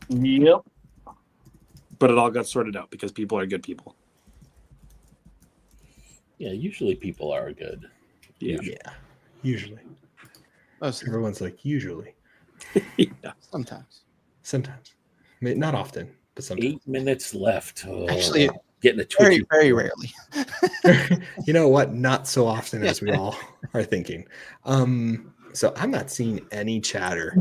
S7: Yep.
S8: But it all got sorted out because people are good people.
S4: Yeah, usually people are good.
S1: Yeah. Usually. Everyone's like, usually.
S8: Yeah.
S3: Sometimes.
S1: I mean, not often, but sometimes.
S4: 8 minutes left. Oh,
S3: actually,
S4: getting a twitchy.
S3: Very rarely.
S1: You know what? Not so often as we all are thinking. So I'm not seeing any chatter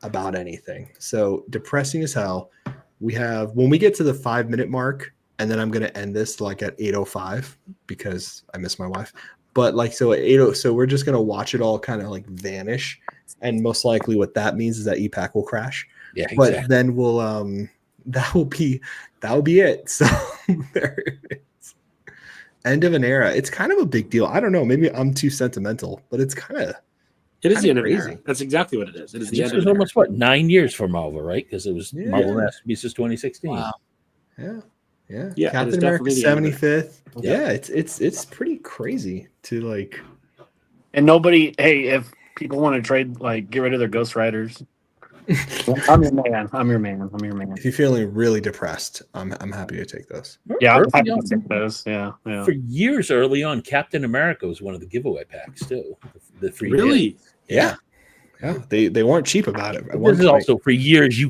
S1: about anything. So depressing as hell. We have, when we get to the 5-minute mark, and then I'm going to end this like at 8:05 because I miss my wife. But like, so at 8:00, so we're just going to watch it all kind of like vanish. And most likely what that means is that ePack will crash.
S4: Yeah, exactly.
S1: But then we'll, that will be it. So there it is. End of an era. It's kind of a big deal. I don't know. Maybe I'm too sentimental, but it's kind of,
S8: it is the end of an era. That's exactly what it is. It is the end of an era.
S4: Almost 9 years for Marvel, right? Because it was Marvel Masterpieces 2016.
S3: Wow.
S1: Yeah. Captain America 75th. Yeah, it's pretty crazy to like.
S7: And nobody, hey, if people want to trade, like, get rid of their Ghost Riders. I'm your man.
S1: If you're feeling really depressed, I'm happy to take those.
S7: Yeah, I'm happy to take those. Yeah.
S4: For years early on, Captain America was one of the giveaway packs too. The free
S8: really.
S1: Yeah. They weren't cheap about it.
S4: This is also for years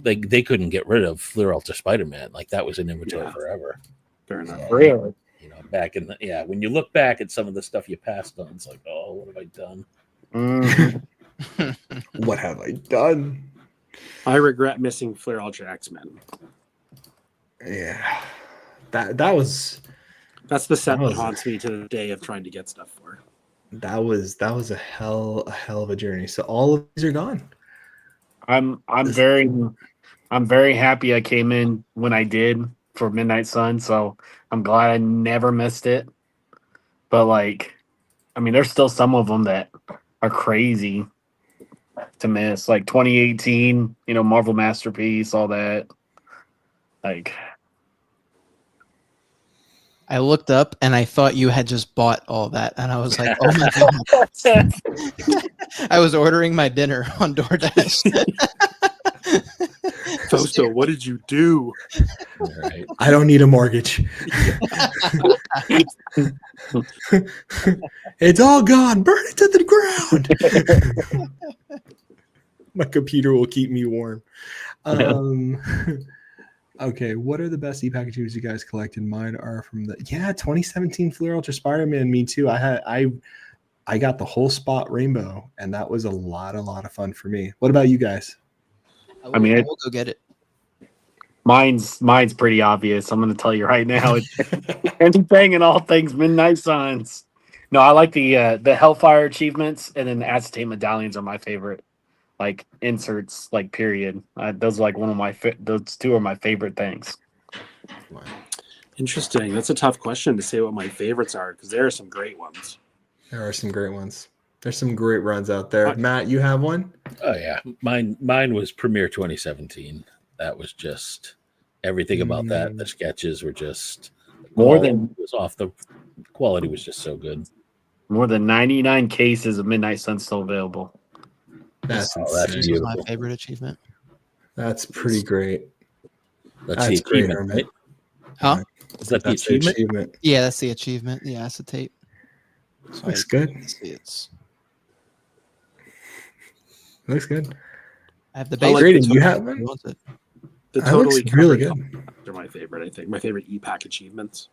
S4: they couldn't get rid of Fleer Ultra Spider-Man. Like that was in inventory forever.
S8: Fair enough.
S7: Really?
S4: Back in the when you look back at some of the stuff you passed on, it's like, oh, what have I done?
S1: What have I done?
S8: I regret missing Fleer Ultra X-Men.
S1: Yeah. That's
S8: the set that haunts me to the day of trying to get stuff for.
S1: That was a hell of a journey. So all of these are gone.
S7: I'm very happy I came in when I did for Midnight Sun, so I'm glad I never missed it. But there's still some of them that are crazy to miss, like 2018, Marvel Masterpiece, all that.
S3: I looked up and I thought you had just bought all that, and I was like, "Oh my god!" I was ordering my dinner on DoorDash.
S8: Fausto, what did you do?
S4: All right.
S1: I don't need a mortgage. It's all gone. Burn it to the ground. My computer will keep me warm. Okay, what are the best ePack tubes you guys collected? Mine are from the 2017 Fleer Ultra Spider-Man. Me too. I got the whole spot rainbow, and that was a lot of fun for me. What about you guys?
S3: I will go get it.
S7: Mine's pretty obvious. I'm going to tell you right now. It's anything and all things Midnight Suns. No, I like the Hellfire achievements, and then the acetate medallions are my favorite. Like inserts, like period. Those are like one of my those two are my favorite things.
S8: Interesting. That's a tough question to say what my favorites are because there are some great ones.
S1: There are some great ones. There's some great runs out there. Matt, you have one?
S4: Oh yeah, mine was Premiere 2017. That was just everything about that. The sketches were just the quality was just so good.
S7: More than 99 cases of Midnight Sun still available.
S1: That's
S3: my favorite achievement.
S1: That's pretty great.
S4: That's the achievement, right?
S3: Huh?
S4: Is that the achievement?
S3: Yeah, that's the achievement. The acetate. So
S1: looks good. Looks good.
S3: I have the base.
S1: You have one?
S8: The totally
S1: really good.
S8: They're my favorite, I think. My favorite ePack achievements.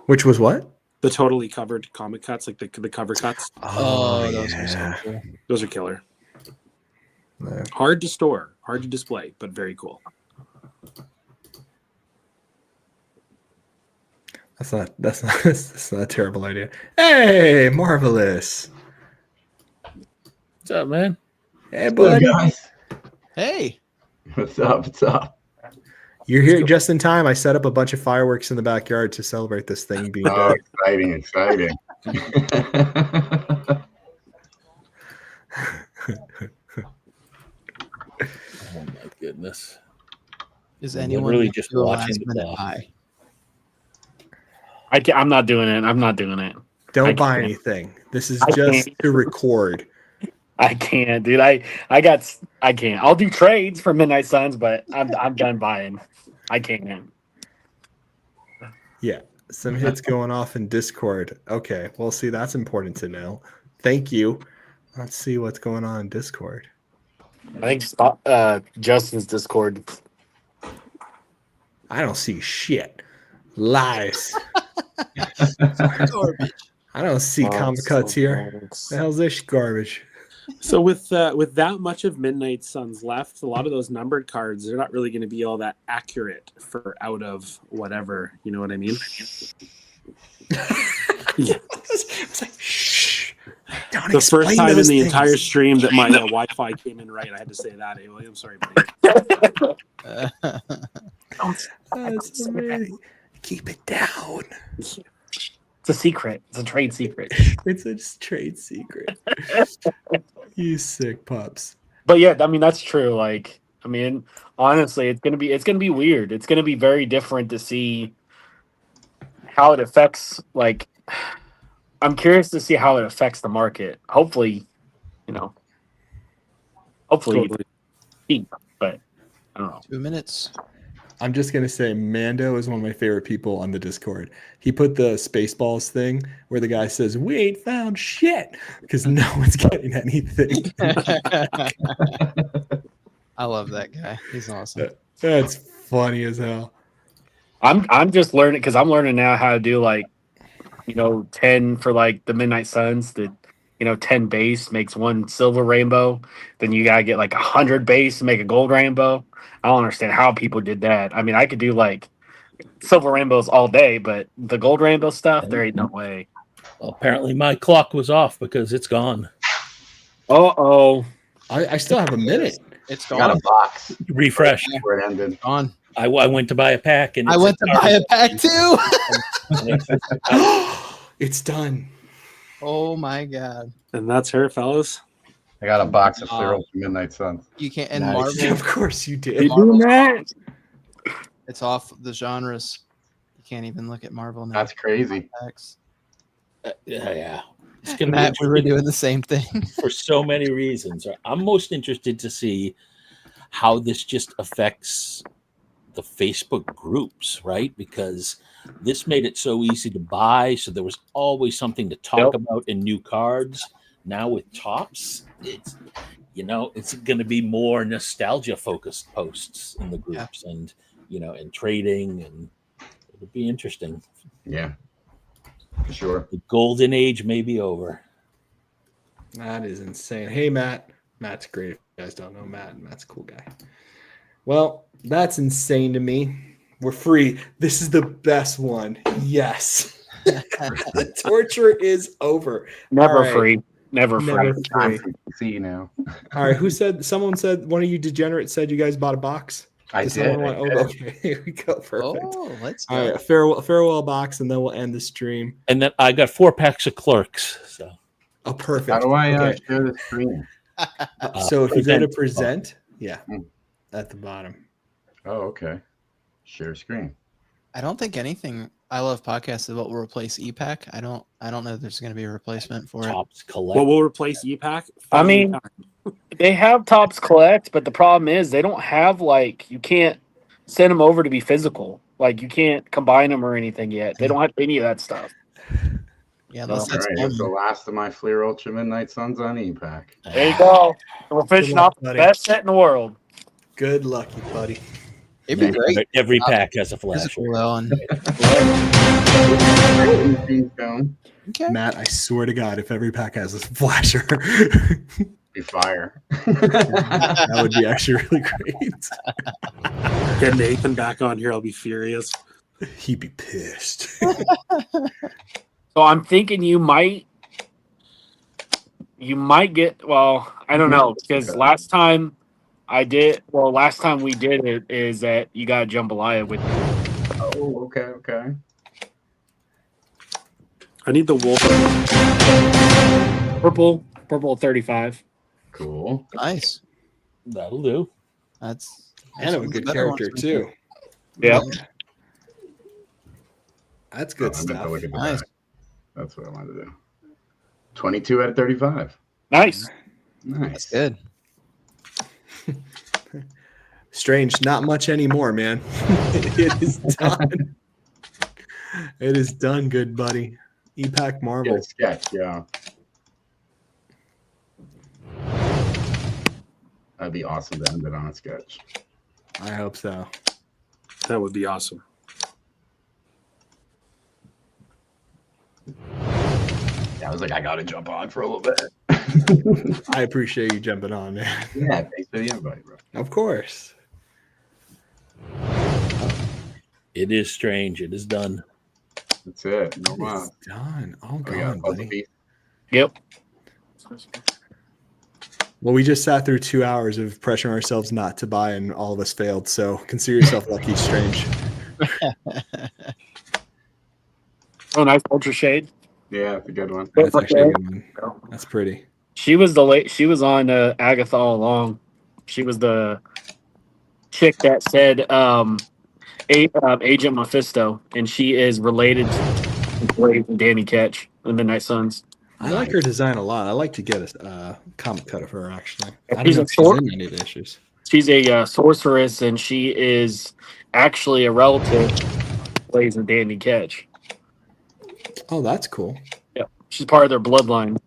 S1: Which was what?
S8: The totally covered comic cuts, like the cover cuts.
S3: Oh, those are so cool.
S8: Those are killer.
S1: No.
S8: Hard to store, hard to display, but very cool.
S1: That's not a terrible idea. Hey, Marvelous.
S4: What's up, man?
S1: Hey, buddy.
S9: Guys.
S3: Hey.
S9: What's up? What's up?
S1: You're here just in time. I set up a bunch of fireworks in the backyard to celebrate this thing being done.
S9: Exciting.
S4: Oh my goodness!
S3: Is anyone
S4: really just watching the clock?
S7: I'm not doing it. I'm not doing it.
S1: Don't buy anything. This is just to record.
S7: I can't, dude. I can't. I'll do trades for Midnight Suns, but I'm done buying. I can't.
S1: Yeah, some hits going off in Discord. Okay, well, see, that's important to know. Thank you. Let's see what's going on in Discord.
S7: I think Justin's Discord.
S1: I don't see shit. Lies. I don't see comic cuts here. The hell's this garbage?
S8: So with that much of Midnight Suns left, a lot of those numbered cards, they're not really going to be all that accurate for out of whatever. You know what I mean? Yeah.
S1: It's like, shh. Don't
S8: the first time in the
S1: things.
S8: entire stream that my Wi-Fi came in right, I had to say that. Hey, William, sorry, buddy.
S1: That's amazing. Keep it down.
S7: It's a secret. It's a trade secret.
S1: It's a trade secret. You sick pups.
S7: But yeah, I mean that's true. Like, I mean, honestly, it's gonna be weird. It's gonna be very different to see how it affects. Like, I'm curious to see how it affects the market. Hopefully, totally. Cheap, but I don't know.
S3: 2 minutes.
S1: I'm just going to say Mando is one of my favorite people on the Discord. He put the Spaceballs thing where the guy says, we ain't found shit because no one's getting anything.
S3: I love that guy. He's awesome.
S1: That's funny as hell.
S7: I'm just learning because I'm learning now how to do 10 for like the Midnight Suns. The 10 base makes one silver rainbow. Then you gotta get 100 base to make a gold rainbow. I don't understand how people did that. I mean, I could do silver rainbows all day, but the gold rainbow stuff, there ain't no way.
S4: Well, apparently my clock was off because it's gone.
S7: Uh-oh.
S1: I still have a minute.
S3: It's
S9: Got
S3: gone.
S9: a box.
S4: Refresh.
S9: Where it ended.
S3: Gone.
S4: I went to buy a pack, and
S3: I went to buy a pack too.
S1: It's done.
S3: Oh my god.
S8: And that's her, fellas.
S9: I got a box of cereal from Midnight Suns.
S3: You can't and
S1: Nice.
S3: Marvel.
S1: Of course you did.
S3: It's off the genres. You can't even look at Marvel now.
S9: That's crazy.
S3: Packs.
S4: Yeah. It's gonna
S3: Matt,
S4: be
S3: we were doing the same thing.
S4: for so many reasons. I'm most interested to see how this just affects the Facebook groups, right? Because this made it so easy to buy, so there was always something to talk about in new cards. Now with Tops, it's going to be more nostalgia focused posts in the groups, and and trading, and it'll be interesting.
S9: Yeah, for sure.
S4: The golden age may be over.
S1: That is insane. Hey, Matt. Matt's great. If you guys don't know Matt, Matt's a cool guy. Well, that's insane to me. We're free. This is the best one. Yes. The torture is over.
S7: Never
S1: right.
S7: free. Never free.
S1: free.
S9: See you now.
S1: All right. Who said? Someone said. One of you degenerates said you guys bought a box.
S9: I did.
S1: Okay. Here we go. Perfect.
S3: Oh, let's go.
S1: All right. Farewell box, and then we'll end the stream.
S4: And then I got 4 packs of Clerks. So.
S1: Oh, perfect.
S9: How do I
S1: okay.
S9: share the screen?
S1: So if you go to present, at the bottom.
S9: Oh, okay. Share screen.
S3: I don't think anything I Love Podcasts will replace ePack. I don't know if there's going to be a replacement for
S4: Tops Collect.
S8: What will replace ePack?
S7: I mean, they have Tops Collect, but the problem is they don't have you can't send them over to be physical. You can't combine them or anything yet. They don't have any of that stuff.
S3: Yeah,
S9: All right, that's the last of my Fleer Ultra Midnight Suns on ePack.
S7: There you go. We're fishing off the best set in the world.
S1: Good luck, you buddy.
S3: It'd be great.
S4: Every pack has a flash.
S3: Okay.
S1: Matt, I swear to God, if every pack has a flasher,
S9: be fire.
S1: That would be actually really great.
S8: Get Nathan back on here. I'll be furious.
S1: He'd be pissed.
S7: So I'm thinking you might get. Well, I don't know, because last time we did it is that you got jambalaya with me.
S9: Oh, okay.
S8: I need the wolf.
S7: Purple 35.
S9: Cool.
S3: Nice.
S4: That'll do.
S3: That's
S1: And a good character too.
S7: Yeah.
S1: That's good
S9: I meant to
S1: stuff.
S9: look at the
S3: Nice.
S9: back. That's what I wanted to do. 22 out of 35.
S7: Nice.
S3: That's good.
S1: Strange, not much anymore, man. It is done. It is done, good buddy. ePack Marvel.
S9: Yeah, sketch, yeah. That'd be awesome to end it on a sketch.
S1: I hope so.
S8: That would be awesome.
S9: Yeah, I was like, I gotta jump on for a little bit.
S1: I appreciate you jumping on, man.
S9: Yeah, thanks for the invite, bro.
S1: Of course.
S4: It is strange. It is done.
S9: That's it. No more.
S1: It's done. All
S9: Oh, yeah,
S1: gone, buddy.
S7: Yep.
S1: Well, we just sat through 2 hours of pressuring ourselves not to buy, and all of us failed. So consider yourself lucky, Strange.
S7: Oh, nice Ultra Shade.
S9: Yeah, that's a good one.
S1: That's actually a good one. That's pretty.
S7: She was She was on Agatha all along. She was the chick that said Agent Mephisto, and she is related to Blade and Danny Ketch in Midnight Suns.
S1: I like her design a lot. I like to get a comic cut of her, actually. I don't
S7: She's
S1: know
S7: a
S1: if she's
S7: sword-
S1: in any of the issues.
S7: She's a sorceress, and she is actually a relative of Blade and Danny Ketch.
S1: Oh, that's cool.
S7: Yeah, she's part of their bloodline.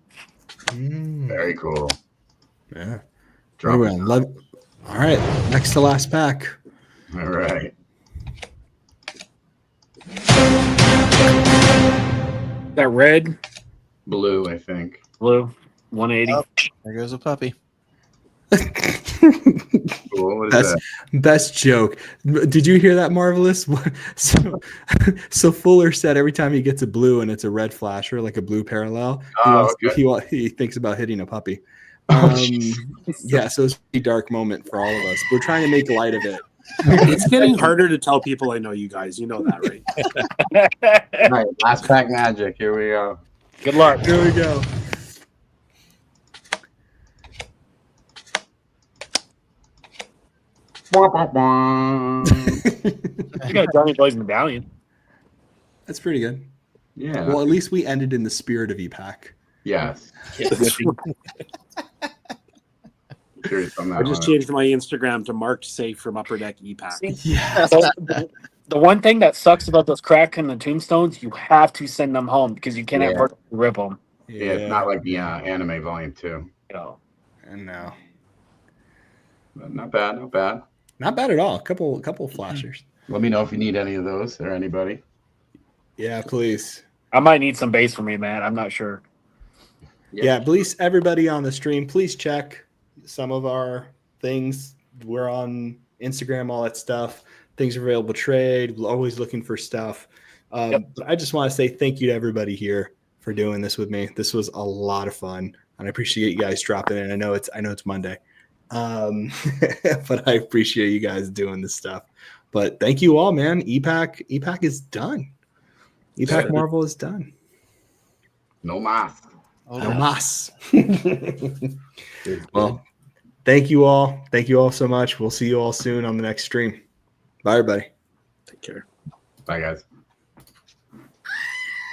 S9: Very cool.
S1: Yeah.
S9: Drop it.
S1: All right. Next to last pack.
S9: All right.
S7: That red,
S9: Blue, I think.
S7: blue, 180.
S3: Oh, there goes a puppy.
S9: Cool. What is that?
S1: Best joke. Did you hear that, Marvelous? So Fuller said every time he gets a blue and it's a red flasher, like a blue parallel, he thinks about hitting a puppy. Yeah, so it's a pretty dark moment for all of us. We're trying to make light of it.
S8: It's getting harder to tell people I know you guys. You know that, right?
S9: All right, last pack magic. Here we go.
S7: Good luck.
S1: Here we go.
S7: You got Johnny Blaze medallion.
S1: That's pretty good.
S9: Yeah.
S1: Well, at least we ended in the spirit of ePack.
S9: Yes. Curious on that
S8: I just
S9: one.
S8: changed my Instagram to marked safe from Upper Deck ePack.
S1: Yeah.
S7: The one thing that sucks about those crack in the tombstones, you have to send them home because you can't have
S9: Yeah.
S7: work to rip them.
S9: Yeah, it's not like the anime volume 2.
S7: You know.
S1: And now,
S9: But not bad, not bad.
S1: not bad at all. A couple flashers.
S9: Let me know if you need any of those or anybody.
S1: Yeah, please.
S7: I might need some base for me, man. I'm not sure.
S1: Yeah, please, everybody on the stream, please check some of our things. We're on Instagram, all that stuff. Things are available to trade. We're always looking for stuff. But I just want to say thank you to everybody here for doing this with me. This was a lot of fun, and I appreciate you guys dropping in. I know it's Monday, but I appreciate you guys doing this stuff. But thank you all, man. ePack is done. ePack Marvel is done.
S9: No mas.
S1: No mas. Well, thank you all. Thank you all so much. We'll see you all soon on the next stream. Bye, everybody.
S8: Take care.
S9: Bye, guys.